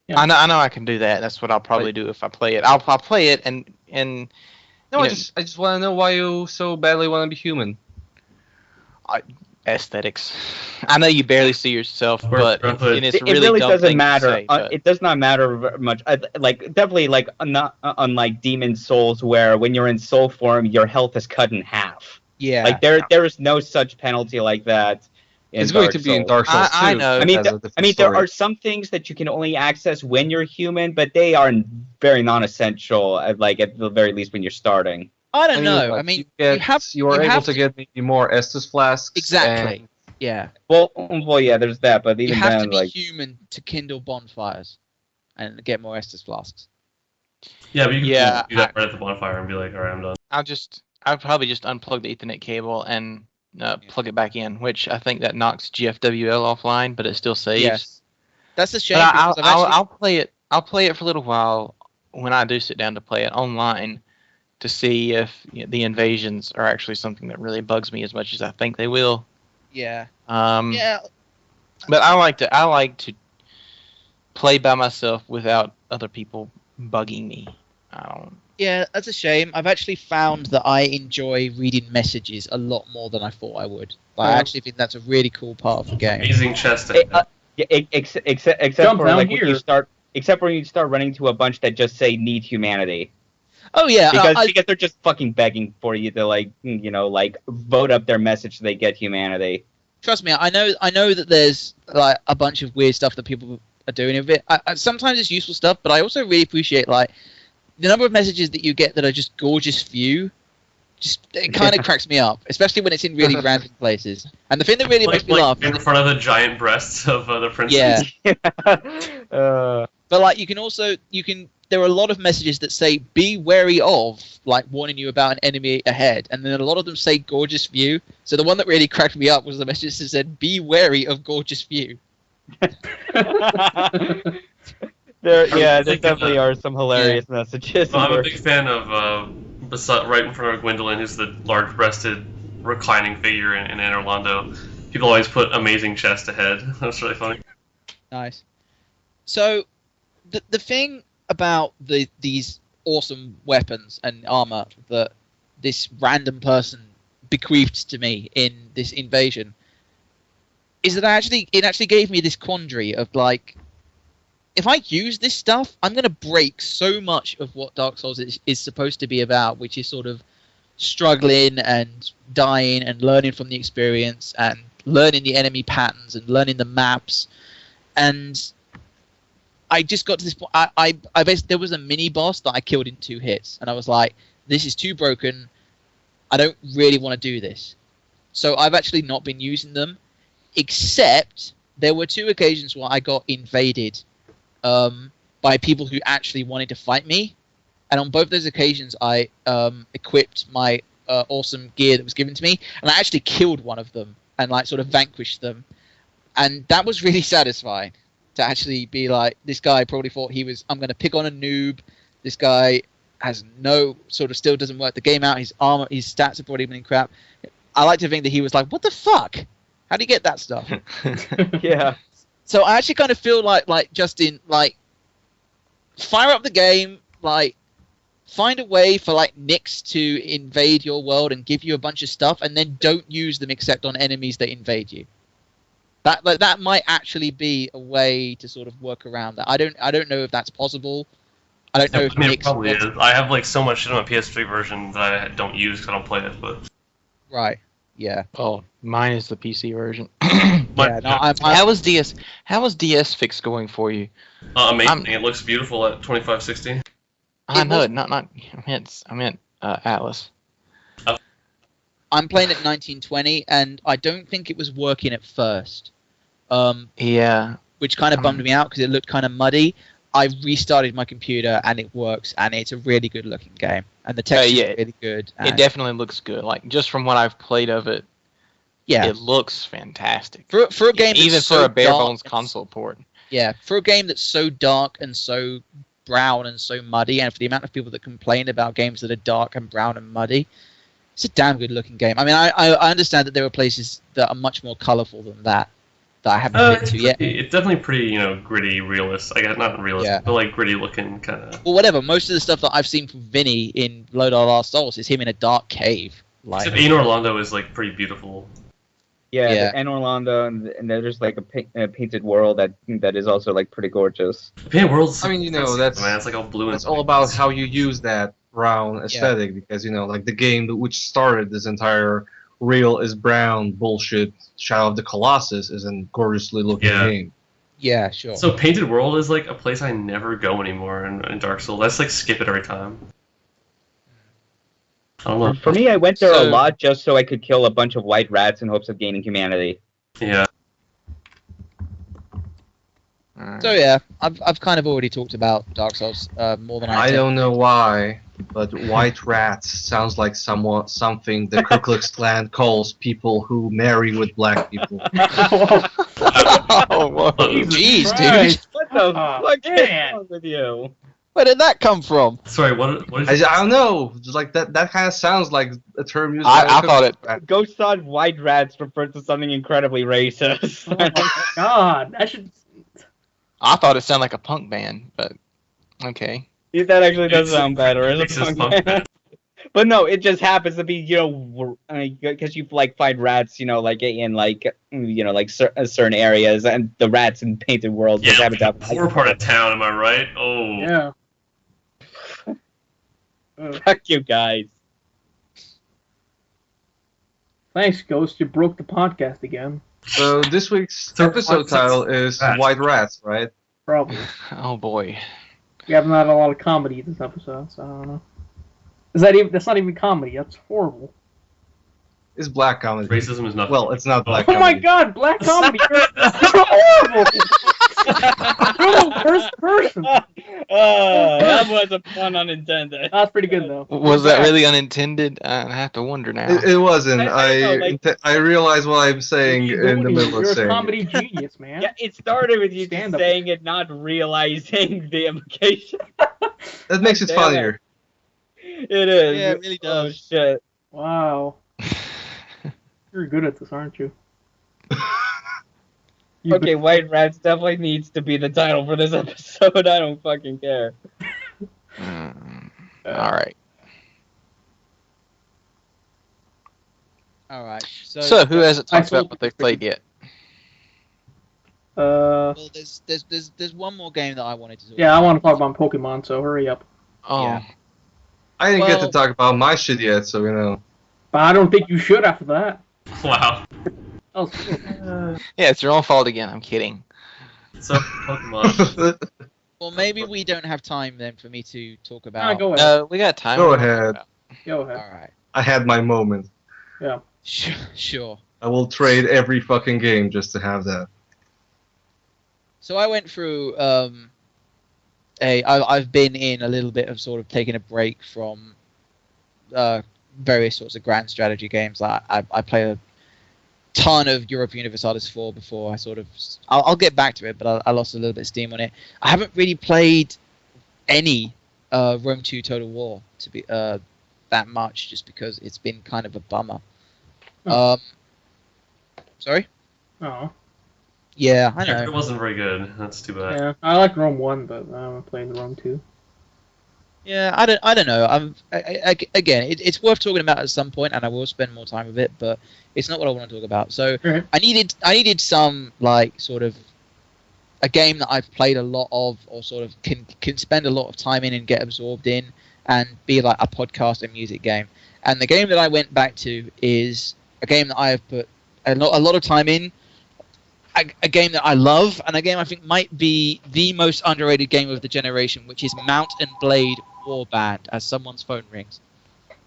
Yeah. I know I can do that. That's what I'll probably do if I play it. I'll play it and No, you I know, just want to know why you so badly want to be human. aesthetics. I know you barely see yourself, but and it's It a really really dumb doesn't thing matter. To say, but It does not matter very much. Definitely not unlike Demon Souls, where when you're in soul form, your health is cut in half. yeah. Like there is no such penalty like that. It's going to be in Dark Souls too. I know. I mean, as a different there story. are some things that you can only access when you're human, but they are very non-essential. Like at the very least, when you're starting. I don't know. like, I mean, you are able have to get maybe more Estus flasks. exactly. Yeah, Well, yeah, there's that, but you even have then, to be like, human to kindle bonfires and get more Estus flasks. Yeah, but you can Yeah, do that right at the bonfire and be like, alright, I'm done. I'll probably just unplug the Ethernet cable and plug it back in, which I think that knocks GFWL offline, but it still saves. Yes, that's a shame. But because I've actually- I'll play it. I'll play it for a little while when I do sit down to play it online to see if the invasions are actually something that really bugs me as much as I think they will. yeah, Yeah. But I like to play by myself without other people bugging me. I don't. yeah. That's a shame. I've actually found that I enjoy reading messages a lot more than I thought I would. Like, I actually think that's a really cool part of the game. Amazing chest. except Jump for down like when here. you start. Except when you start running to a bunch that just say need humanity, Oh yeah, because they're just fucking begging for you to like vote up their message so they get humanity. trust me. I know that there's like a bunch of weird stuff that people are doing with it. Sometimes it's useful stuff, but I also really appreciate like the number of messages that you get that are just gorgeous view. Just it kind of cracks me up, especially when it's in really random places. And the thing that really makes me laugh, in front of the giant breasts of the princess. yeah. But like you can there are a lot of messages that say be wary of, like warning you about an enemy ahead, and then a lot of them say gorgeous view. So the one that really cracked me up was the message that said be wary of gorgeous view. There definitely are some hilarious messages. Well, I'm a big fan of right in front of Gwendolyn, who's the large-breasted reclining figure in Anne Orlando. People always put amazing chest ahead. That's really funny. Nice. So the thing about these awesome weapons and armor that this random person bequeathed to me in this invasion is that it actually gave me this quandary of like, if I use this stuff, I'm going to break so much of what Dark Souls is supposed to be about, which is sort of struggling and dying and learning from the experience and learning the enemy patterns and learning the maps. And I just got to this point. I basically, there was a mini boss that I killed in 2 hits, and I was like, this is too broken. I don't really want to do this. So I've actually not been using them, except there were 2 occasions where I got invaded by people who actually wanted to fight me, and on both those occasions I equipped my awesome gear that was given to me, and I actually killed one of them and like sort of vanquished them, and that was really satisfying to actually be like, this guy probably thought I'm going to pick on a noob, this guy has no sort of still doesn't work the game out. His armor, his stats have already been crap. I like to think that he was like, "What the fuck? How do you get that stuff?" Yeah. So I actually kind of feel like Justin, like, fire up the game, like, find a way for like Nyx to invade your world and give you a bunch of stuff, and then don't use them except on enemies that invade you. That might actually be a way to sort of work around that. I don't know if that's possible. I don't know if I mean, it Nyx probably wants- is. I have like so much shit on my PS3 version that I don't use because I don't play it. But Right. Yeah. Oh, mine is the PC version. Yeah. No, How was DS Fix going for you? amazing! It looks beautiful at 2560. I know, not. I meant Atlas. I'm playing at 1920, and I don't think it was working at first. Yeah. Which kind of bummed me out because it looked kind of muddy. I restarted my computer and it works, and it's a really good looking game, and the text yeah. is really good. It and- definitely looks good. Like, just from what I've played of it, yeah, it looks fantastic. for a game Even that's for so a bare dark bones and- console port. Yeah, for a game that's so dark and so brown and so muddy, and for the amount of people that complain about games that are dark and brown and muddy, it's a damn good looking game. I mean, I understand that there are places that are much more colourful than that I haven't been to yet. It's definitely pretty, gritty, realist. I guess not realistic, Yeah. but like gritty looking kind of. Well, whatever. Most of the stuff that I've seen from Vinny in Load Our Last Souls is him in a dark cave. Like, Except in Orlando is like pretty beautiful. Yeah, and Orlando, and there's like a painted world that is also like pretty gorgeous. Painted World's. I mean, that's man. It's like all blue and. It's all about how you use that brown aesthetic because like the game which started this entire real is brown bullshit. Shadow of the Colossus is a gorgeously looking game. Yeah, sure. So Painted World is like a place I never go anymore in Dark Souls. Let's like skip it every time. I don't know. For me, I went there a lot just so I could kill a bunch of white rats in hopes of gaining humanity. Yeah. So yeah, I've kind of already talked about Dark Souls more than I don't know why, but white rats sounds like something the Ku Klux Klan calls people who marry with black people. Oh, whoa. Jeez, dude. What the fuck is wrong with you? Where did that come from? Sorry, what I don't know. Just like that kind of sounds like a term used. I thought it. Ghost thought white rats referred to something incredibly racist. Oh my god, I should. I thought it sounded like a punk band, but okay. That actually does It's- sound better as it's a just punk punk band. But no, it just happens to be, because you like find rats, like in like, like certain areas, and the rats in Painted World just Yeah, happen to have poor part of town. Am I right? Oh. Yeah. Fuck you guys. Thanks, Ghost. You broke the podcast again. So this week's So, episode what's- title is Rats. White Rats, right? Probably. Oh boy. We haven't had a lot of comedy this episode, so I don't know. That's not even comedy. That's horrible. It's black comedy. Racism is nothing. Well, it's not black Oh my comedy. god, black comedy. You're horrible. You're the worst person. That was a pun unintended. That's pretty good though. Was that really unintended? I have to wonder now. It wasn't. I know, like- I realize what I'm saying in the middle of You're a saying. comedy genius, man. Yeah, it started with you Stand up. saying it, not realizing the implication. That makes it Damn funnier. It is. Yeah, it really does. Oh shit. Wow. You're good at this, aren't you? Okay, White Rats definitely needs to be the title for this episode. I don't fucking care. All right. All right. So who hasn't I talked about told- what they've played yet? Well, there's one more game that I wanted to talk Yeah, I about. want to talk about Pokemon, so hurry up. Oh, Yeah. I didn't get to Well- talk about my shit yet, so But I don't think you should after that. Wow. That was cool. yeah, it's your own fault again. I'm kidding. So Pokemon. Well, maybe we don't have time then for me to talk about. Go ahead. No, we got time. Go What are you ahead. talking Go All ahead. right. I had my moment. Sure. I will trade every fucking game just to have that. So I went through. I've been in a little bit of sort of taking a break from various sorts of grand strategy games. I play a ton of Europa Universalis 4 before I sort of. I'll get back to it, but I lost a little bit of steam on it. I haven't really played any Rome 2 Total War to be that much, just because it's been kind of a bummer. Oh. Sorry? Oh. Yeah, I know. It wasn't very good. That's too bad. Yeah, I like Rome 1, but I haven't played Rome 2. Yeah, I don't know. Again, it's worth talking about at some point, and I will spend more time with it, but it's not what I want to talk about. So Okay. I needed some like sort of a game that I've played a lot of, or sort of can spend a lot of time in and get absorbed in, and be like a podcast and music game. And the game that I went back to is a game that I have put a lot of time in. A game that I love, and a game I think might be the most underrated game of the generation, which is Mount and Blade Warband, as someone's phone rings.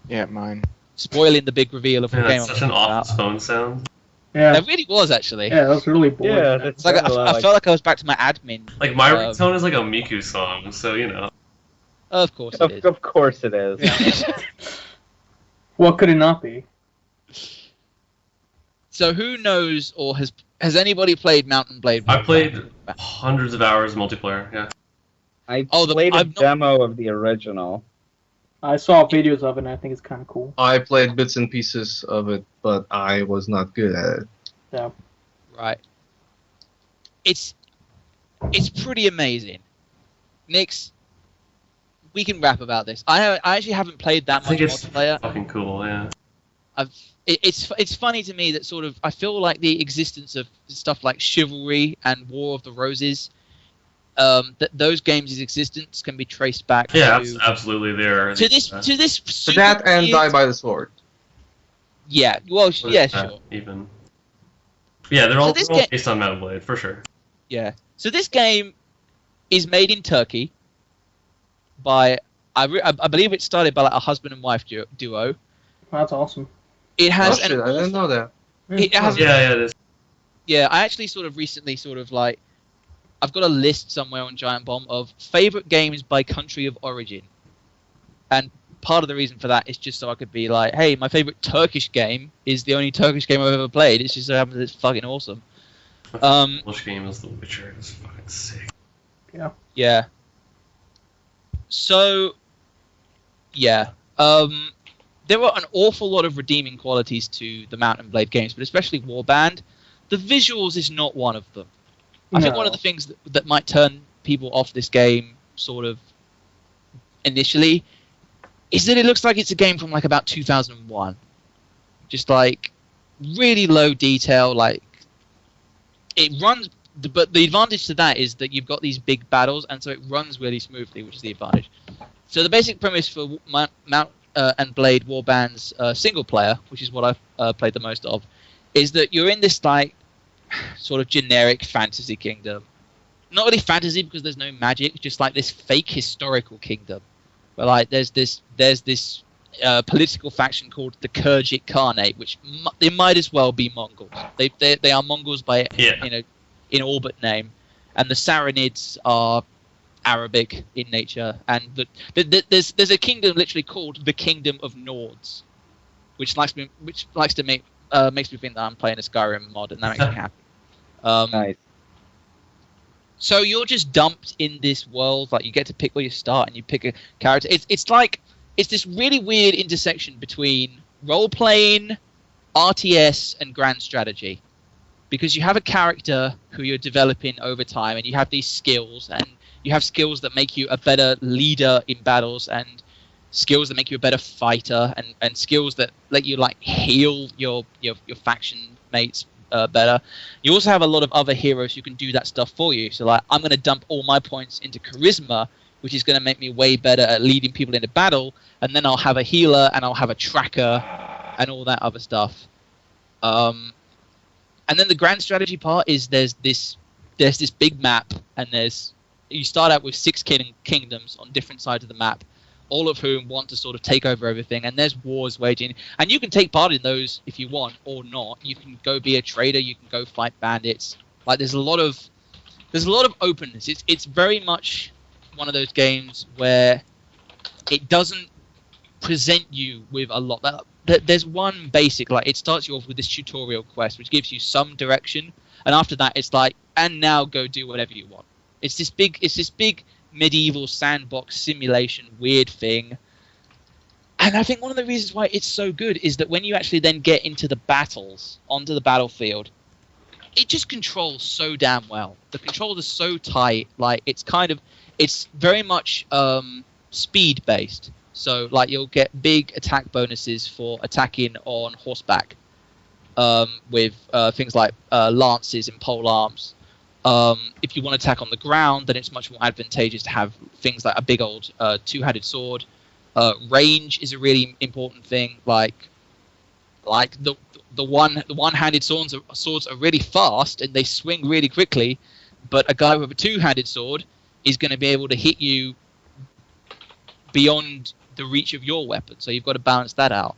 Yeah, mine. Spoiling the big reveal of the Man, game. that's such an office phone sound. Yeah. It really was, actually. Yeah, that was really boring. Yeah, It's like I felt like I was back to my admin. Like my ringtone is like a Miku song, so you know. Of course it is. Of course it is. What could it not be? So who knows, or has anybody played Mount and Blade? I Warband? played hundreds of hours of multiplayer. Yeah. I Oh, played a I've not- demo of the original. I saw videos of it, and I think it's kind of cool. I played bits and pieces of it, but I was not good at it. Yeah. Right. It's pretty amazing. Nix, we can rap about this. I actually haven't played that I think much it's multiplayer. fucking cool. Yeah. It's funny to me that sort of I feel like the existence of stuff like Chivalry and War of the Roses, that those games' existence can be traced back Yeah, to absolutely. There. to this So super that and weird- Die by the Sword. Yeah, well, yeah, Yeah, sure. Even. Yeah, they're all, this they're all ga- based on Metal Blade for sure. Yeah. So this game is made in Turkey by I believe it started by like a husband and wife duo. That's awesome. It Oh has shit, an I didn't know that. It has Yeah, it is. Yeah, I actually sort of recently sort of like I've got a list somewhere on Giant Bomb of favorite games by country of origin. And part of the reason for that is just so I could be like, hey, my favorite Turkish game is the only Turkish game I've ever played. It's just so happens it's fucking awesome. English game is The Witcher. It's fucking sick. Yeah. So yeah. There were an awful lot of redeeming qualities to the Mount and Blade games, but especially Warband. The visuals is not one of them. I think No. one of the things that might turn people off this game, sort of initially, is that it looks like it's a game from like about 2001. Just like really low detail, like it runs. But the advantage to that is that you've got these big battles, and so it runs really smoothly, which is the advantage. So the basic premise for Mount and Blade Warband's single player, which is what I've played the most of, is that you're in this like sort of generic fantasy kingdom. Not really fantasy because there's no magic, just like this fake historical kingdom, where like there's this political faction called the Kyrgyz Khanate, which they might as well be Mongols. They are Mongols by in all but name, and the Saranids are Arabic in nature, and there's a kingdom literally called the Kingdom of Nords, which makes me think that I'm playing a Skyrim mod, and that makes me happy. Nice. So you're just dumped in this world, like you get to pick where you start, and you pick a character. It's this really weird intersection between role playing, RTS, and grand strategy, because you have a character who you're developing over time, and you have these skills, and you have skills that make you a better leader in battles, and skills that make you a better fighter, and skills that let you like heal your faction mates better. You also have a lot of other heroes who can do that stuff for you. So like I'm going to dump all my points into charisma, which is going to make me way better at leading people into battle, and then I'll have a healer and I'll have a tracker and all that other stuff. And then the grand strategy part is there's this big map, and you start out with 6 kingdoms on different sides of the map, all of whom want to sort of take over everything, and there's wars waging, and you can take part in those if you want or not. You can go be a trader, you can go fight bandits. Like there's a lot of openness. It's very much one of those games where it doesn't present you with a lot. There's one basic, like it starts you off with this tutorial quest which gives you some direction, and after that it's like, and now go do whatever you want. It's this big medieval sandbox simulation weird thing. And I think one of the reasons why it's so good is that when you actually then get into the battles, onto the battlefield, it just controls so damn well. The controls are so tight. Like, it's very much speed based. So, like, you'll get big attack bonuses for attacking on horseback with things like lances and pole arms. If you want to attack on the ground, then it's much more advantageous to have things like a big old two-handed sword. Range is a really important thing. Like the one-handed swords are really fast and they swing really quickly, but a guy with a two-handed sword is going to be able to hit you beyond the reach of your weapon. So you've got to balance that out.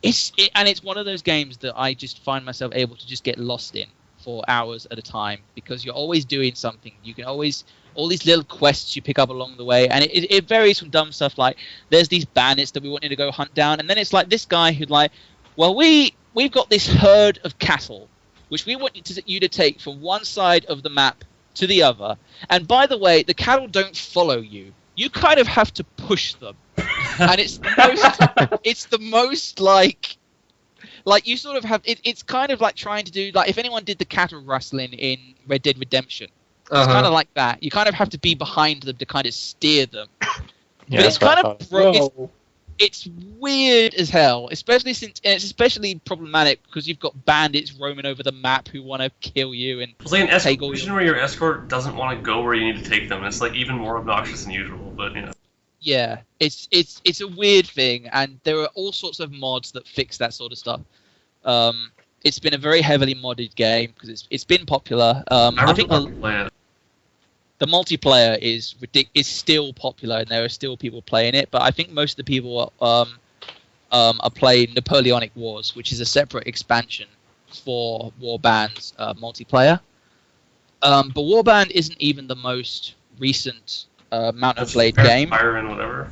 It's one of those games that I just find myself able to just get lost in for hours at a time, because you're always doing something. You can always, all these little quests you pick up along the way, and it varies from dumb stuff like there's these bandits that we want you to go hunt down, and then it's like this guy who'd like, well, we've got this herd of cattle which we want you to take from one side of the map to the other, and by the way, the cattle don't follow you. You kind of have to push them. And it's the most like you sort of have it's kind of like trying to do, like, if anyone did the cattle rustling in Red Dead Redemption, it's kind of like that. You kind of have to be behind them to kind of steer them. Yeah, but it's kind of it's weird as hell, especially since, and it's especially problematic because you've got bandits roaming over the map who want to kill you and It's like an take all escort where your escort doesn't want to go where you need to take them. And it's like even more obnoxious than usual, but you know. Yeah, it's a weird thing, and there are all sorts of mods that fix that sort of stuff. It's been a very heavily modded game because it's been popular. I think the multiplayer is still popular, and there are still people playing it. But I think most of the people are playing Napoleonic Wars, which is a separate expansion for Warband's multiplayer. But Warband isn't even the most recent Mount and Blade game. Fire and whatever.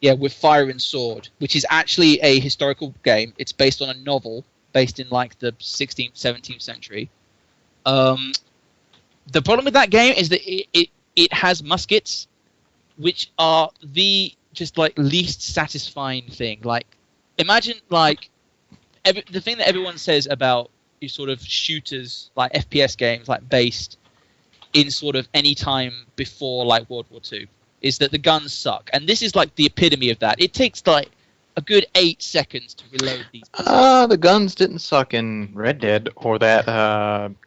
Yeah, with Fire and Sword, which is actually a historical game. It's based on a novel based in like the 16th, 17th century. The problem with that game is that it has muskets, which are the just like least satisfying thing. Like, imagine like the thing that everyone says about you sort of shooters, like FPS games, like based in sort of any time before like World War II, is that the guns suck, and this is like the epitome of that. It takes like a good 8 seconds to reload these. The guns didn't suck in Red Dead or that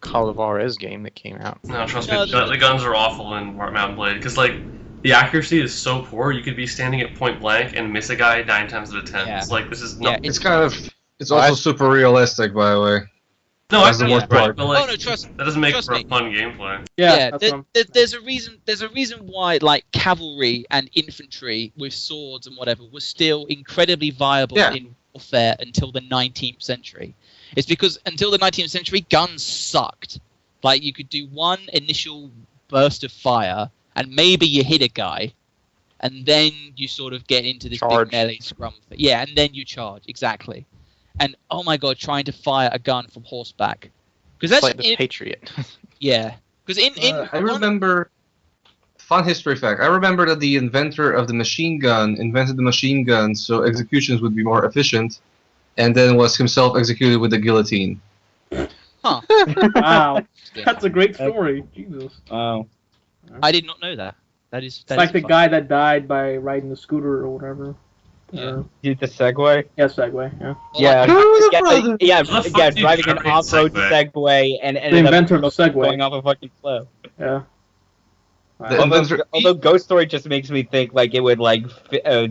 Call of Juarez game that came out. No, trust me, the guns are awful in Mount and Blade because like the accuracy is so poor. You could be standing at point blank and miss a guy 9 times out of 10. Yeah. It's like this is not. It's kind of. It's also super realistic, by the way. No, That's the worst part. But like, no, trust that doesn't make trust for me. a fun gameplay. Yeah, there's a reason why like cavalry and infantry with swords and whatever was still incredibly viable in warfare until the 19th century. It's because until the 19th century, guns sucked. Like, you could do one initial burst of fire and maybe you hit a guy, and then you sort of get into this big melee scrum. Yeah, and then you charge, exactly. And oh my god, trying to fire a gun from horseback, because that's like the Patriot. Yeah, because I remember. Fun history fact: I remember that the inventor of the machine gun invented the machine gun so executions would be more efficient, and then was himself executed with the guillotine. Huh? Wow, that's a great story. Jesus. Wow. I did not know that. It's like the guy that died by riding the scooter or whatever. Yeah. Did the Segway? Yeah, Segway. Yeah. Yeah, driving an off-road Segway and the inventor of the Segway going off a fucking cliff. Yeah. Although Ghost Story just makes me think like it would like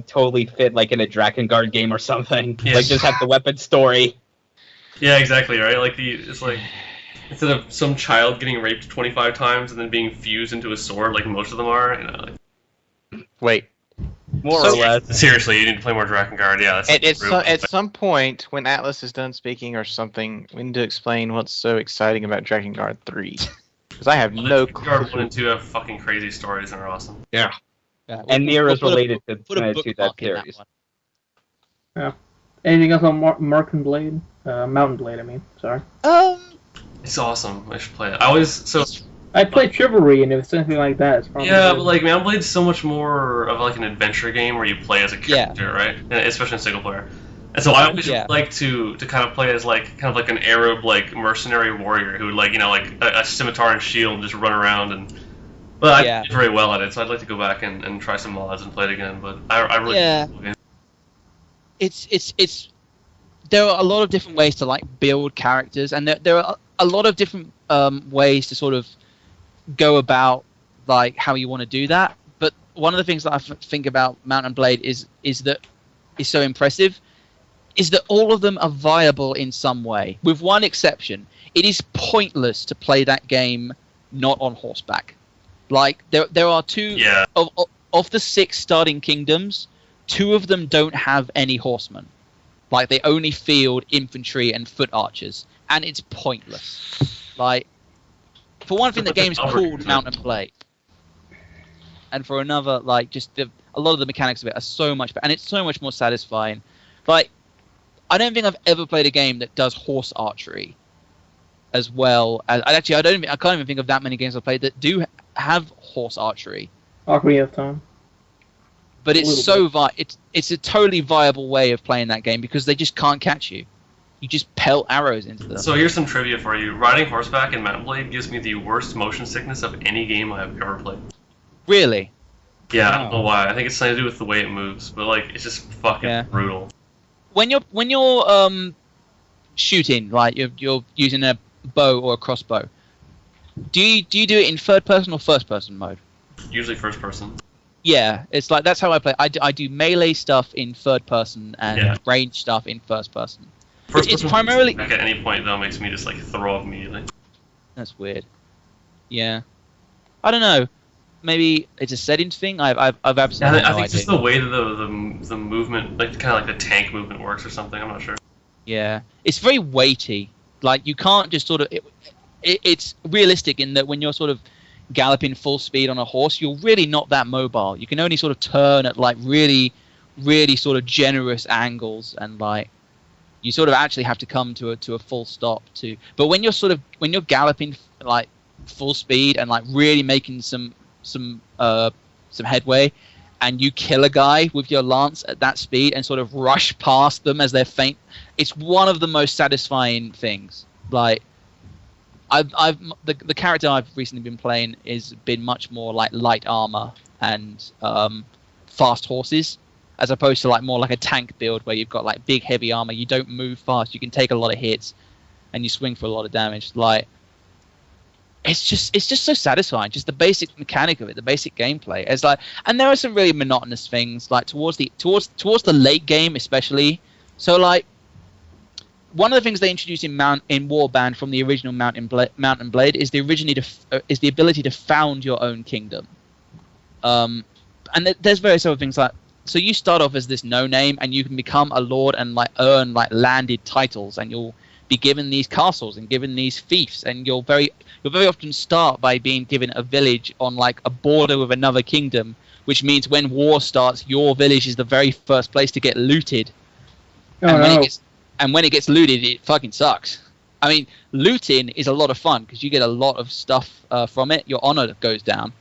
totally fit like in a Drakengard game or something. Yes. Like just have the weapon story. Yeah, exactly, right? Like it's like instead of some child getting raped 25 times and then being fused into a sword, like most of them are, you know. Like... Wait. More or less. Seriously, you need to play more Drakengard. Yeah, that's at some point when Atlas is done speaking or something, we need to explain what's so exciting about Drakengard 3. Because I have no clue. Drakengard 1 and 2 have fucking crazy stories and are awesome. Yeah. And Nier is related to that series. Yeah. Anything else on Mark and Blade? Mountain Blade, I mean. Sorry. It's awesome. I should play it. I always I played Chivalry, and if it's anything like that, it's probably Yeah, good. but like Mount Blade's so much more of like an adventure game where you play as a character, right? And especially in single player. And so I always like to kind of play as like an Arab like mercenary warrior who would like like a scimitar and shield and just run around and. Well, I did very well at it, so I'd like to go back and try some mods and play it again. But I really it's there are a lot of different ways to like build characters, and there are a lot of different ways to sort of go about like how you want to do that. But one of the things that I think about Mount and Blade is so impressive is that all of them are viable in some way, with one exception. It is pointless to play that game not on horseback. Like there are two of the 6 starting kingdoms, 2 of them don't have any horsemen. Like they only field infantry and foot archers, and it's pointless. Like for one thing, the game's called Mount and Blade, and for another, like just a lot of the mechanics of it are so much better, and it's so much more satisfying. Like I don't think I've ever played a game that does horse archery as well as I can't even think of that many games I've played that do have horse archery. Ocarina of Time. But it's it's a totally viable way of playing that game because they just can't catch you. You just pelt arrows into them. So here's some trivia for you. Riding horseback in Mount Blade gives me the worst motion sickness of any game I've ever played. Really? Yeah, I don't know why. I think it's something to do with the way it moves, but like it's just fucking brutal. When you're shooting, like you're using a bow or a crossbow, do you do it in third person or first person mode? Usually first person. Yeah, it's like that's how I play. I do melee stuff in third person and range stuff in first person. It's primarily at any point though makes me just like throw up immediately. That's weird. Yeah, I don't know. Maybe it's a settings thing. I've absolutely no idea. I think it's just the way that the movement, like kind of like the tank movement works or something. I'm not sure. Yeah, it's very weighty. Like you can't just sort of. It's realistic in that when you're sort of galloping full speed on a horse, you're really not that mobile. You can only sort of turn at like really, really sort of generous angles, and like you sort of actually have to come to a full stop too. But when you're galloping like full speed and like really making some headway, and you kill a guy with your lance at that speed and sort of rush past them as they're faint, it's one of the most satisfying things. Like the character I've recently been playing has been much more like light armor and fast horses, as opposed to like more like a tank build where you've got like big heavy armor. You don't move fast. You can take a lot of hits, and you swing for a lot of damage. Like it's just so satisfying. Just the basic mechanic of it, the basic gameplay. It's like, and there are some really monotonous things like towards the late game especially. So like. One of the things they introduced in Warband from the original Mount and Blade is the ability to found your own kingdom. And there's various other things like, so you start off as this no name and you can become a lord and like earn like landed titles, and you'll be given these castles and given these fiefs, and you'll very often start by being given a village on like a border with another kingdom, which means when war starts, your village is the very first place to get looted. And when it gets looted, it fucking sucks. I mean, looting is a lot of fun because you get a lot of stuff from it. Your honor goes down,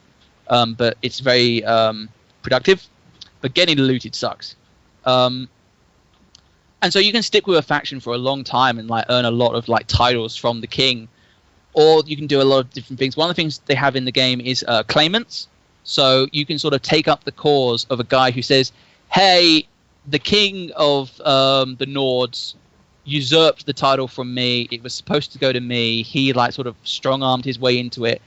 but it's very productive. But getting looted sucks. And so you can stick with a faction for a long time and like earn a lot of like titles from the king, or you can do a lot of different things. One of the things they have in the game is claimants. So you can sort of take up the cause of a guy who says, "Hey, the king of the Nords usurped the title from me. It was supposed to go to me. He like sort of strong-armed his way into it."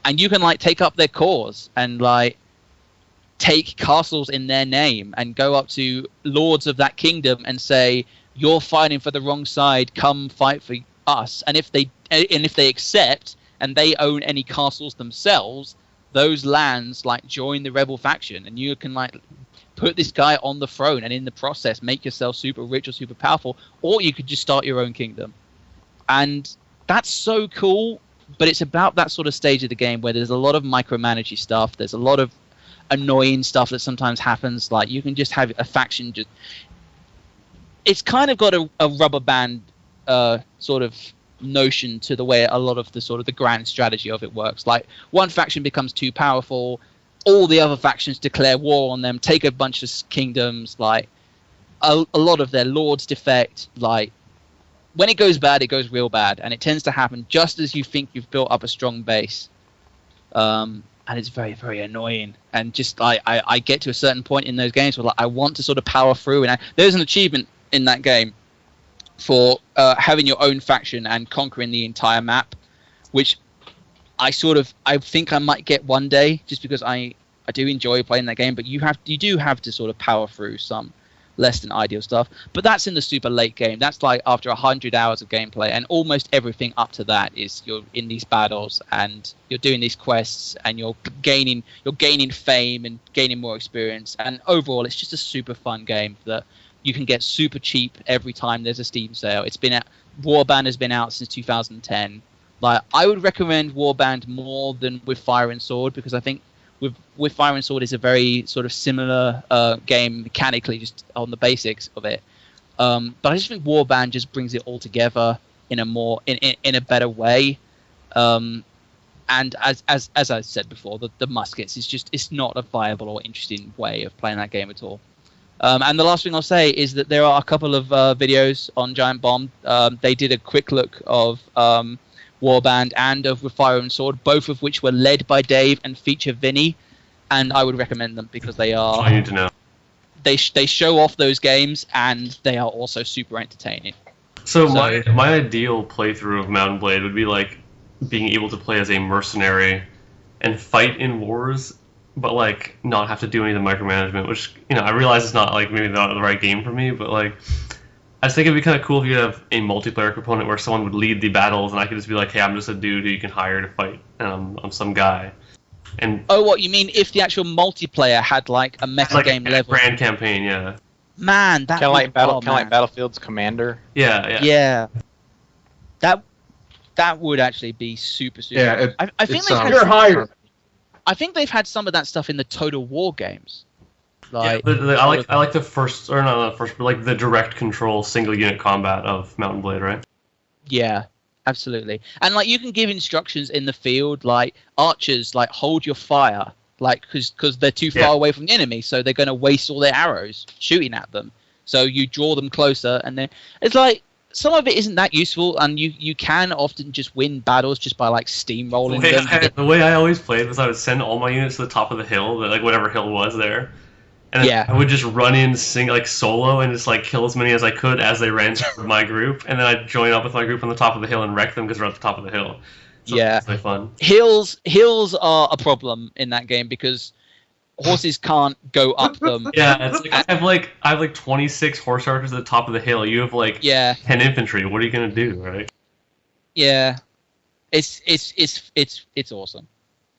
And you can like take up their cause and like take castles in their name and go up to lords of that kingdom and say, "You're fighting for the wrong side. Come fight for us." And if they accept and they own any castles themselves, those lands like join the rebel faction, and you can like put this guy on the throne and in the process make yourself super rich or super powerful, or you could just start your own kingdom. And that's so cool, but it's about that sort of stage of the game where there's a lot of micromanaging stuff. There's a lot of annoying stuff that sometimes happens. Like you can just have a faction just... It's kind of got a rubber band sort of notion to the way a lot of the sort of the grand strategy of it works. Like one faction becomes too powerful, all the other factions declare war on them, take a bunch of kingdoms, like a lot of their lords defect. Like when it goes bad, it goes real bad, and it tends to happen just as you think you've built up a strong base. And it's very, very annoying. And just I get to a certain point in those games where like I want to sort of power through, and there's an achievement in that game for having your own faction and conquering the entire map, which I think I might get one day, just because I do enjoy playing that game. But you do have to sort of power through some less than ideal stuff. But that's in the super late game. That's like after 100 hours of gameplay, and almost everything up to that is you're in these battles and you're doing these quests and you're gaining fame and gaining more experience. And overall, it's just a super fun game that you can get super cheap every time there's a Steam sale. Warband has been out since 2010. Like I would recommend Warband more than with Fire and Sword, because I think with Fire and Sword is a very sort of similar game mechanically, just on the basics of it. But I just think Warband just brings it all together in a better way. And as I said before, the muskets it's not a viable or interesting way of playing that game at all. And the last thing I'll say is that there are a couple of videos on Giant Bomb. They did a quick look of Warband and of With Fire and Sword, both of which were led by Dave and feature Vinny, and I would recommend them because they are. I need to know. They show off those games, and they are also super entertaining. So my ideal playthrough of Mount & Blade would be like being able to play as a mercenary and fight in wars, but like not have to do any of the micromanagement, which I realize is not like maybe not the right game for me, but like I just think it'd be kind of cool if you have a multiplayer component where someone would lead the battles and I could just be like, hey, I'm just a dude who you can hire to fight, and I'm some guy. And what you mean if the actual multiplayer had like a meta game level grand campaign? Yeah. Man, that like Battlefield's Commander. Yeah. That would actually be super. Yeah, I think they've had. You're hired. I think they've had some of that stuff in the Total War games. Like, I like the first, or not the first, but like the direct control single unit combat of Mount & Blade, right? Yeah, absolutely. And like you can give instructions in the field, like archers, like hold your fire, like because they're too far away from the enemy, so they're going to waste all their arrows shooting at them. So you draw them closer, and then it's like some of it isn't that useful, and you can often just win battles just by like steamrolling them. The way I always played was I would send all my units to the top of the hill, like whatever hill was there. And I would just run in, sing like solo, and just like kill as many as I could as they ran toward my group, and then I'd join up with my group on the top of the hill and wreck them because we're at the top of the hill. So it's really fun. Hills are a problem in that game because horses can't go up them. Yeah, it's like I have like 26 horse archers at the top of the hill. You have like 10 infantry. What are you gonna do, right? Yeah, it's awesome.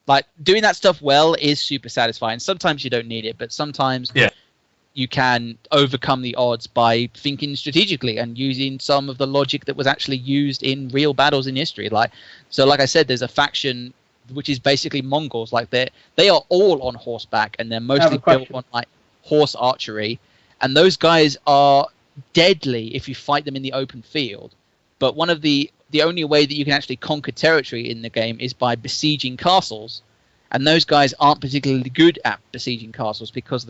Like doing that stuff well is super satisfying. Sometimes you don't need it, but sometimes you can overcome the odds by thinking strategically and using some of the logic that was actually used in real battles in history. Like I said, there's a faction which is basically Mongols. Like they are all on horseback, and they're mostly built on like horse archery, and those guys are deadly if you fight them in the open field. But one of the only way that you can actually conquer territory in the game is by besieging castles, and those guys aren't particularly good at besieging castles because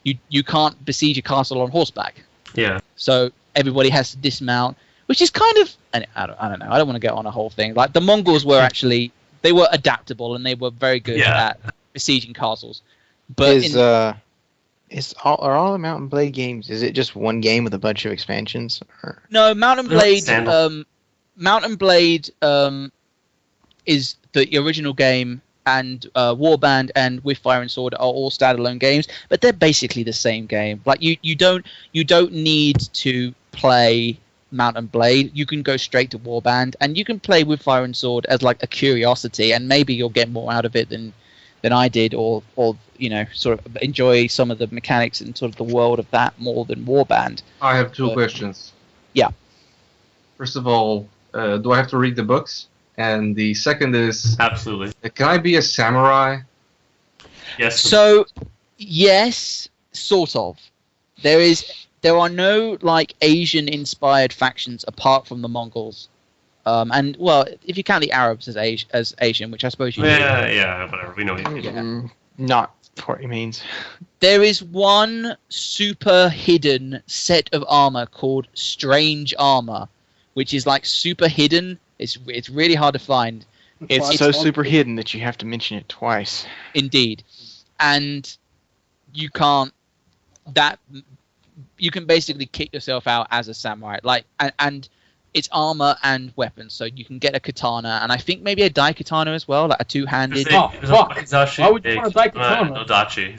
you can't besiege a castle on horseback. Yeah. So everybody has to dismount, which is kind of, and I don't know. I don't want to get on a whole thing. Like the Mongols were actually they were adaptable and they were very good at besieging castles. But are all the Mount & Blade games? Is it just one game with a bunch of expansions? Or? No, Mount & Blade. Mount & Blade is the original game, and Warband and With Fire and Sword are all standalone games, but they're basically the same game. Like you don't need to play Mount & Blade. You can go straight to Warband, and you can play With Fire and Sword as like a curiosity, and maybe you'll get more out of it than I did, or sort of enjoy some of the mechanics and sort of the world of that more than Warband. I have two questions. Yeah. First of all, do I have to read the books? And the second is, absolutely. Can I be a samurai? Yes. So, yes, sort of. There are no like Asian-inspired factions apart from the Mongols. And well, if you count the Arabs as Asian, which I suppose you do. Yeah, whatever. We know what you mean. Yeah. Not what he means. There is one super hidden set of armor called Strange Armor, which is like super hidden. It's really hard to find. It's so super hidden that you have to mention it twice. Indeed. And you can't. You can basically kick yourself out as a samurai. And it's armor and weapons, so you can get a katana, and I think maybe a daikatana as well, like a two-handed. Oh, fuck. Why would you want a daikatana? No dachi.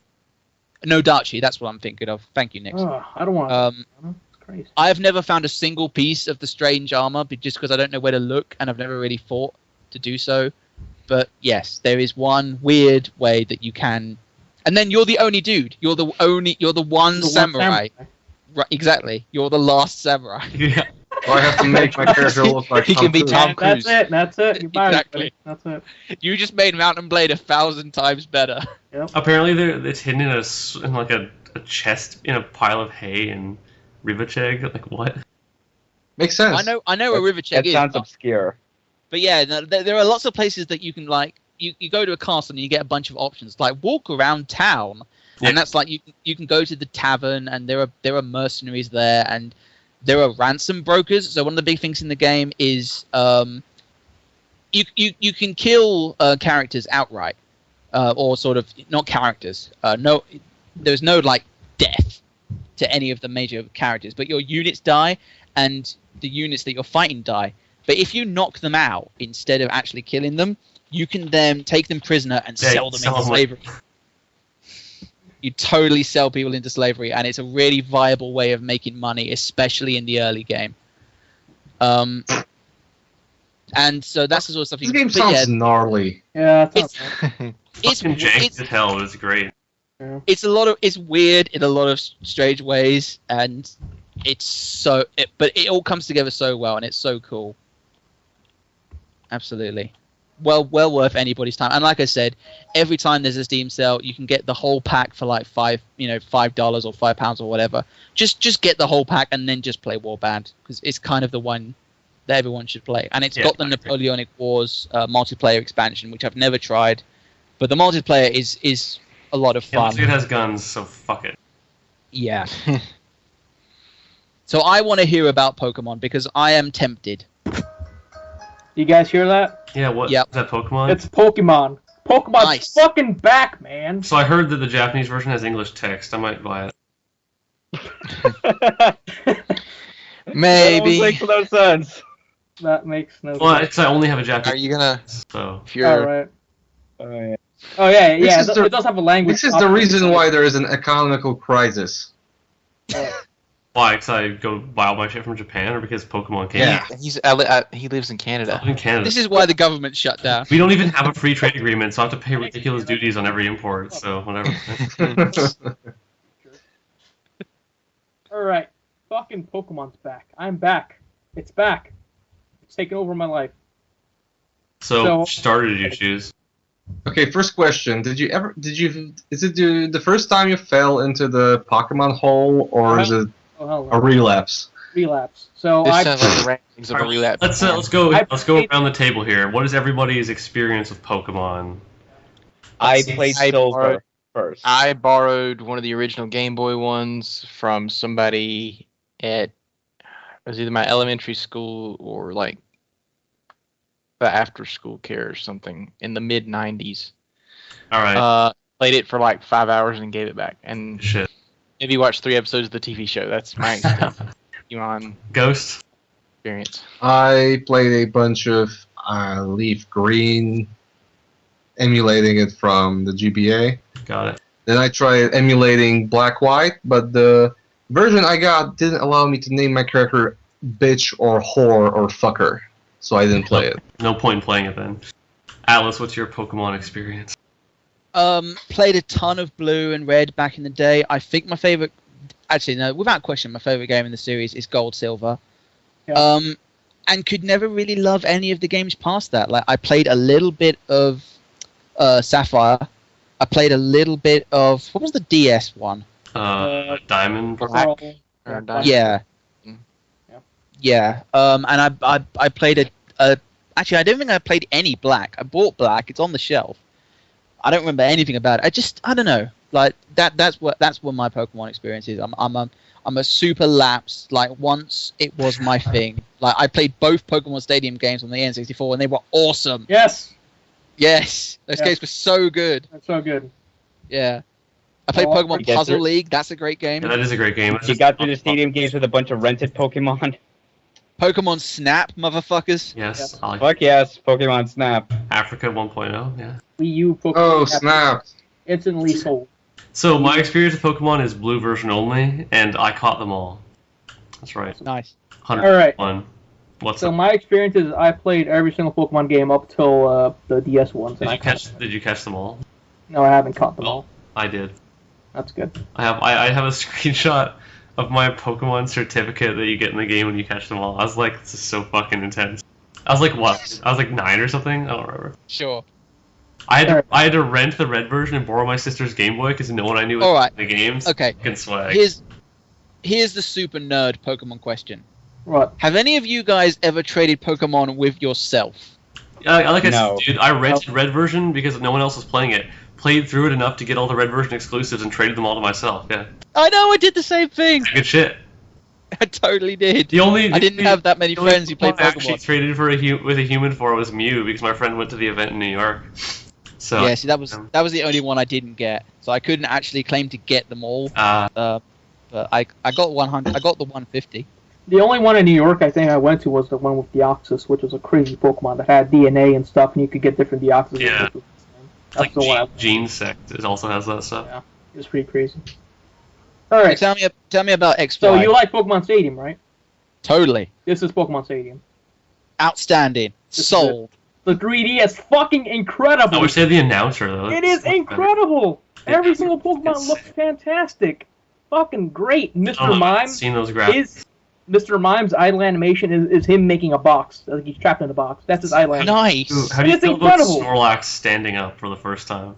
No dachi, that's what I'm thinking of. Thank you, Nick. Oh, I don't want. It's crazy. I have never found a single piece of the strange armor, just because I don't know where to look, and I've never really fought to do so. But yes, there is one weird way that you can, and then you're the only dude. You're the one samurai. Right, exactly. You're the last samurai. Yeah. Or I have to make my character look like He can be Tom Cruise. That's it. You're fired, Exactly. buddy. That's it. You just made Mountain Blade 1,000 times better. Apparently, it's hidden in like a chest in a pile of hay in Rivacheg. Like what? Makes sense. I know where Rivacheg That is. sounds obscure. But yeah, there are lots of places that you can like. You go to a castle and you get a bunch of options, like walk around town, and that's like you can go to the tavern, and there are mercenaries there, and there are ransom brokers. So one of the big things in the game is you can kill characters outright, or sort of not characters. There's no like death to any of the major characters, but your units die, and the units that you're fighting die. But if you knock them out instead of actually killing them, you can then take them prisoner and sell them into slavery. You totally sell people into slavery, and it's a really viable way of making money, especially in the early game. And so that's the sort of stuff. This game sounds gnarly. Yeah, it's jank as hell. It was great. It's weird in a lot of strange ways, and but it all comes together so well, and it's so cool. Absolutely. Well worth anybody's time. And like I said, every time there's a Steam sale, you can get the whole pack for like $5 or £5 or whatever. Just get the whole pack and then just play Warband, because it's kind of the one that everyone should play. And it's got the Napoleonic Wars multiplayer expansion, which I've never tried, but the multiplayer is a lot of fun. It has guns, so fuck it. Yeah. So I want to hear about Pokemon because I am tempted. You guys hear that? Yeah, what? Yep. Is that Pokemon? It's Pokemon. Pokemon's Nice. fucking back, man. So I heard that the Japanese version has English text. I might buy That Maybe. makes no sense. makes no it. Well, sense. because I only have a Japanese. Are you gonna? So If you're, Right. Oh, yeah. Oh yeah. This is It does have a language. This is the reason why there is an economical crisis. why? Because I go buy all my shit from Japan, or because Pokemon came? Yeah. he lives in Canada. in Canada. This is why the government shut down. We don't even have a free trade agreement, so I have to pay ridiculous duties on every import. So whatever. All right. Fucking Pokemon's back. I'm back. It's back. It's taken over my life. So which starter did you choose? Okay, first question. Is it the first time you fell into the Pokemon hole, or is it Oh hell a no. relapse? Relapse. So This I sounds like the rankings of a relapse. Let's go I played- around the table here. What is everybody's experience with Pokemon? I played I Silver borrowed- first. I borrowed one of the original Game Boy ones from somebody at it was either my elementary school or like the after school care or something in the mid 90s. All right. Played it for like 5 hours and gave it back. And Shit. maybe watched 3 episodes of the TV show. That's my Pokemon Ghost. experience. I played a bunch of Leaf Green, emulating it from the GBA. Got it. Then I tried emulating Black White, but the version I got didn't allow me to name my character bitch or whore or fucker, so I didn't play it. No point in playing it then. Atlas, what's your Pokemon experience? Played a ton of Blue and Red back in the day. I think my favorite, actually no, without question, my favorite game in the series is Gold Silver. Yeah. And could never really love any of the games past that. Like I played a little bit of Sapphire. I played a little bit of what was the DS one? Diamond. Pearl. Or Diamond. Yeah. Mm. Yeah. And I played Actually, I don't think I played any Black. I bought Black. It's on the shelf. I don't remember anything about it. I don't know. Like that's what my Pokemon experience is. I'm a super lapsed. Like once it was my thing. Like I played both Pokemon Stadium games on the N64 and they were awesome. Yes. Yes, those games were so good. That's so good. Yeah. I played Pokemon Puzzle League. That's a great game. Yeah, that is a great game. You got through the stadium games with a bunch of rented Pokemon. Pokemon Snap, motherfuckers. Yes. I like Fuck yes, Pokemon Snap. Africa 1.0. Yeah. Wii U Pokemon. Oh, snap. Instantly sold. So my experience with Pokemon is blue version only, and I caught them all. That's right. Nice. 101. What's So up? my experience is I played every single Pokemon game up till the DS ones. And Did you catch them all? No, I haven't caught them all. I did. That's good. I have a screenshot of my Pokemon certificate that you get in the game when you catch them all. I was like, this is so fucking intense. I was like, what? I was like 9 or something? I don't remember. Sure. I had to rent the red version and borrow my sister's Game Boy because no one I knew was Alright. the games. Okay. Fucking swag. Here's the super nerd Pokemon question. What? Have any of you guys ever traded Pokemon with yourself? Like I No. said, dude, I rented red version because no one else was playing it. Played through it enough to get all the red version exclusives and traded them all to myself. Yeah, I know, I did the same thing. good shit. I totally did. I I didn't have that many friends who played I actually Pokemon. traded with a human for was Mew because my friend went to the event in New York. So Yeah, see, that was the only one I didn't get, so I couldn't actually claim to get them all. But I got 100. I got the 150. The only one in New York I think I went to was the one with Deoxys, which was a crazy Pokemon that had DNA and stuff, and you could get different Deoxys. Yeah. That's like the one. I Gene Sect. It also has that stuff. Yeah. It was pretty crazy. All right. So tell me about XY. So you like Pokemon Stadium, right? Totally This is Pokemon Stadium. outstanding. This is Sold. The 3D is fucking incredible. I wish they had the announcer though. It is incredible. Every single Pokemon looks fantastic. Fucking great. Mr. Mime Seen those graphics? Mr. Mime's idle animation is him making a box. Like he's trapped in a box. That's his idle animation. Nice. How do you It's feel about incredible. Snorlax standing up for the first time?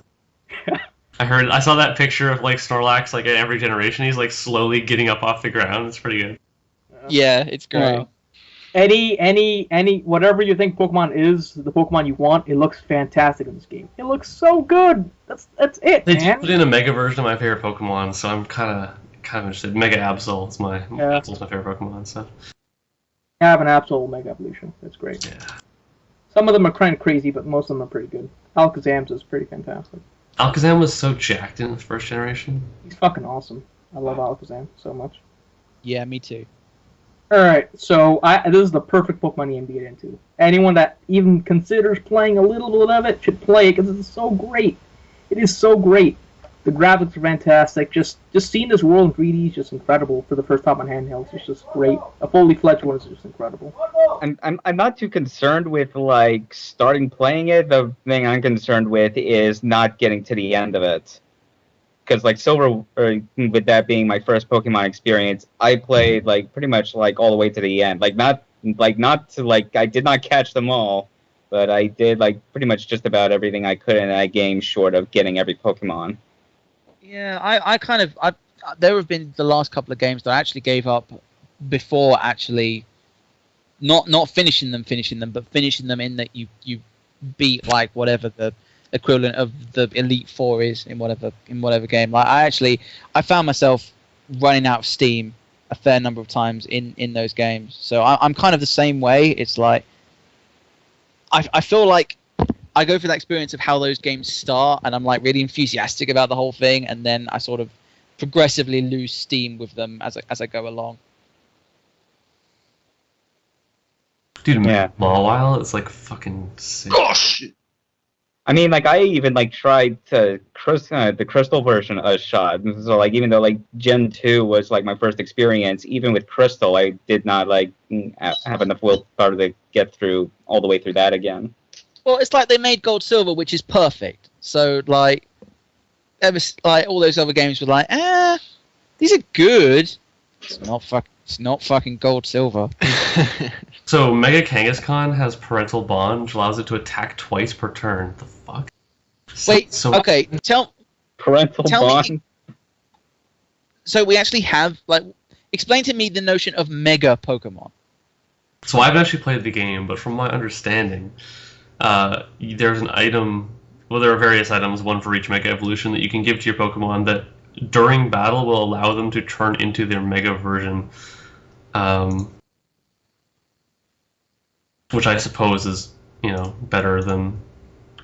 I saw that picture of like Snorlax like in every generation. He's like slowly getting up off the ground. It's pretty good. Yeah, it's great. Uh, any whatever you think Pokemon is, the Pokemon you want, it looks fantastic in this game. It looks so good. That's it, They man. put in a Mega version of my favorite Pokemon, so I'm kind of interested. Mega Absol is Absol's my favorite Pokemon. So I have an Absol Mega Evolution. It's great. yeah. Some of them are kind of crazy, but most of them are pretty good. Alakazam's is pretty fantastic. Alakazam was so jacked in the first generation. He's fucking awesome. I love Alakazam so much. Yeah, me too. Alright, so this is the perfect Pokemon game to get into. Anyone that even considers playing a little bit of it should play it because it's so great. It is so great. The graphics are fantastic. Just seeing this world in 3D is just incredible for the first time on handhelds. It's just great. A fully fledged one is just incredible. I'm not too concerned with like starting playing it. The thing I'm concerned with is not getting to the end of it. Because like Silver, with that being my first Pokemon experience, I played like pretty much like all the way to the end. Like not I did not catch them all, but I did like pretty much just about everything I could in that game, short of getting every Pokemon. Yeah, I there have been the last couple of games that I actually gave up before actually not finishing them, but finishing them in that you beat like whatever the equivalent of the Elite Four is in whatever game. Like I found myself running out of steam a fair number of times in those games. So I'm kind of the same way. It's like I feel like I go through that experience of how those games start, and I'm like really enthusiastic about the whole thing, and then I sort of progressively lose steam with them as I go along. Dude, Yeah. Mawile is like fucking sick. Gosh! I mean, like I even like tried the Crystal version a shot. So like even though like Gen 2 was like my first experience, even with Crystal, I did not like have enough willpower to get through all the way through that again. Well, it's like they made Gold Silver, which is perfect. So like all those other games were like, these are good. It's not fucking Gold Silver. So Mega Kangaskhan has Parental Bond, which allows it to attack twice per turn. The fuck? Wait, okay, Parental tell bond. me. So we actually have explain to me the notion of Mega Pokemon. So I haven't actually played the game, but from my understanding, there's an item. Well, there are various items, one for each Mega Evolution, that you can give to your Pokemon that during battle will allow them to turn into their Mega version. Which I suppose is, better than...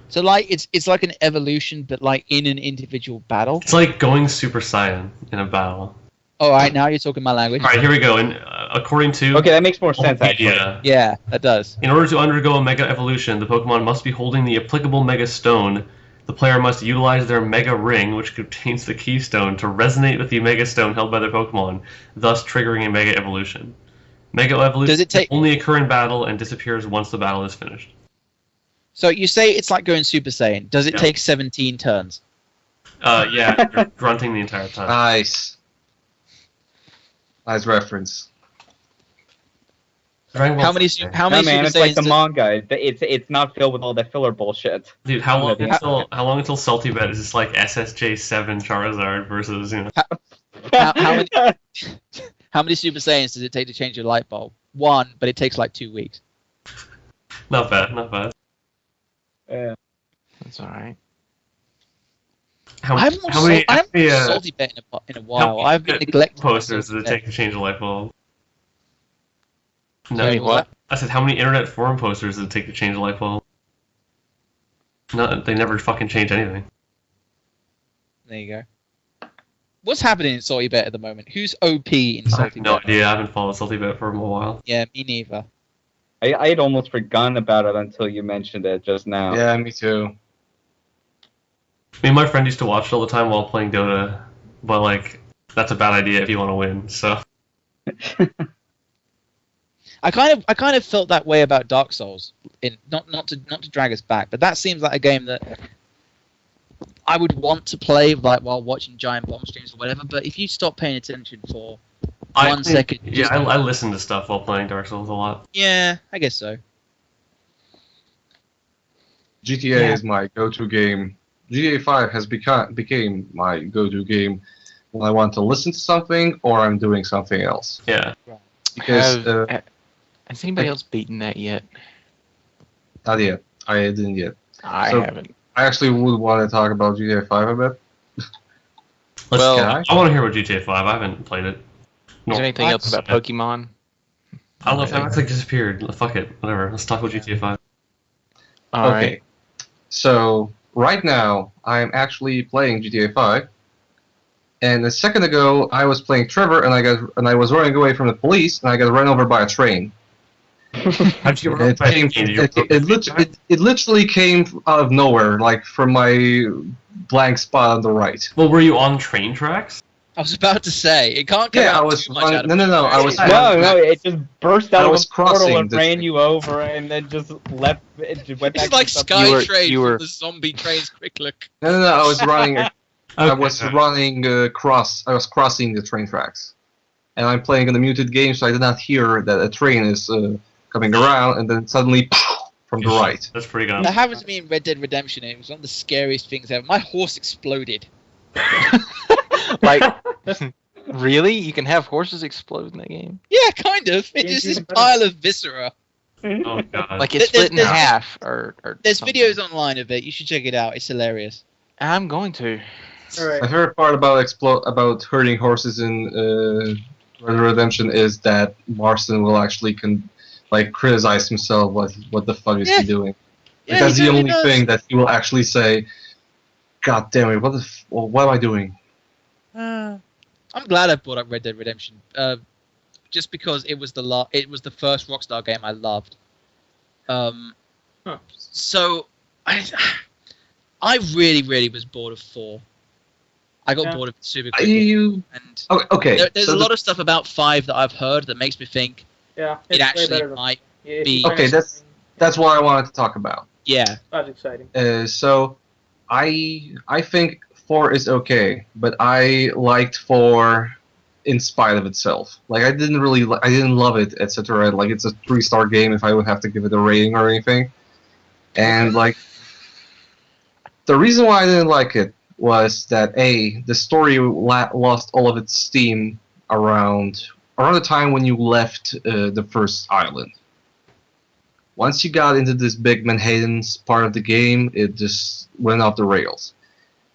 So like it's like an evolution, but like in an individual battle. It's like going Super Saiyan in a battle. All right, now you're talking my language. All right, here we go. And according to Okay, that makes more sense, actually. Wikipedia, Yeah, that does. in order to undergo a Mega Evolution, the Pokemon must be holding the applicable Mega Stone. The player must utilize their Mega Ring, which contains the Keystone, to resonate with the Mega Stone held by their Pokemon, thus triggering a Mega Evolution. Mega Evolution only occur in battle and disappears once the battle is finished. So you say it's like going Super Saiyan. Does it take 17 turns? Yeah, you're grunting the entire time. Nice. Nice reference. How many Super It's like the Saiyans? manga. It's not filled with all that filler bullshit. Dude, how long until Salty Bet is just like SSJ7 Charizard versus, How many Super Saiyans does it take to change your light bulb? 1, but it takes like 2 weeks. Not bad. Yeah. That's all right. How I haven't watched Salty Bet in a while. I've been neglecting posters does it take to change a light bulb? No, Wait, what? I said, how many internet forum posters does it take to change a light bulb? No, they never fucking change anything. There you go. What's happening in Salty Bet at the moment? Who's OP in I have Salty no Bet? idea. I haven't followed Salty Bet for a while. Yeah, me neither. I had almost forgotten about it until you mentioned it just now. Yeah, me too. Me and my friend used to watch it all the time while playing Dota, but like that's a bad idea if you want to win. So I kind of felt that way about Dark Souls. Not to drag us back, but that seems like a game that I would want to play like while watching Giant Bomb streams or whatever. But if you stop paying attention for 1 second, yeah, I listen to stuff while playing Dark Souls a lot. Yeah, I guess so. GTA is my go-to game. GTA 5 has became my go-to game when I want to listen to something or I'm doing something else. Yeah. Because Has anybody else beaten that yet? not yet. I didn't yet. I So- haven't. I actually would want to talk about GTA 5 a bit. Let's Can I want to hear about GTA 5. I haven't played it. Is there anything else about Pokemon? I don't know if that actually disappeared. Fuck it. Whatever. Let's talk about GTA 5. All Okay. right. So right now I'm actually playing GTA 5, and a second ago I was playing Trevor, and I was running away from the police, and I got run over by a train. How'd you And it literally came out of nowhere, like from my blank spot on the right. Well, were you on train tracks? I was about to say it can't come Yeah, out I was too much out of no. I was No, it just burst out I of was a portal crossing and the- ran you over, and then just left. It just went back It's like to something. Skytrain you were- from the zombie trains. Quick look. no. I was running. I Okay. was running across. I was crossing the train tracks, and I'm playing in a muted game, so I did not hear that a train is coming around, and then suddenly from the right. That's pretty good. That happened to me in Red Dead Redemption. And it was one of the scariest things ever. My horse exploded. Like, really? You can have horses explode in that game? Yeah, kind of. It's just this pile of viscera. Oh god. Like it's split in half, or There's something. videos online of it. You should check it out. It's hilarious. I'm going to. Alright. My favorite part about herding horses in Red Dead Redemption is that Marston will actually criticize himself. What the fuck is Yeah. he doing? Yeah, That's he the totally only does. thing that he will actually say. God damn it! What am I doing? I'm glad I brought up Red Dead Redemption. Just because it was the first Rockstar game I loved. So I really was bored of 4. I got bored of it super quickly. And Okay. there's a lot of stuff about 5 that I've heard that makes me think Yeah, it actually might be. Okay, that's what I wanted to talk about. Yeah. That's exciting. So I think 4 is okay, but I liked 4 in spite of itself. Like I didn't love it, etc. Like it's a 3-star game if I would have to give it a rating or anything. And like the reason why I didn't like it was that the story lost all of its steam around the time when you left the first island. once you got into this big Manhattan part of the game, it just went off the rails.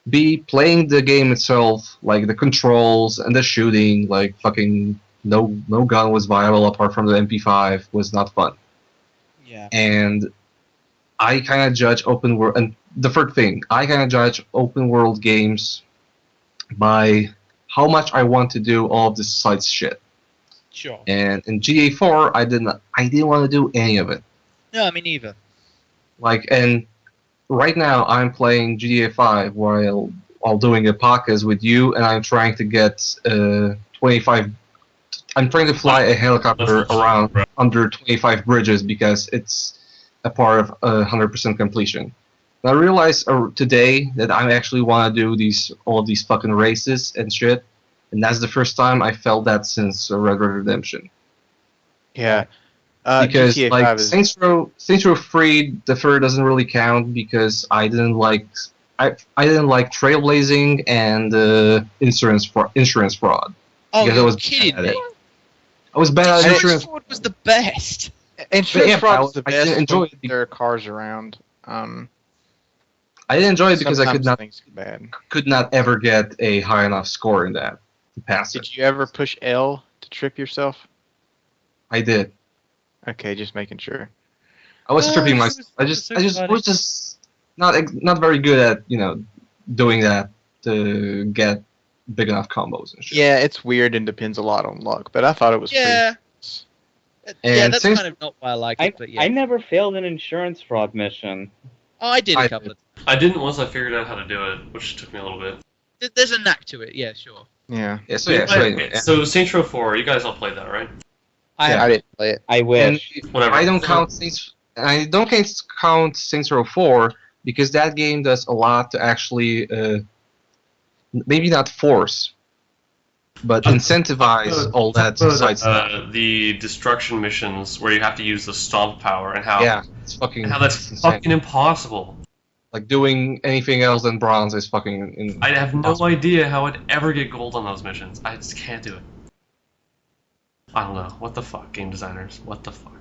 B, playing the game itself, like the controls and the shooting, like fucking no gun was viable apart from the MP5, was not fun. Yeah. And I kind of judge open world, and the third thing, I kind of judge open world games by how much I want to do all of this side shit. Sure. And in GTA 4, I didn't want to do any of it. No, me neither. Like, and right now I'm playing GTA 5 while doing a podcast with you, and I'm trying to get 25. I'm trying to fly a helicopter around under 25 bridges because it's a part of 100% completion. And I realized today that I actually want to do all of these fucking races and shit, and that's the first time I felt that since Red Dead Redemption. Yeah. Because GTA like 5 is... Saints Row 3, the third doesn't really count because I didn't like trailblazing and insurance fraud. Oh, Because I you're was kidding bad at me? it. I was bad at insurance. Fraud was the best. Insurance Yeah, fraud is the I didn't best enjoy when it there are cars around. I didn't enjoy it because I Sometimes things are bad. could not ever get a high enough score in that to pass it. Did you ever push L to trip yourself? I did. Okay, just making sure. I was tripping this myself. was I just funny. was just not very good at doing that to get big enough combos and shit. Yeah, it's weird and depends a lot on luck, but I thought it was Yeah. pretty... Yeah, And that's since- kind of not why I like it, but yeah. I never failed an insurance fraud mission. Oh, I did I a couple of I didn't once I figured out how to do it, which took me a little bit. There's a knack to it, yeah, sure. Yeah. Yeah, so anyway, So Saints Row 4, you guys all played that, right? I Yeah, have. I didn't play it. I and wish. Whatever. I don't count Saints Row 4 because that game does a lot to actually maybe not force, but incentivize all that side stuff. The destruction missions where you have to use the stomp power and how Yeah, it's fucking. and how that's insane. fucking impossible. Like doing anything else than bronze is fucking. I have no impossible. idea how I'd ever get gold on those missions. I just can't do it. I don't know. What the fuck, game designers? What the fuck?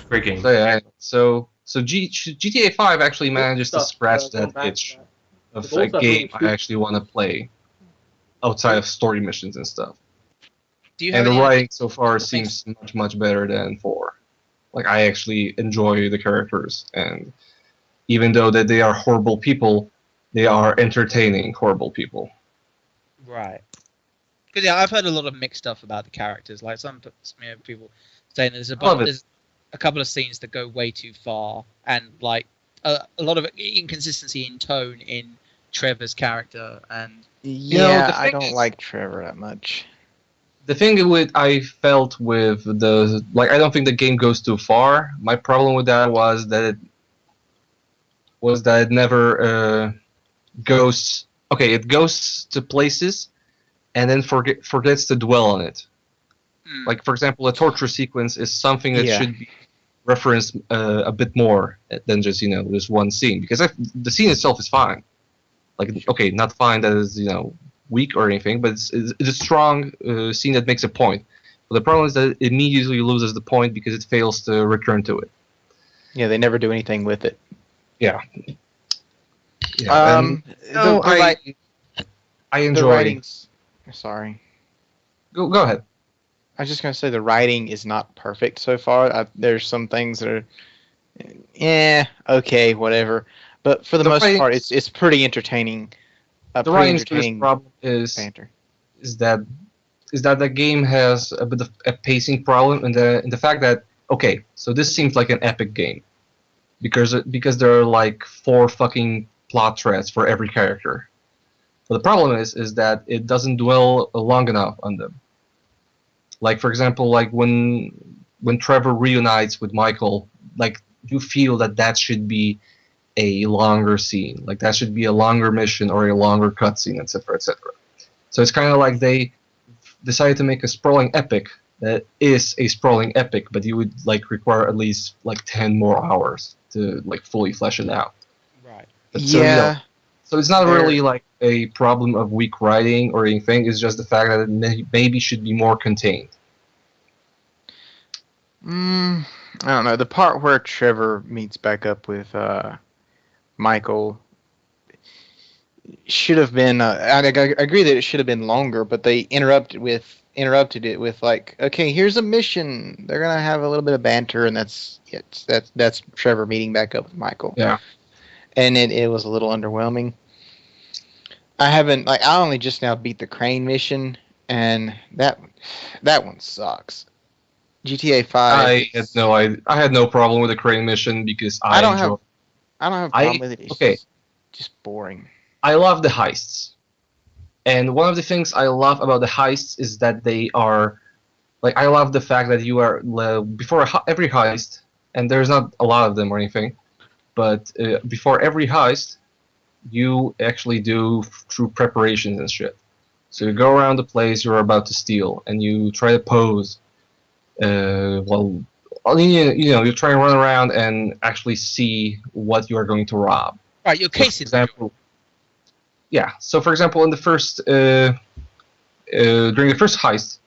Great game. So yeah, so GTA 5 actually manages to Stuff, scratch going that back to itch that. of The a goals are game really I actually want to play outside of story missions and stuff. Do you have And the any... writing so far Thanks. seems much better than 4. Like I actually enjoy the characters, and even though that they are horrible people, they are entertaining horrible people. Right. Because yeah, I've heard a lot of mixed stuff about the characters. Like some people saying there's there's a couple of scenes that go way too far, and like a lot of inconsistency in tone in Trevor's character. And Yeah, the I thing don't is- like Trevor that much. The thing I felt with I don't think the game goes too far. My problem with that was that it never goes. Okay, it goes to places, and then forgets to dwell on it. Like for example, a torture sequence is something that Yeah. should be referenced a bit more than just just one scene, because the scene itself is fine. Like okay, not fine that is weak or anything, but it's a strong scene that makes a point. But the problem is that it immediately loses the point because it fails to return to it. Yeah, they never do anything with it. Yeah. No, I the enjoy. writing's... Sorry. Go ahead. I was just going to say the writing is not perfect so far. There's some things that are... okay, whatever. But for the most writing- part, it's pretty entertaining. The Pretty writing's biggest entertaining problem is banter. that the game has a bit of a pacing problem in the fact that okay, so this seems like an epic game because there are like 4 fucking plot threads for every character. But the problem is that it doesn't dwell long enough on them. Like for example, like when Trevor reunites with Michael, like you feel that should be a longer scene, like that should be a longer mission or a longer cutscene, etc., etc. So it's kind of like they decided to make a sprawling epic that is a sprawling epic, but you would like require at least like 10 more hours to like fully flesh it out. right. But Yeah. So it's not There- really like a problem of weak writing or anything. It's just the fact that it maybe should be more contained. I don't know. The part where Trevor meets back up with Michael should have been. I agree that it should have been longer, but they interrupted it with like, okay, here's a mission. They're gonna have a little bit of banter, and that's it. That's Trevor meeting back up with Michael. Yeah. And it was a little underwhelming. I only just now beat the crane mission, and that one sucks. GTA 5. I had no problem with the crane mission because I don't have a problem with it. It's just boring. I love the heists. And one of the things I love about the heists is that they are, like, I love the fact that you are, before every heist, and there's not a lot of them or anything, but before every heist, you actually do through preparations and shit. So you go around the place you're about to steal, and you try to pose, you try and run around and actually see what you are going to rob. Right, your case for example. Yeah. So, for example, in the first during the first heist,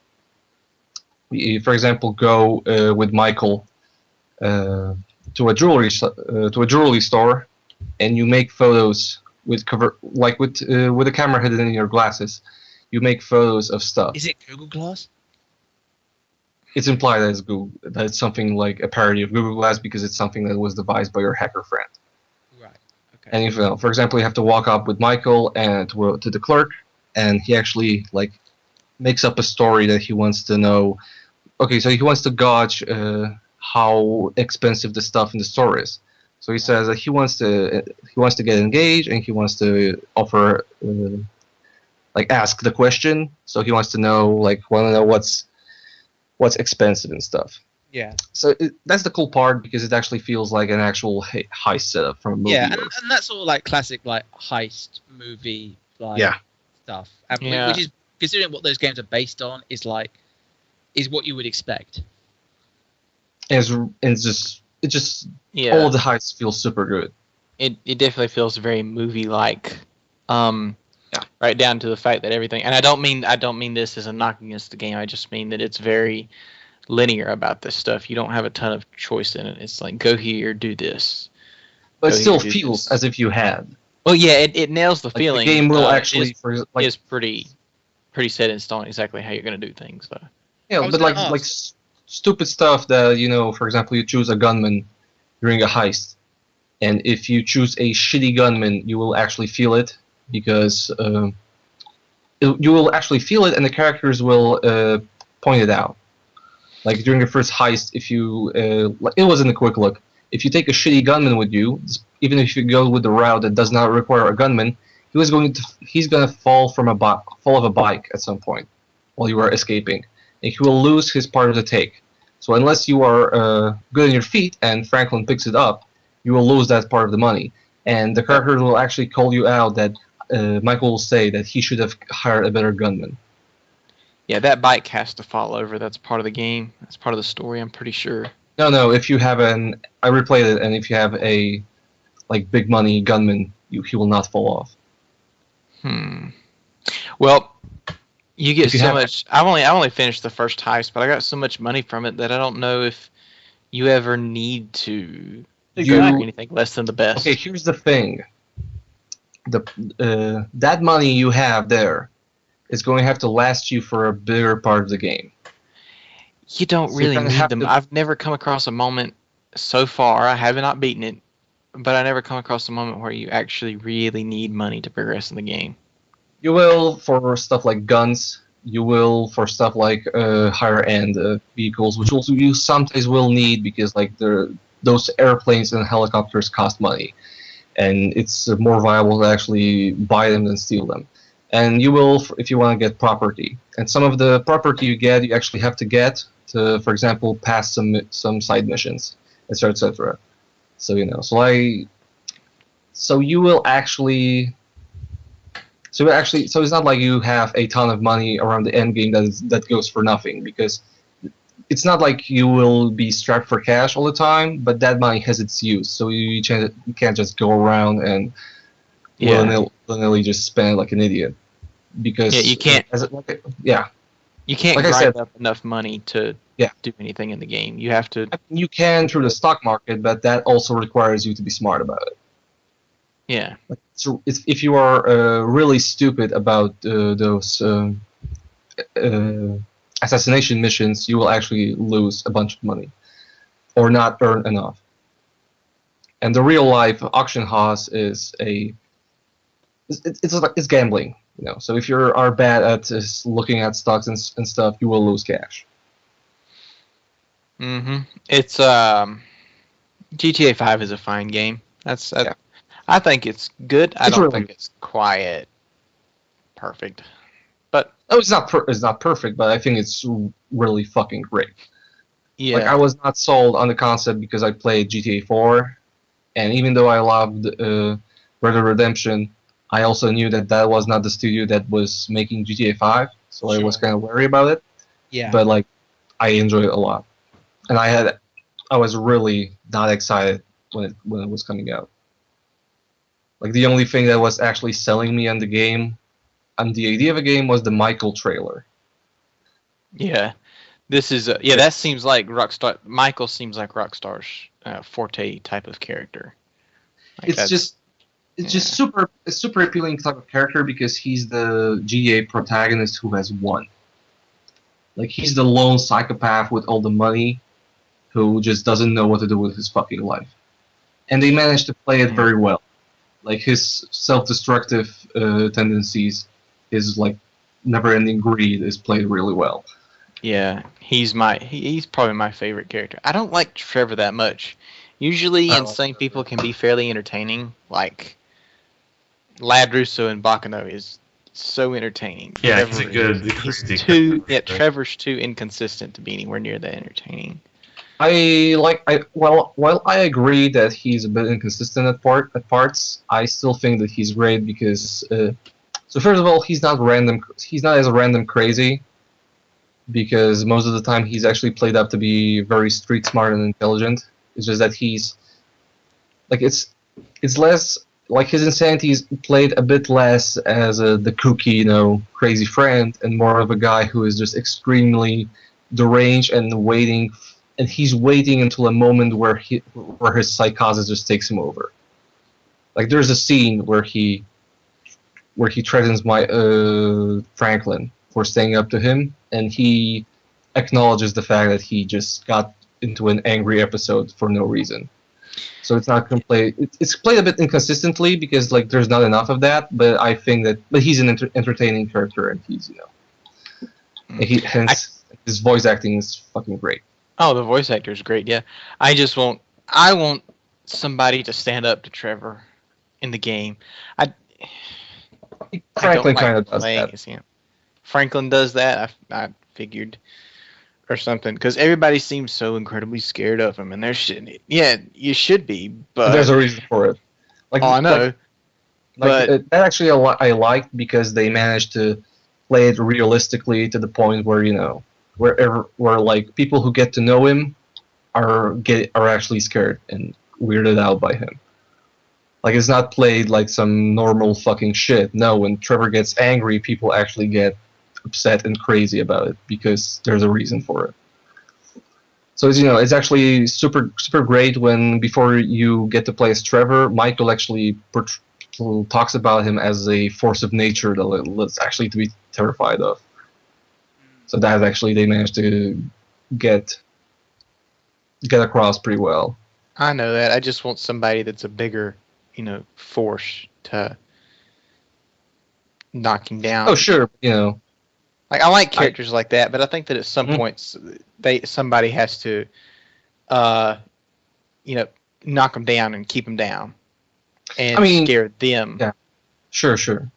we, for example, go with Michael to a jewelry store, and you make photos with with a camera hidden in your glasses. You make photos of stuff. Is it Google Glass? It's implied that it's something like a parody of Google Glass because it's something that was devised by your hacker friend. And if, for example, you have to walk up with Michael and to the clerk, and he actually makes up a story that he wants to know. Okay, so he wants to gauge how expensive the stuff in the store is. So he says that he wants to get engaged, and he wants to offer ask the question. So he wants to know what's expensive and stuff. Yeah. So that's the cool part because it actually feels like an actual heist setup from a movie. Yeah, and that's all like classic heist movie stuff. Which is, considering what those games are based on, is what you would expect. It just all of the heists feel super good. It definitely feels very movie like. Right down to the fact that everything, and I don't mean this as a knock against the game. I just mean that it's very linear about this stuff. You don't have a ton of choice in it. It's like, go here, do this. But it still feels as if you had. Well, yeah, it nails the feeling. The game will actually is pretty set in stone exactly how you're going to do things. So. Yeah, but stupid stuff that, for example, you choose a gunman during a heist, and if you choose a shitty gunman, you will actually feel it because you will actually feel it, and the characters will point it out. Like during the first heist, if you, it was in a quick look. If you take a shitty gunman with you, even if you go with the route that does not require a gunman, he's gonna fall off a bike at some point while you are escaping, and he will lose his part of the take. So unless you are good on your feet and Franklin picks it up, you will lose that part of the money. And the character will actually call you out that Michael will say that he should have hired a better gunman. Yeah, that bike has to fall over. That's part of the game. That's part of the story, I'm pretty sure. No, if you have I replayed it, and if you have a big money gunman, he will not fall off. Well, you get so much. I only finished the first heist, but I got so much money from it that I don't know if you ever need to go for anything less than the best. Okay, here's the thing. That money you have there is going to have to last you for a bigger part of the game. You don't really need them. I've never come across a moment so far. I have not beaten it, but I never come across a moment where you actually really need money to progress in the game. You will for stuff like guns. You will for stuff like higher end vehicles, which also you sometimes will need because those airplanes and helicopters cost money, and it's more viable to actually buy them than steal them. And you will, if you want to get property. And some of the property you get, you actually have to get to, for example, pass some side missions, etc., etc. So so you will actually. So it's not like you have a ton of money around the end game that goes for nothing, because it's not like you will be strapped for cash all the time, but that money has its use. So you can't just go around and willy-nilly just spend like an idiot. Because you can't. You can't grind up enough money to do anything in the game. You have to. You can through the stock market, but that also requires you to be smart about it. Yeah. So if you are really stupid about those assassination missions, you will actually lose a bunch of money or not earn enough. And the real life auction house is it's gambling, you know. So if you are bad at looking at stocks and stuff, you will lose cash. It's GTA 5 is a fine game. I think it's good. I don't think it's quite perfect. But it's not perfect, but I think it's really fucking great. Yeah. Like I was not sold on the concept because I played GTA 4, and even though I loved Red Dead Redemption, I also knew that was not the studio that was making GTA 5, so I was kind of wary about it. Yeah. But like, I enjoyed it a lot, and I was really not excited when it was coming out. Like the only thing that was actually selling me on the game, on the idea of a game, was the Michael trailer. Yeah. This is that seems like Rockstar. Michael seems like Rockstar's forte type of character. Like It's just super appealing type of character because he's the GTA protagonist who has won. Like he's the lone psychopath with all the money, who just doesn't know what to do with his fucking life, and they managed to play it very well. Like his self-destructive tendencies, his like never-ending greed is played really well. Yeah, he's probably my favorite character. I don't like Trevor that much. Usually, insane people can be fairly entertaining. Like Lad Russo and Bacano is so entertaining. Yeah, he's a good. Trevor's too inconsistent to be anywhere near that entertaining. While I agree that he's a bit inconsistent at parts, I still think that he's great because. So first of all, he's not random. He's not as random crazy. Because most of the time he's actually played up to be very street smart and intelligent. It's just that he's like it's less like his insanity is played a bit less as the kooky, crazy friend, and more of a guy who is just extremely deranged and he's waiting until a moment where his psychosis just takes him over. Like there's a scene where he threatens Franklin for staying up to him, and he acknowledges the fact that he just got into an angry episode for no reason. So it's not it's played a bit inconsistently because like there's not enough of that. But I think but he's an entertaining character, and he's his voice acting is fucking great. Oh, the voice actor is great. Yeah, I want somebody to stand up to Trevor in the game. Franklin kind of does that. Franklin does that. I figured, or something, because everybody seems so incredibly scared of him, and you should be, but there's a reason for it. I know, that actually I liked because they managed to play it realistically to the point where where like people who get to know him are actually scared and weirded out by him. Like it's not played like some normal fucking shit. No, when Trevor gets angry, people actually get upset and crazy about it because there's a reason for it. So it's actually super great when before you get to play as Trevor, Michael actually talks about him as a force of nature that's actually to be terrified of. So that actually they managed to get across pretty well. I know that. I just want somebody that's a bigger, force to knock him down. Oh sure, Like I like characters like that, but I think that at some points somebody has to, knock them down and keep them down, and scare them. Yeah, sure.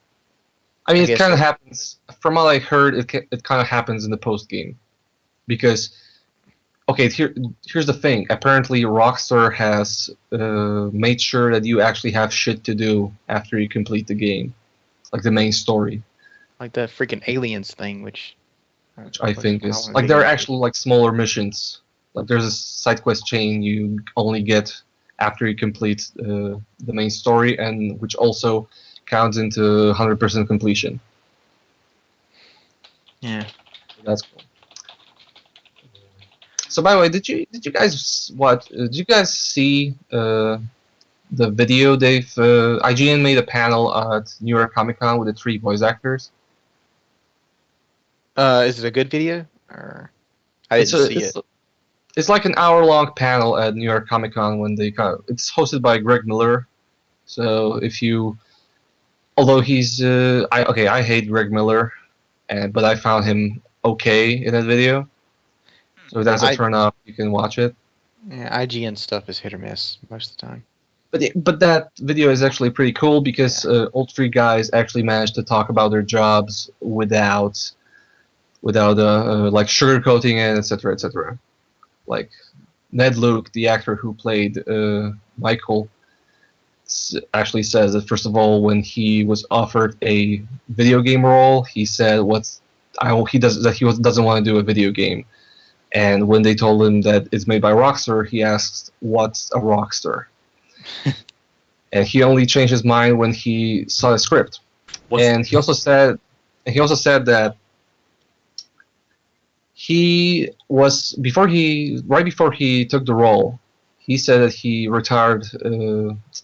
I mean, it kind of happens. From what I heard, it kind of happens in the post game, because, here's the thing. Apparently, Rockstar has made sure that you actually have shit to do after you complete the game, like the main story. Like the freaking aliens thing, which I think is like there are actually like smaller missions. Like there's a side quest chain you only get after you complete the main story, and which also counts into 100% completion. Yeah, That's cool. So by the way, did you guys did you guys see the video? IGN made a panel at New York Comic Con with the 3 voice actors. Is it a good video? Or I didn't see it. It's like an hour-long panel at New York Comic Con when it's hosted by Greg Miller. So if you, although he's I hate Greg Miller, but I found him okay in that video. So if that's a turn off, you can watch it. Yeah, IGN stuff is hit or miss most of the time. But that video is actually pretty cool because all 3 guys actually managed to talk about their jobs without like sugarcoating it, etc., etc. Like Ned Luke, the actor who played Michael, actually says that first of all, when he was offered a video game role, he said he doesn't want to do a video game, and when they told him that it's made by Rockstar, he asked, "What's a Rockstar?" And he only changed his mind when he saw the script. And he also said that he was right before he took the role, he said that he retired,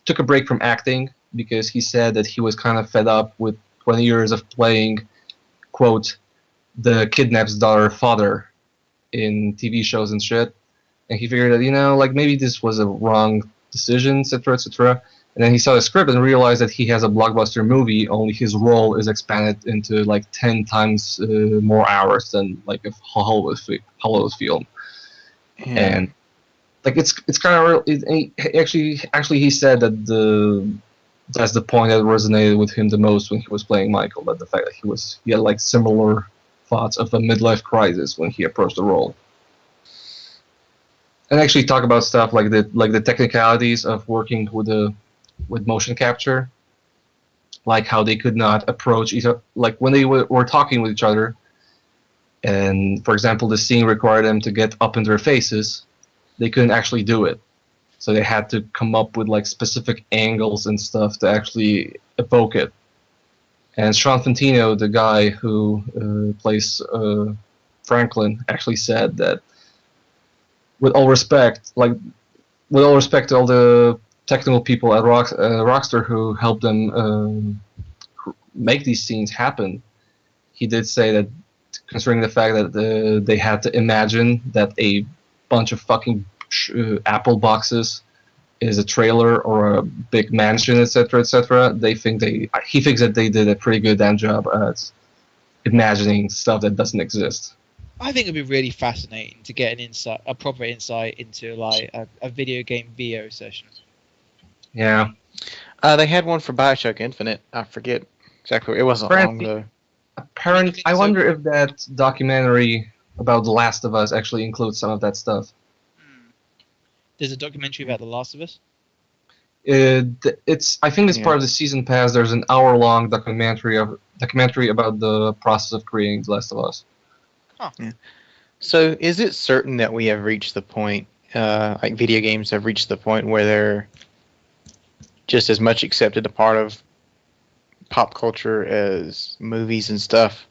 took a break from acting because he said that he was kind of fed up with 20 years of playing, quote, the kidnap's daughter father in TV shows and shit, and he figured that like maybe this was a wrong decision, etc., etc. And then he saw the script and realized that he has a blockbuster movie, only his role is expanded into like 10 times more hours than like a Hollywood film. Yeah. And like it's kind of actually he said that that's the point that resonated with him the most when he was playing Michael, that the fact that he had like similar thoughts of a midlife crisis when he approached the role. And actually talk about stuff like the technicalities of working with motion capture, like how they could not approach each other, like when they were talking with each other, and for example the scene required them to get up in their faces, they couldn't actually do it, so they had to come up with like specific angles and stuff to actually evoke it. And Sean Fantino, the guy who plays Franklin, actually said that with all respect to all the technical people at Rockstar who helped them make these scenes happen, he did say that, considering the fact that they had to imagine that a bunch of fucking Apple boxes is a trailer or a big mansion, etc., etc., he thinks that they did a pretty good damn job at imagining stuff that doesn't exist. I think it'd be really fascinating to get a proper insight into like a video game VO session. Yeah. They had one for BioShock Infinite. I forget exactly. It wasn't long though. I wonder if that documentary about The Last of Us actually includes some of that stuff. There's a documentary about The Last of Us? I think it's part of the season pass. There's an hour-long documentary about the process of creating The Last of Us. Huh. Yeah. So is it certain that we have reached the point, like video games have reached the point where they're just as much accepted a part of pop culture as movies and stuff?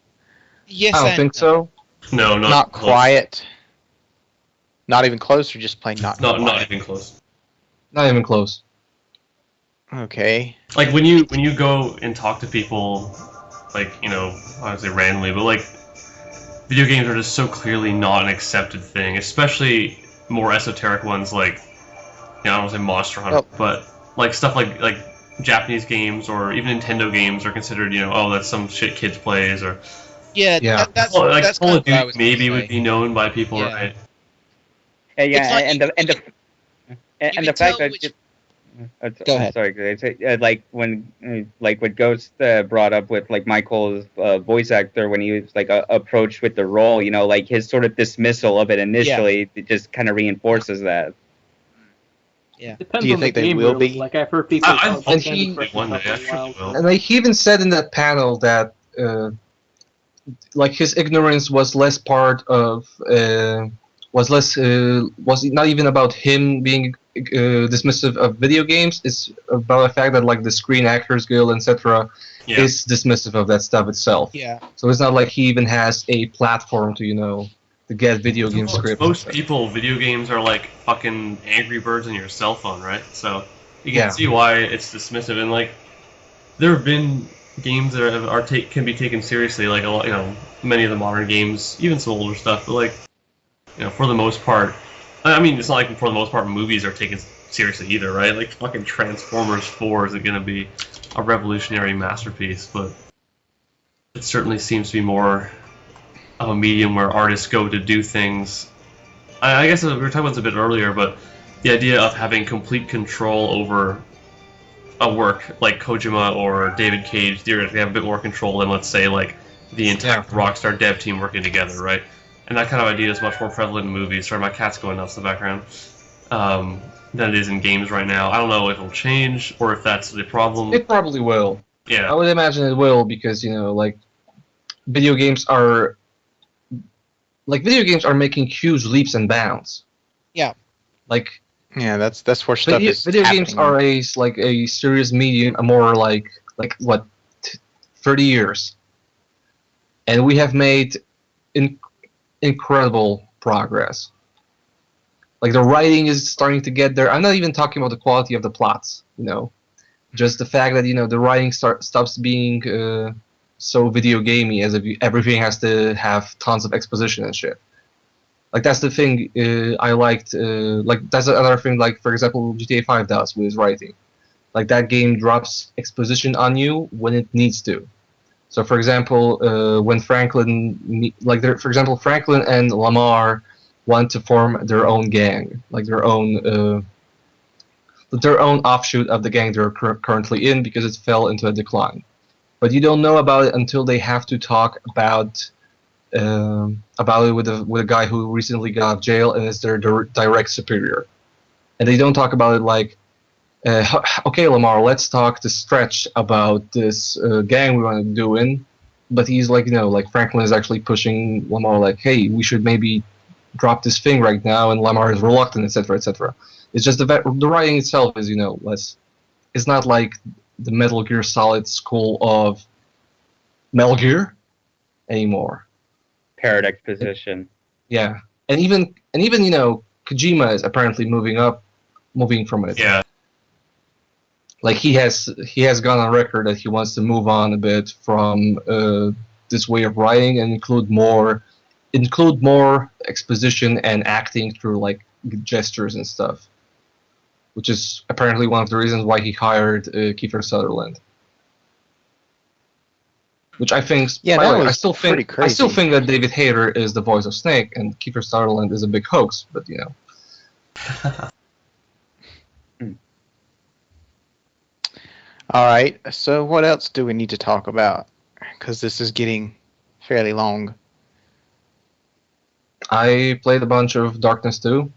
Yes, I don't think so. No, not quiet. Not even close, or just plain not quiet? Not even close. Not even close. Okay. Like when you go and talk to people, like I would say randomly, but like video games are just so clearly not an accepted thing, especially more esoteric ones like I don't want to say Monster Hunter, but like stuff like Japanese games or even Nintendo games are considered that's some shit kids plays or that's Call of Duty maybe would be known by people, right? And the fact that go ahead. Sorry, like when what Ghost brought up with like Michael's voice actor when he was like approached with the role, like his sort of dismissal of it initially, it just kind of reinforces that. Yeah. Do you think they will be? Like I've heard people. And he even said in that panel that like his ignorance was less part of was not even about him being dismissive of video games. It's about the fact that like the Screen Actors Guild, etc., is dismissive of that stuff itself. Yeah. So it's not like he even has a platform to to get video game scripts. Most people, video games are like fucking Angry Birds on your cell phone, right? So you can Yeah. see why it's dismissive. And like, there have been games that can be taken seriously, like a lot, many of the modern games, even some older stuff. But like, for the most part, I mean, it's not like for the most part movies are taken seriously either, right? Like fucking Transformers 4 isn't gonna be a revolutionary masterpiece, but it certainly seems to be more of a medium where artists go to do things. I guess we were talking about this a bit earlier, but the idea of having complete control over a work like Kojima or David Cage, theoretically have a bit more control than, let's say, like the entire Rockstar dev team working together, right? And that kind of idea is much more prevalent in movies. Sorry, my cat's going nuts in the background. Than it is in games right now. I don't know if it'll change or if that's the problem. It probably will. Yeah. I would imagine it will because like video games are making huge leaps and bounds. Yeah. Like Yeah, that's where stuff is video happening. games are a serious medium, more like what 30 years, and we have made incredible progress. Like the writing is starting to get there. I'm not even talking about the quality of the plots, just the fact that the writing stops being so video gamey, as if everything has to have tons of exposition and shit. Like that's the thing I liked. Like that's another thing. Like for example, GTA 5 does with its writing. Like that game drops exposition on you when it needs to. So for example, when Franklin and Lamar want to form their own gang, like their own offshoot of the gang they're currently in because it fell into a decline. But you don't know about it until they have to talk about it with a guy who recently got out of jail and is their direct superior. And they don't talk about it like, okay, Lamar, let's talk to Stretch about this gang we want to do in. But he's like, like Franklin is actually pushing Lamar like, hey, we should maybe drop this thing right now, and Lamar is reluctant, etc., etc. It's just the writing itself is, less. It's not like the Metal Gear Solid school of Metal Gear anymore. Parrot exposition. Yeah, and even Kojima is apparently moving from it. Yeah. Like he has gone on record that he wants to move on a bit from this way of writing and include more exposition and acting through like gestures and stuff, which is apparently one of the reasons why he hired Kiefer Sutherland. Which I think, Yeah, by the that way, was I still pretty crazy. think that David Hayter is the voice of Snake and Kiefer Sutherland is a big hoax, but All right, so what else do we need to talk about? Because this is getting fairly long. I played a bunch of Darkness 2.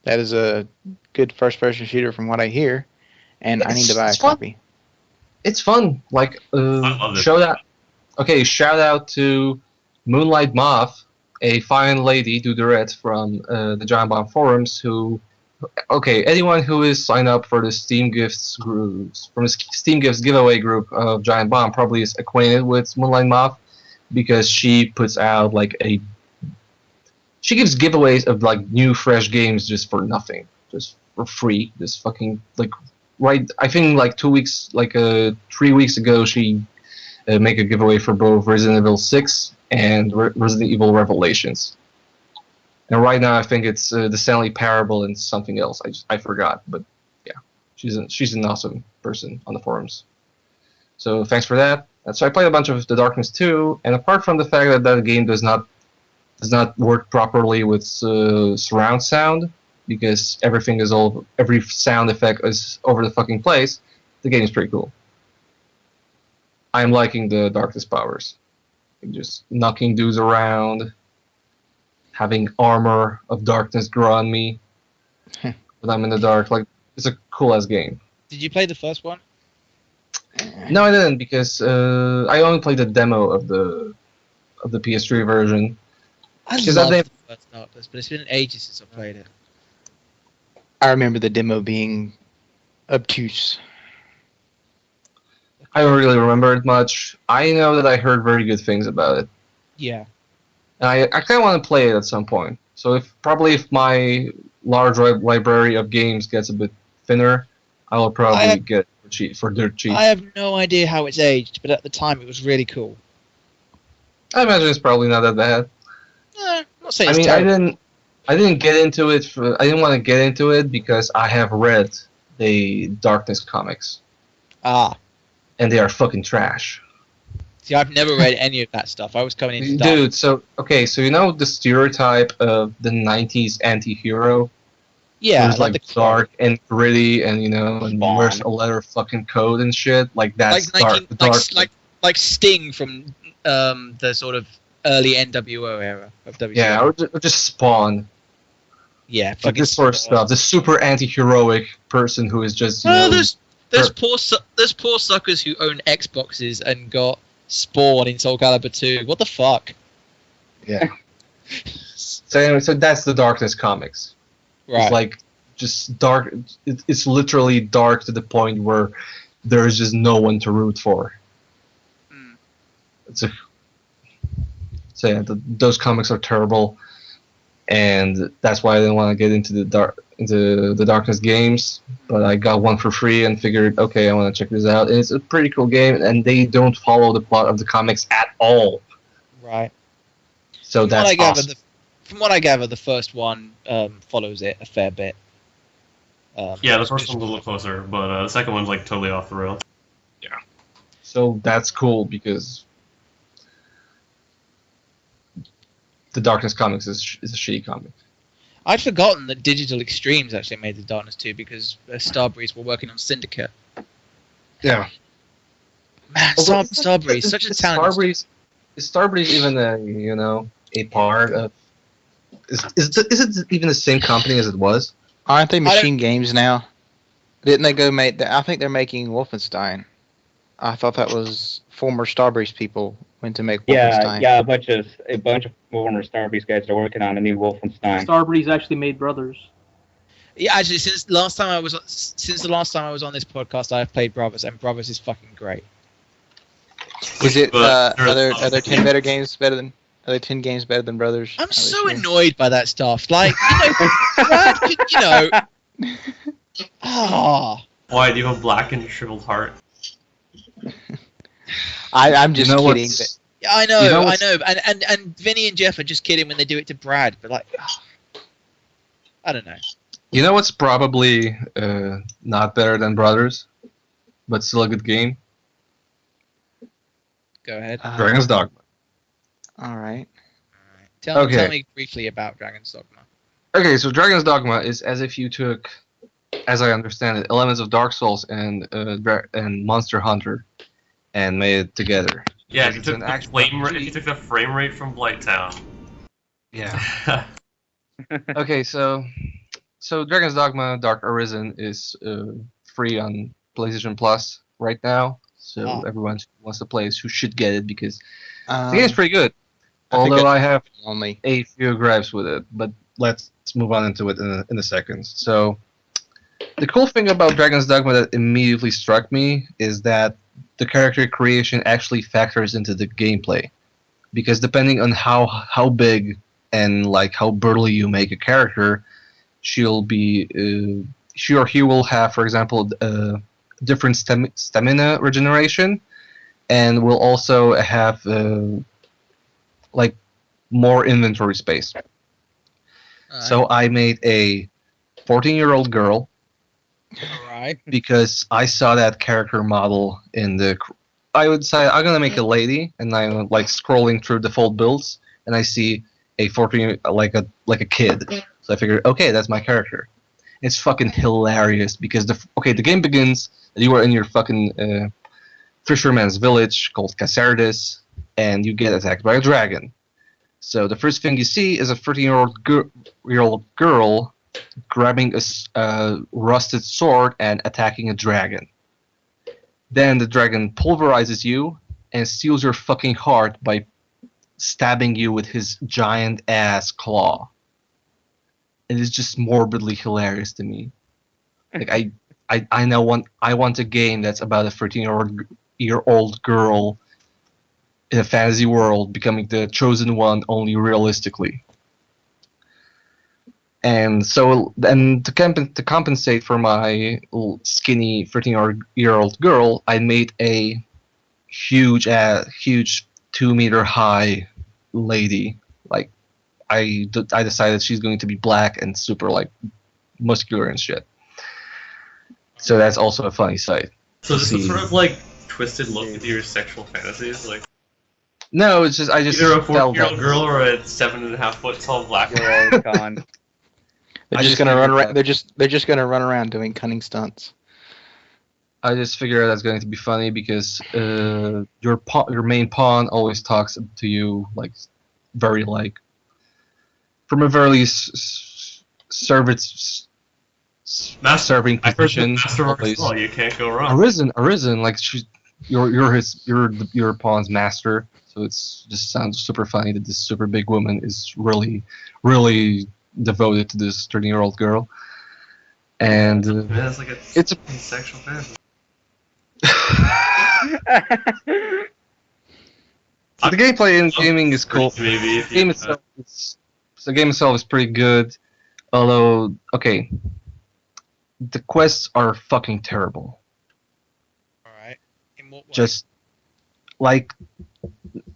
That is a good first-person shooter from what I hear, and I need to buy a It's fun. copy. It's fun. Like love it. shout out to Moonlight Moth, a fine lady, Duderet from the Giant Bomb forums, anyone who is signed up for the Steam Gifts groups, from the Steam Gifts giveaway group of Giant Bomb, probably is acquainted with Moonlight Moth, because she puts out she gives giveaways of like new fresh games just for nothing, just for free. Just fucking right. I think 3 weeks ago she made a giveaway for both Resident Evil 6 and Resident Evil Revelations. And right now I think it's the Stanley Parable and something else. I forgot, but yeah, she's an awesome person on the forums. So thanks for that. So I played a bunch of The Darkness 2, and apart from the fact that game does not work properly with surround sound, because every sound effect is over the fucking place, the game is pretty cool. I'm liking the Darkness powers. Just knocking dudes around, having armor of darkness grow on me when I'm in the dark. Like, it's a cool ass game. Did you play the first one? No, I didn't, because I only played the demo of the PS3 version. I Is love that the first Darkness, but it's been ages since I played it. I remember the demo being obtuse. I don't really remember it much. I know that I heard very good things about it. Yeah. And I kind of want to play it at some point. So if my large library of games gets a bit thinner, I will probably get it for dirt cheap. I have no idea how it's aged, but at the time it was really cool. I imagine it's probably not that bad. I'm not saying I it's mean, terrible. I didn't get into it. I didn't want to get into it because I have read the Darkness comics, Ah, and they are fucking trash. see, I've never read any of that stuff. I was coming into Dude, so you know the stereotype of the '90s anti-hero, yeah, who's like the dark and gritty, and and Spawn. wears a leather fucking coat and shit. Like that's like Sting from the sort of early NWO era of WCW. yeah, or just Spawn. Yeah, Like fucking this sort of stuff. The super anti-heroic person who is just there's poor suckers who own Xboxes and got Spawn in Soul Calibur 2. What the fuck? yeah. So anyway, so that's the Darkness comics. Right. It's like just dark. It's literally dark to the point where there is just no one to root for. So yeah, those comics are terrible, and that's why I didn't want to get into the Darkness games. But I got one for free and figured, okay, I want to check this out. And it's a pretty cool game, and they don't follow the plot of the comics at all. Right. So that's awesome. From what I gather, the first one follows it a fair bit. Yeah, the first one's a little closer, but the second one's like totally off the rails. So that's cool because the Darkness comics is a shitty comic. I'd forgotten that Digital Extremes actually made the Darkness 2 because Starbreeze were working on Syndicate. Yeah. Man, Starbreeze, such a talent. Is Starbreeze even a part of? Is it even the same company as it was? Aren't they Machine Games now? Didn't they go make? I think they're making Wolfenstein. I thought that was former Starbreeze people went to make Wolfenstein. Yeah, a bunch of former Starbreeze guys are working on a new Wolfenstein. Starbreeze actually made Brothers. Yeah, actually, since the last time I was on this podcast, I have played Brothers, and Brothers is fucking great. Is it are there 10 better games better than? Are there 10 games better than Brothers? I'm so annoyed by that stuff. Like, Brad could, Why do you have a black and shriveled heart? I'm just kidding. Yeah, I know, and Vinny and Jeff are just kidding when they do it to Brad, but like, I don't know. You know what's probably not better than Brothers, but still a good game? Go ahead. Dragon's Dogma. All right. Tell me briefly about Dragon's Dogma. Okay, so Dragon's Dogma is as if you took, as I understand it, elements of Dark Souls and Monster Hunter and made it together. Yeah, if you took the frame rate from Blighttown. Yeah. Okay, so Dragon's Dogma Dark Arisen is free on PlayStation Plus right now. So everyone who wants to play who should get it because the game's pretty good. Although I have only a few gripes with it, but let's move on into it in a second. So the cool thing about Dragon's Dogma that immediately struck me is that the character creation actually factors into the gameplay, because depending on how big and like how burly you make a character, she or he will have, for example, different stamina regeneration, and will also have like more inventory space. So I made a 14-year-old girl. Alright. Because I saw that character model in the. I would say I'm gonna make a lady, and I'm like scrolling through default builds, and I see a 14 like a kid. So I figured, okay, that's my character. It's fucking hilarious because the game begins and you are in your fucking fisherman's village called Casardis, and you get attacked by a dragon. So the first thing you see is a 13-year-old girl grabbing a rusted sword and attacking a dragon. Then the dragon pulverizes you and steals your fucking heart by stabbing you with his giant ass claw. It is just morbidly hilarious to me. Like I want a game that's about a 13-year-old girl in a fantasy world, becoming the chosen one only realistically. And so, and to compensate for my skinny 13-year-old girl, I made a huge 2-meter high lady. Like, I decided she's going to be black and super like muscular and shit. So that's also a funny sight. So this is sort of like twisted look into your sexual fantasies, like No, it's just I just either a felt 14-year-old that- girl or a 7.5-foot tall black girl. Girl gone. They're I just just gonna run figured around. They're just gonna run around doing cunning stunts. I just figured that's going to be funny because your main pawn always talks to you like very like from a very serving I heard the position. Master of Arts Always. law, you can't go wrong. Arisen, like you're your pawn's master. So it's just sounds super funny that this super big woman is really devoted to this 13-year-old girl, and Man, it's like it's a sexual fantasy. so the gameplay in gaming is cool. Maybe if The game itself is pretty good, although okay, the quests are fucking terrible. All right. In what way? Just like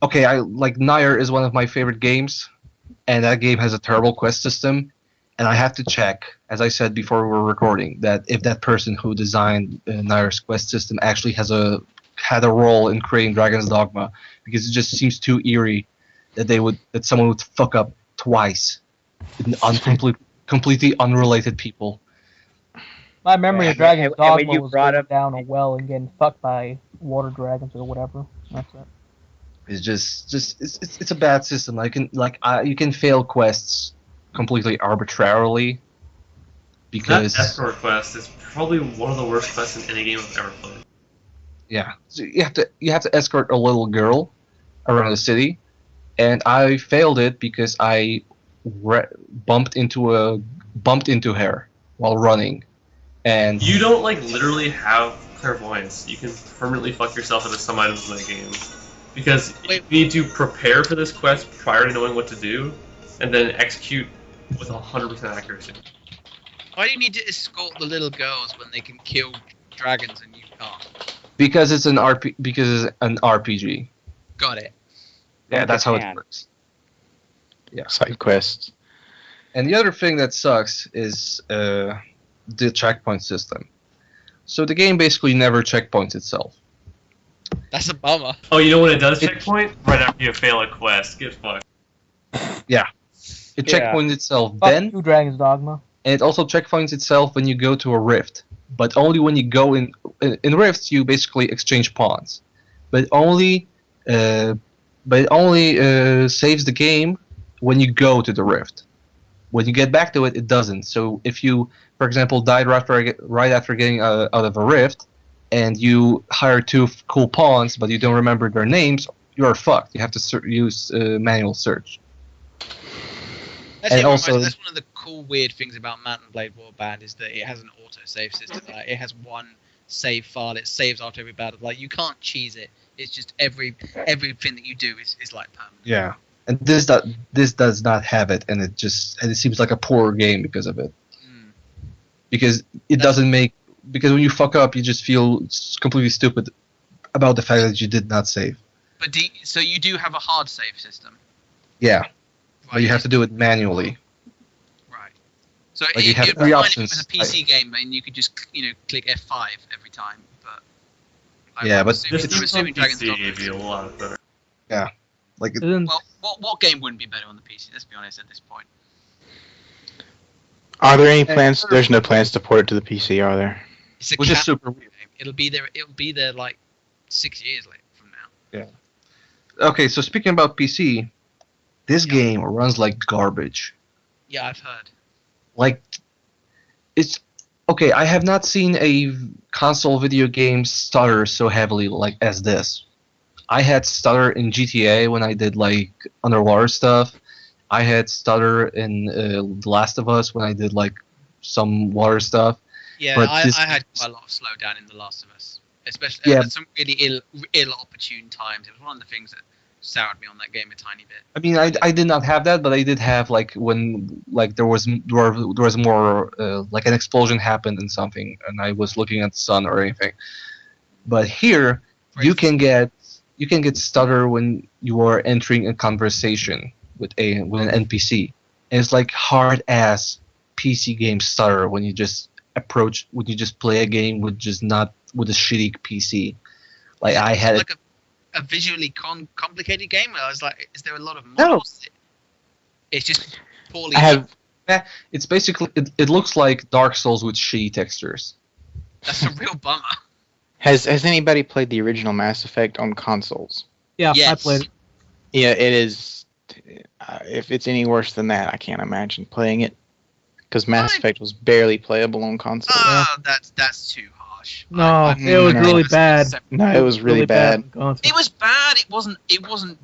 okay, I like Nier is one of my favorite games, and that game has a terrible quest system. And I have to check, as I said before we were recording, that if that person who designed Nier's quest system actually had a role in creating Dragon's Dogma, because it just seems too eerie that someone would fuck up twice, completely unrelated people. My memory Yeah, of Dragon's and when Dogma you was brought going up- down a well and getting fucked by water dragons or whatever. That's it. It's just it's a bad system. You can fail quests completely arbitrarily because That escort quest is probably one of the worst quests in any game I've ever played. yeah, so you have to escort a little girl around the city, and I failed it because I bumped into her while running, and You don't like literally have clairvoyance. You can permanently fuck yourself into some items in that game. Because you need to prepare for this quest prior to knowing what to do, and then execute with 100% accuracy. Why do you need to escort the little girls when they can kill dragons and you can't? because it's an RPG. Got it. Yeah, that's how it Japan. works. Yeah. Side quests. And the other thing that sucks is the checkpoint system. So the game basically never checkpoints itself. That's a bummer. Oh, you know when it does checkpoint? Right after you fail a quest. Get fucked. It Yeah. checkpoints itself Fuck then, you, Dragon's Dogma. and it also checkpoints itself when you go to a rift. But only when you go in rifts, you basically exchange pawns. But it only saves the game when you go to the rift. When you get back to it, it doesn't. So if you, for example, died right after getting out of a rift, and you hire two cool pawns, but you don't remember their names, you're fucked. You have to use manual search. That's, And also- that's one of the cool, weird things about Mount and Blade Warband is that it has an auto-save system. Like, it has one save file. It saves after every battle. Like, you can't cheese it. It's just everything that you do is like permanent. Yeah. And this does not have it, and it seems like a poor game because of it. Mm. Because because when you fuck up, you just feel completely stupid about the fact that you did not save. But so you do have a hard save system, Yeah, right? but you have to do it manually. Right. So Like, you have it'd three be fine options. If it was a PC game, and you could just click F5 every time. But Yeah, but This I'm game on assuming Dragon's PC Dogma. would be a lot better. Like Isn't Well, what game wouldn't be better on the PC? Let's be honest at this point. Are there any plans? There's no plans to port it to the PC, are there? It's a which is cat super weird. game. It'll be there like 6 years later from now. Okay, so speaking about PC, this game runs like garbage. Yeah, I've heard. Like, it's okay. I have not seen a console video game stutter so heavily like as this. I had stutter in GTA when I did like underwater stuff. I had stutter in The Last of Us when I did like some water stuff. Yeah, But I this- had quite a lot of slowdown in The Last of Us, especially Yeah. at some really ill opportune times. It was one of the things that soured me on that game a tiny bit. I mean, I did not have that, but I did have like when like there was more like an explosion happened in something, and I was looking at the sun or anything. But here you can get stutter when you are entering a conversation with an NPC. And it's like hard ass PC game stutter when you just play a game with just not with a shitty PC. Like I had like a visually complicated game. I was like, is there a lot of models? No. It's just poorly. It's basically it looks like Dark Souls with shitty textures. That's a real bummer. Has anybody played the original Mass Effect on consoles? Yeah, Yes. I played it. Yeah, it is. If it's any worse than that, I can't imagine playing it. Because Mass Effect was barely playable on console. That's too harsh. No, it was really bad. No, it was really bad. It was bad. It wasn't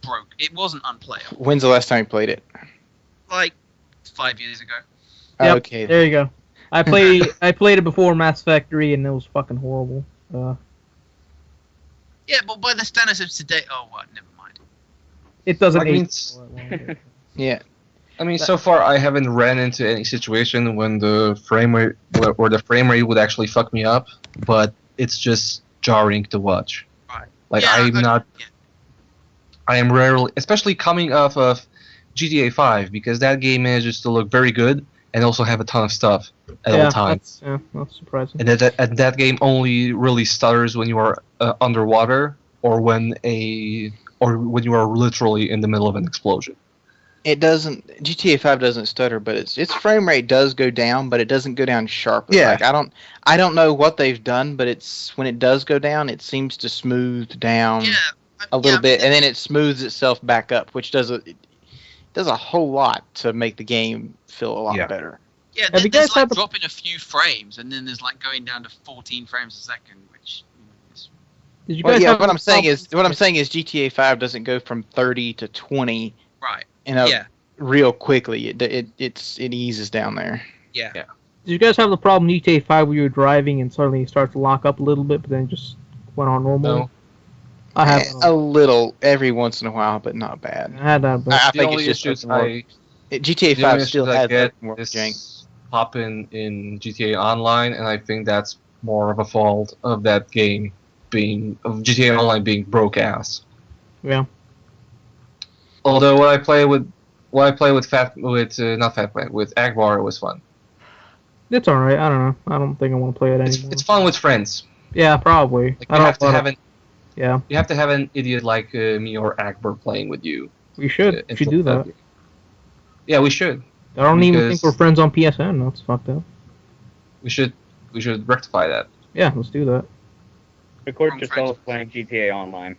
broke. It wasn't unplayable. When's the last time you played it? Like 5 years ago. Yep, Okay. there you go. I played it before Mass Effect 3, and it was fucking horrible. Yeah, but by the standards of today, oh what? Never mind. It doesn't I mean, age. Yeah. I mean, so far I haven't ran into any situation when the frame rate would actually fuck me up, but it's just jarring to watch. Right. Like Yeah, I am rarely, especially coming off of GTA 5, because that game manages to look very good and also have a ton of stuff at all times. That's surprising. And that game only really stutters when you are underwater or when you are literally in the middle of an explosion. It doesn't. GTA 5 doesn't stutter, but its frame rate does go down, but it doesn't go down sharply. Yeah. Like I don't know what they've done, but when it does go down, it seems to smooth down a little bit, and then it smooths itself back up, which does a whole lot to make the game feel a lot better. Yeah, Have you there's guys like had the- dropping a few frames, and then there's like going down to 14 frames a second, which is Did you Well, guys yeah, have what a I'm saying problem- is GTA 5 doesn't go from 30 to 20 right. in real quickly. It eases down there. Yeah. Did you guys have the problem in GTA 5 where you were driving and suddenly it starts to lock up a little bit, but then it just went on normal? No. I have A little every once in a while, but not I bad. had that, but I The think only it's just issues open world. GTA the 5 only still issues I has get open world is jank. popping in GTA Online, and I think that's more of a fault of that game of GTA Online being broke ass. yeah. Although when I play with Akbar, it was fun. It's alright. I don't know. I don't think I want to play it anymore. It's fun with friends. Yeah, probably. Like, I don't Yeah, you have to have an idiot like me or Akbar playing with you. we should. We should do that. Yeah, we should. I don't even Because- think we're friends on PSN. That's fucked up. We should rectify that. Yeah, let's do that. Record yourself playing GTA Online.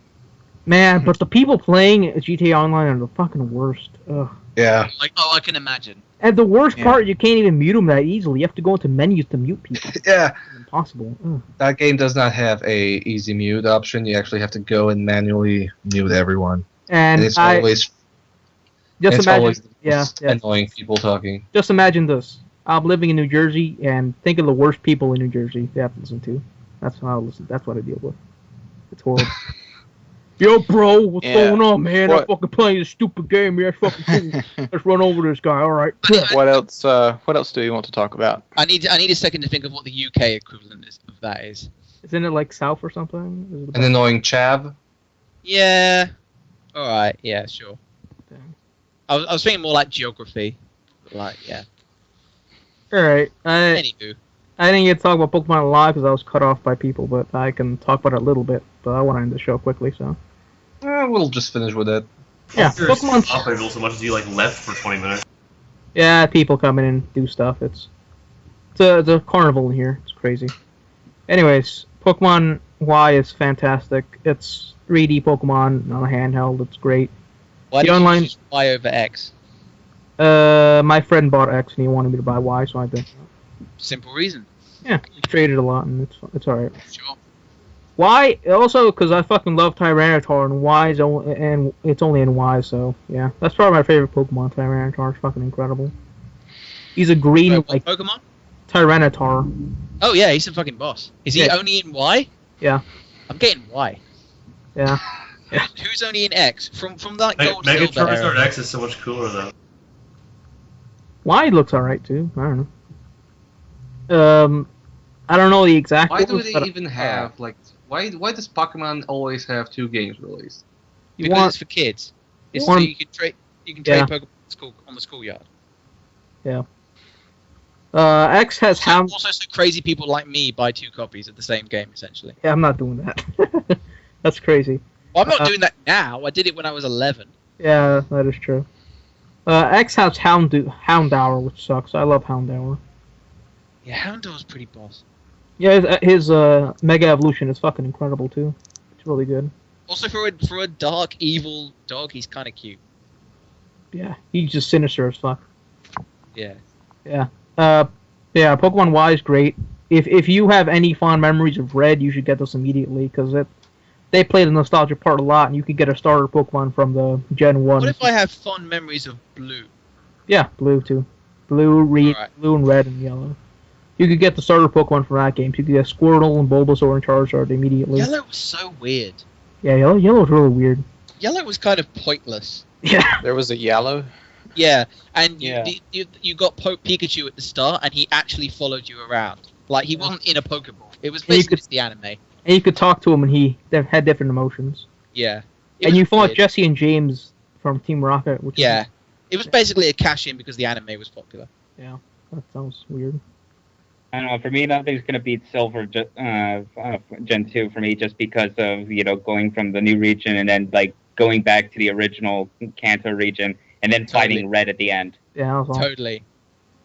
Man, but the people playing GTA Online are the fucking worst. Ugh. Yeah. Like, oh, I can imagine. And the worst Yeah. part, you can't even mute them that easily. You have to go into menus to mute people. Yeah. It's impossible. Ugh. That game does not have a easy mute option. You actually have to go and manually mute everyone. And it's I always just it's imagine. always the Yeah, most yeah. annoying people talking. Just imagine this. I'm living in New Jersey, and think of the worst people in New Jersey they have to listen to. That's how I listen. That's what I deal with. It's horrible. Yo, bro, what's Yeah. going on, man? I'm What- fucking playing this stupid game. Yeah, it's fucking cool. Let's run over this guy. All right. What else? What else do you want to talk about? I need a second to think of what the UK equivalent of that is. Isn't it like South or something? Is it An annoying chav. Yeah. All right. Yeah. Sure. Dang. I was thinking more like geography. Like, yeah. All right. Anywho. I didn't get to talk about Pokemon Live because I was cut off by people, but I can talk about it a little bit. But I want to end the show quickly, so. We'll just finish with it. Yeah, You're Pokemon. unplayable so much as you like left for 20 minutes. Yeah, people come in and do stuff. It's a carnival in here. It's crazy. Anyways, Pokemon Y is fantastic. It's 3D Pokemon on a handheld. It's great. Why The did online- you choose Y over X? My friend bought X and he wanted me to buy Y, so I did. Simple reason. Yeah, we traded a lot and it's alright. Sure. Y also because I fucking love Tyranitar and Y's and it's only in Y, so yeah, that's probably my favorite Pokemon. Tyranitar is fucking incredible. He's a green Wait, what like Pokemon? Tyranitar. Oh yeah, he's a fucking boss. Is he Yeah. only in Y? Yeah. I'm getting Y. Yeah. Who's only in X? From that gold Mega silver Charizard era. X is so much cooler though. Y looks alright too. I don't know. I don't know the exact. Why do ones, they but even have like? Why does Pokemon always have 2 games released? you Because want? it's for kids. It's want- so you can trade Yeah. Pokemon on the schoolyard. X has Hound. Also, so crazy people like me buy 2 copies of the same game essentially. Yeah, I'm not doing that. That's crazy. Well, I'm not doing that now. I did it when I was 11. Yeah, that is true. X has Houndour, which sucks. I love Houndour. Yeah, Houndour's pretty boss. Yeah, his Mega Evolution is fucking incredible too. It's really good. Also, for a dark, evil dog, he's kind of cute. Yeah, he's just sinister as fuck. Yeah. Yeah, Pokemon Y is great. If you have any fond memories of Red, you should get this immediately because they play the nostalgia part a lot, and you could get a starter Pokemon from the Gen 1. What if I have fond memories of Blue? Yeah, Blue too. Blue, Blue and Red and Yellow. You could get the starter Pokemon from that game. So you could get Squirtle and Bulbasaur and Charizard immediately. Yellow was so weird. Yeah, Yellow's really weird. Yellow was kind of pointless. Yeah. There was a yellow. Yeah, and Yeah. you got Pikachu at the start, and he actually followed you around. Like, he wasn't in a Pokeball. It was And you basically could- just the anime. And you could talk to him, and he had different emotions. Yeah. And you fought weird. Jesse and James from Team Rocket, which Yeah. It was basically a cash-in because the anime was popular. that sounds weird. I don't know. For me, nothing's gonna beat Silver Gen 2 for me, just because of going from the new region and then like going back to the original Kanto region and then Totally. fighting Red at the end. Yeah, that was awesome. Totally.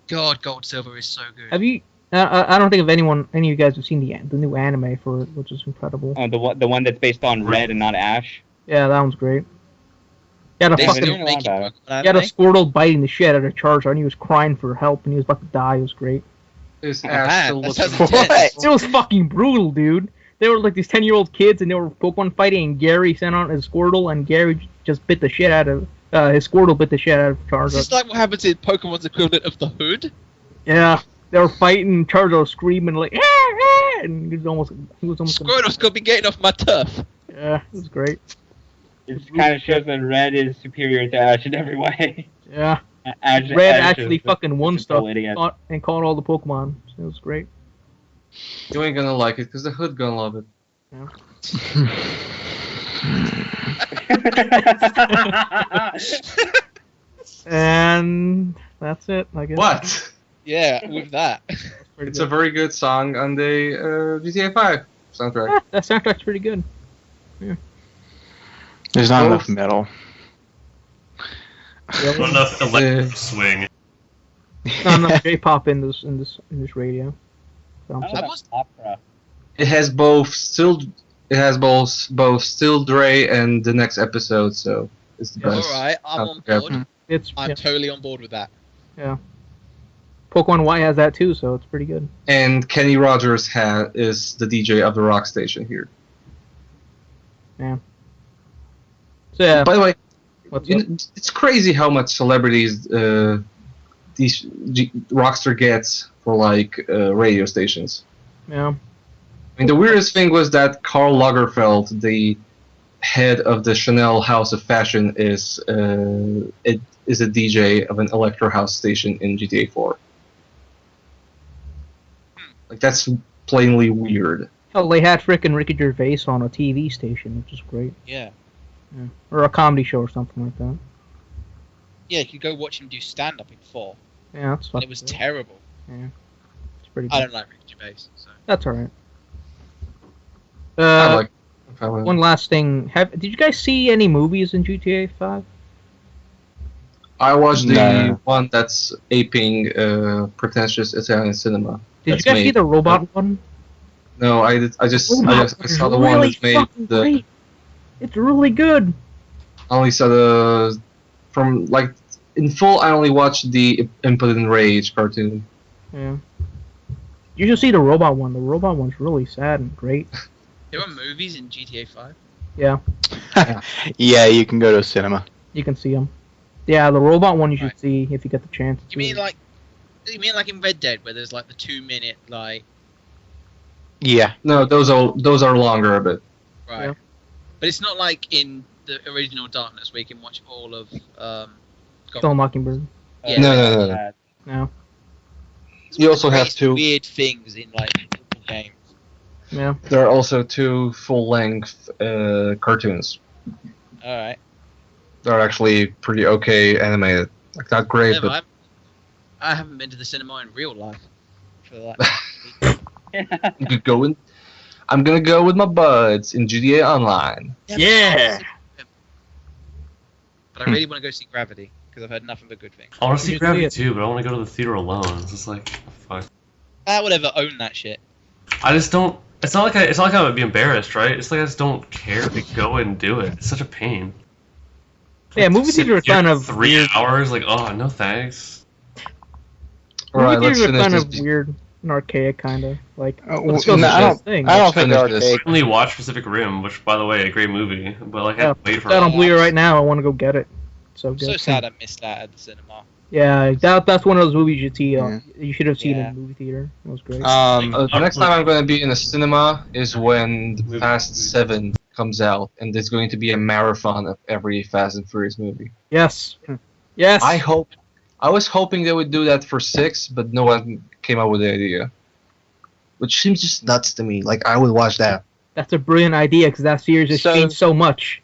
God, Gold Silver is so good. Have you? I don't think of any of you guys have seen the new anime for it, which is incredible. Oh, the one that's based on Red and not Ash. Yeah, that one's great. You had a They fucking- still fucking, make about it. Pokemon you had a anime? Squirtle biting the shit out of Charizard, and he was crying for help, and he was about to die. It was great. Is Oh, Ash man, still that looking sounds intense. It was fucking brutal, dude. They were like these 10-year-old kids, and they were Pokemon fighting, and Gary sent out his Squirtle, and Gary just bit the shit out of his Squirtle bit the shit out of Is Charizard. this like what happens in Pokemon's equivalent of the Hood? Yeah, they were fighting. Charizard was screaming like, ah! And he was almost. Squirtle's gonna be getting off my turf. Yeah, it was great. It kind of shows that Red is superior to Ash in every way. Yeah, Ash, Red Ash actually is fucking won a stuff total idiot. and caught all the Pokemon. So it was great. You ain't gonna like it because the hood gonna love it. And that's it, I guess. What? Yeah, with that. Pretty It's a good. very good song on the GTA 5 soundtrack. Yeah, that soundtrack's pretty good. There's not Oh. enough metal. Not enough electric swing. Not enough J-pop in this radio. So I'm I sorry. love opera. It has both Still Dre and the next episode, so it's the best. Alright, I'm on Okay. board. It's I'm totally on board with that. Pokemon Y has that too, so it's pretty good. And Kenny Rogers is the DJ of the rock station here. So yeah, By the way, what's you up? know, it's crazy how much celebrities these Rockstar gets for like radio stations. Yeah. I mean, the weirdest thing was that Karl Lagerfeld, the head of the Chanel House of Fashion, is a DJ of an electro house station in GTA 4. Like, that's plainly weird. Oh, they had frickin' Ricky Gervais on a TV station, which is great. Yeah. Yeah. Or a comedy show or something like that. Yeah, you could go watch him do stand up in 4. Yeah, that's And fucking it was good. terrible. It's pretty good. I don't like Ricky Gervais, so. That's alright. I like I would- One last thing. Did you guys see any movies in GTA 5? I watched the No. one that's aping pretentious Italian cinema. Did That's you guys see made- the robot one? No, I just Robot I saw is the one really that's made fucking the great. It's really good. I only saw from like in full. I only watched the Impotent Rage cartoon. Yeah. You should see the robot one. The robot one's really sad and great. There were movies in GTA 5? Yeah, Yeah, you can go to a cinema. you can see them. Yeah, the robot one you should Right. see if you get the chance. You mean like in Red Dead where there's like the 2-minute like Yeah. No, those are longer a bit. right. Yeah. But it's not like in the original Darkness where you can watch all of. Still Mockingbird. Yeah. No. No. It's You one of the also have greatest to- weird things in like games. Yeah. There are also 2 full-length cartoons. All right. They're actually pretty okay animated. Like not great, Never, but I haven't been to the cinema in real life for that. you could go in. I'm gonna go with my buds in GTA Online. Yeah. But I really want to go see Gravity because I've heard nothing but good things. I want to see You should Gravity see too, but I want to go to the theater alone. It's just like, fuck. Whatever, own that shit. I just don't. It's not like I would be embarrassed, right? It's like I just don't care to go and do it. It's such a pain. Yeah, movie Sit theaters are here kind for of 3 weird. hours. Like, oh no, thanks. Alright, Movie let's theaters are finish kind this. of weird and archaic, kind of. Like, Oh, let's well, go no, see I this don't- thing. I don't think Finish they're this. archaic. I only watched Pacific Rim, which, by the way, a great movie. But like, I had to wait for. That on Blu-ray right now. I want to go get it. So good. So sad I missed that at the cinema. Yeah, that's one of those movies you see. Yeah. You should have seen Yeah. in the movie theater. It was great. The next time I'm gonna be in a cinema is when the Fast 7 comes out, and there's going to be a marathon of every Fast and Furious movie. Yes. Yes. I was hoping they would do that for 6, but no one came up with the idea. Which seems just nuts to me. Like, I would watch that. That's a brilliant idea because that series has So- changed so much.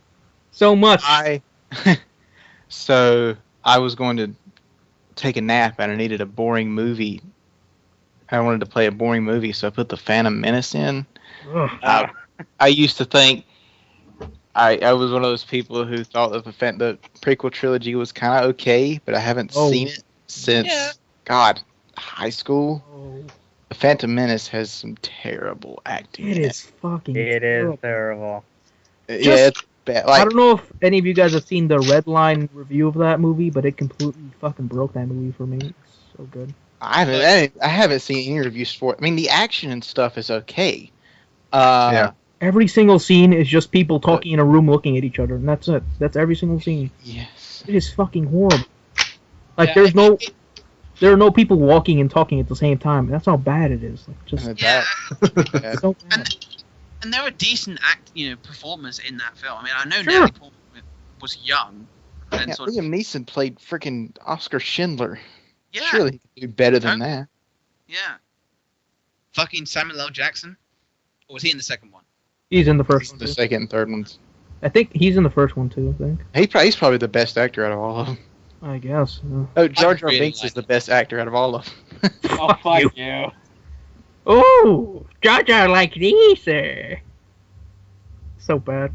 So much. So I was going to take a nap and I needed a boring movie. I wanted to play a boring movie, so I put the Phantom Menace in. Ugh. I used to think I was one of those people who thought that the prequel trilogy was kind of okay, but I haven't Oh. seen it since Yeah. God, high school. Oh, The Phantom Menace has some terrible acting. it in is fucking. It is terrible. terrible. Yeah, Just- it's bad. I don't know if any of you guys have seen the Red Line review of that movie, but it completely fucking broke that movie for me. It's so good. I haven't seen any reviews for it. I mean, the action and stuff is okay. Yeah. Every single scene is just people talking in a room looking at each other, and that's it. That's every single scene. Yes. It is fucking horrible. Like, Yeah, there are no people walking and talking at the same time. That's how bad it is. Like, just Yeah, Yeah. so bad. and there were decent performers in that film. I mean, I know Sure. Natalie Portman was young and Yeah, sort of Liam Neeson played freaking Oscar Schindler. yeah, Surely he could do better than that. yeah. Fucking Samuel L. Jackson, or was he in the second one? He's in the first one. The Too. second and third ones. I think he's in the first one too. I think. He's probably the best actor out of all of them. I guess. Oh, Jar Jar really Binks like is the best actor out of all of them. Oh, fuck you. Oh, Jar Jar like these, sir. So bad.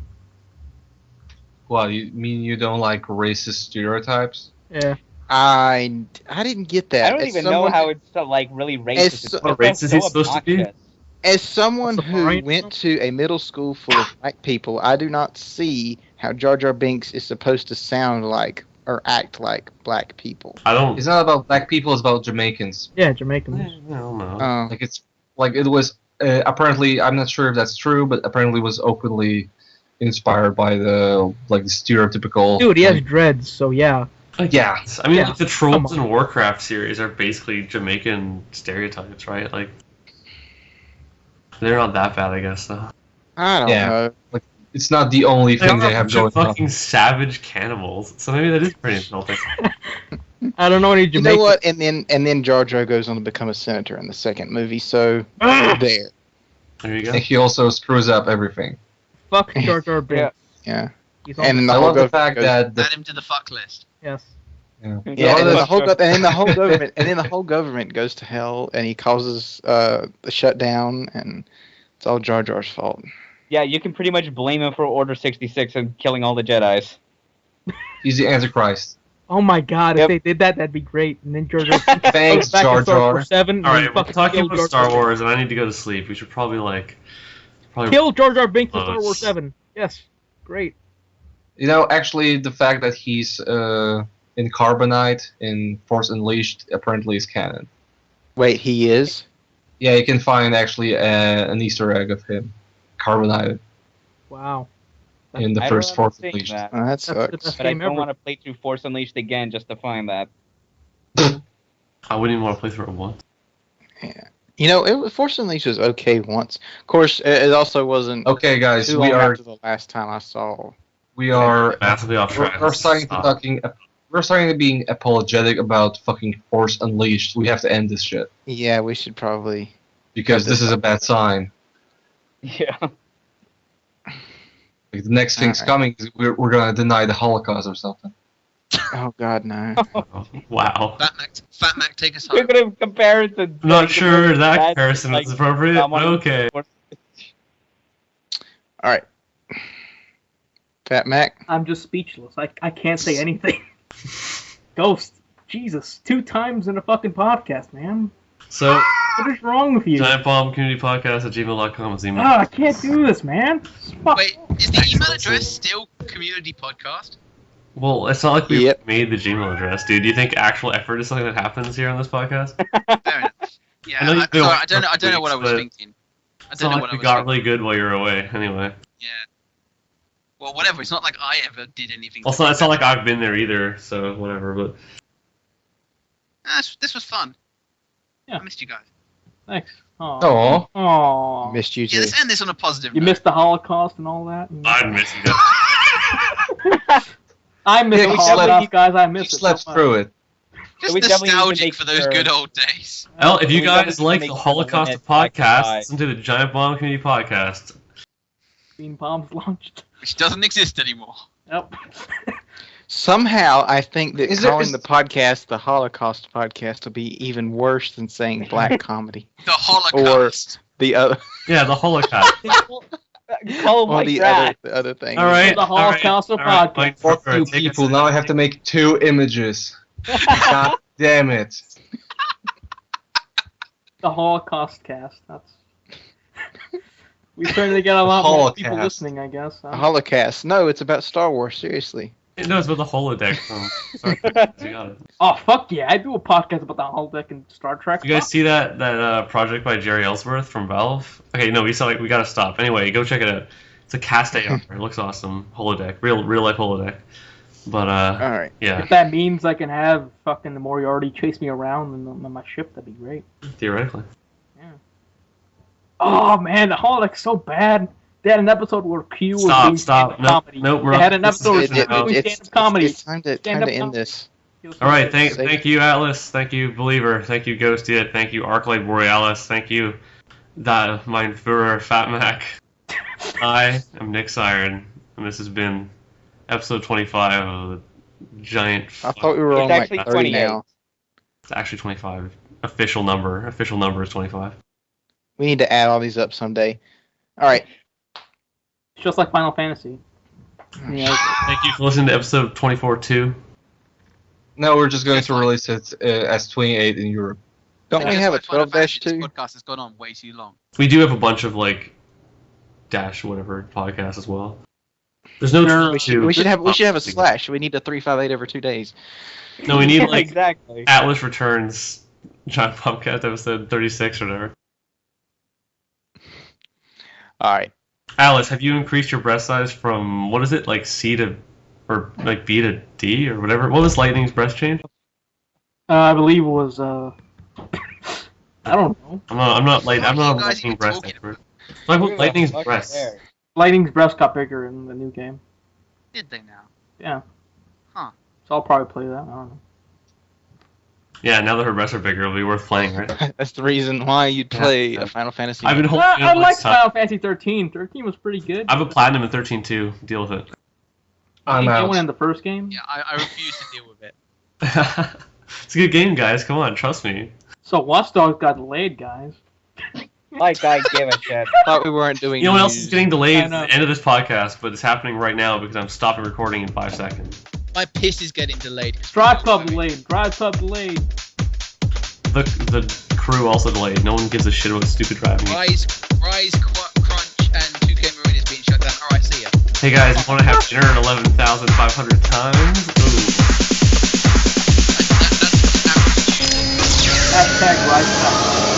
Well, you mean you don't like racist stereotypes? Yeah. I didn't get that. I don't even know how it's like really racist. As It's so- just racist so he's supposed to be? obnoxious. As someone What's the who point? went to a middle school full of black people, I do not see how Jar Jar Binks is supposed to sound like or act like black people. I don't. It's not about black people, it's about Jamaicans. Yeah, Jamaicans. I don't know. Oh. It was apparently, I'm not sure if that's true, but apparently was openly inspired by the stereotypical. Dude, he has dreads, so yeah. Yeah. I mean, Yeah, like the come Trolls on. and Warcraft series are basically Jamaican stereotypes, right? Like, they're not that bad, I guess. Though. I don't Yeah. know. It's not the only thing they have going on. fucking savage cannibals. So maybe that is pretty insulting. I don't know any You Jamaicans. know what? And then Jar Jar goes on to become a senator in the second movie. So Ah! there. There you go. And he also screws up everything. Fuck Jar Jar Binks. Yeah. He's on And then the, the I whole love the government fact goes- that Add him to the fuck list. yes. Yeah, Oh, and then that's the whole true. and then the whole government and then the whole government goes to hell, and he causes the shutdown, and it's all Jar Jar's fault. Yeah, you can pretty much blame him for Order 66 and killing all the Jedis. he's the Antichrist. Oh my god, Yep. if they did that, that'd be great. And then Jar Jar Thanks, goes back Jar to Star Jar. Wars 7. and All then right, we're fucking talking kill about Jar Star Jar. Wars, and I need to go to sleep. We should probably Kill Jar Jar Binks in Oh, Star Wars 7. Yes. Great. You know, actually, the fact that he's in Carbonite in Force Unleashed apparently is canon. Wait, he is? Yeah, you can find actually an Easter egg of him, Carbonite, Wow. in the I first don't Force understand Unleashed. that, Oh, that That's the sucks. best but I game don't ever. want to play through Force Unleashed again just to find that. I wouldn't even want to play through it once. You know, Force Unleashed was okay once. Of course, it also wasn't Okay, guys, too we long are after the last time I saw. Massively off track. we're starting to being apologetic about fucking Force Unleashed. We have to end this shit Yeah, we should probably. because this is a bad sign. Yeah. Like, the next thing's Alright. coming is we're gonna deny the Holocaust or something. Oh God, no. Wow. Fat Mac, take us We're home. gonna compare it to. I'm not sure that That's comparison like was appropriate, someone- but okay. All right. Fat Mac. I'm just speechless. I can't say anything. Ghost, Jesus, 2 times in a fucking podcast, man. So, What is wrong with you? giantbombcommunitypodcast@gmail.com is email. Ah, I can't do this, man. Fuck. Wait, is the email address still community podcast? Well, it's not like we Yep. made the Gmail address, dude. Do you think actual effort is something that happens here on this podcast? Fair enough. Yeah, I know you've been away I don't know. I don't know for what I was weeks, thinking. I It's don't not know like what I we was got thinking. really good while you were away, anyway. Yeah. Well, whatever. It's not like I ever did anything. Also, it's not like I've been there either, so whatever, but... This was fun. Yeah. I missed you guys. Thanks. Aw. Oh, Aw. Missed you Yeah, too. let's end this on a positive You note. missed the Holocaust and all that? I'm missing it. I miss Yeah, the we Holocaust, definitely- guys. I we miss it. slept so much. through it. Just We definitely need to nostalgic make for those sure- good old days. Well, if you We gotta guys like make the sure Holocaust limit podcast, by- listen to the Giant Bomb Community Podcast. Being bombs launched. Which doesn't exist anymore. Yep. Somehow, I think that Is there- calling is- the podcast the Holocaust podcast will be even worse than saying black comedy. The Holocaust. The other, Yeah, the Holocaust. Call him or like the that. other thing. All right. The Holocaust all right, podcast. Mike, Fuck Brewer, you take us people, in. now I have to make 2 images. God damn it. The Holocaust cast. That's. We starting to get a lot more people Holocaust. listening, I guess. A Holocaust. No, it's about Star Wars. Seriously. No, it's about the holodeck from Star Trek. You got it. Oh fuck yeah! I do a podcast about the holodeck and Star Trek. You guys Fuck. see that project by Jerry Ellsworth from Valve? Okay, no, we gotta stop. Anyway, go check it out. It's a cast AR. It looks awesome. Holodeck, real life holodeck. But All right. yeah, If that means I can have fucking the Moriarty chase me around on my ship, that'd be great. theoretically. Oh man, the holodeck's so bad. They had an episode where Q was doing Stop. stand-up No, comedy. no, we're They on- had an episode where this Q is- was doing stand-up comedy. It's time to Stand-up end comedy. this. All right, Save- thank you, Atlas. Thank you, Believer. Thank you, Ghostiet. Thank you, Arclight Borealis. Thank you, mein Führer, Fat Mac. I am Nick Siren, and this has been episode 25 of the Giant. I thought we were It's on like actually 30 28. now. It's actually 25. Official number is 25. We need to add all these up someday. All right. It's just like Final Fantasy. Yeah. Thank you for listening to episode 24 too. No, we're just going to release it as 28 in Europe. Don't we Guess have a what? Final Fantasy, 12-2? This podcast has gone on way too long. We do have a bunch of like dash whatever podcasts as well. There's no We should have a slash. We need a 358 every 2 days. No, we need like exactly. Atlas Returns, Giant Podcast episode 36 or whatever. All right. Alice, have you increased your breast size from what is it like C to or like B to D or whatever? What was Lightning's breast change? I believe it was. I don't know. I'm not a What are you guys Lightning even breast talking expert. Like Who what the Lightning's fuck breast? cares? Lightning's breast got bigger in the new game. Did they now? Yeah. Huh. So I'll probably play that. I don't know. Yeah, now that her breasts are bigger, it'll be worth playing, right? That's the reason why you'd play Yeah. a Final Fantasy. I've been holding. I on like this Final Fantasy 13. 13 was pretty good. I have a platinum in 13 too. Deal with it. I'm You out. went in the first game. Yeah, I refuse to deal with it. It's a good game, guys. Come on, trust me. So Watch Dogs got delayed, guys. Like I give a shit. thought we weren't doing. You know what else news. is getting delayed I at know. the end of this podcast, but it's happening right now because I'm stopping recording in 5 seconds. My piss is getting delayed. Drive Club delayed. Drive Club delayed. The crew also delayed. No one gives a shit about stupid driving. Rise, Crunch, and 2K Marine is being shut down. Alright, see ya. Hey guys, you want to have dinner 11,500 times? Ooh. That's average. Hashtag Rise Club.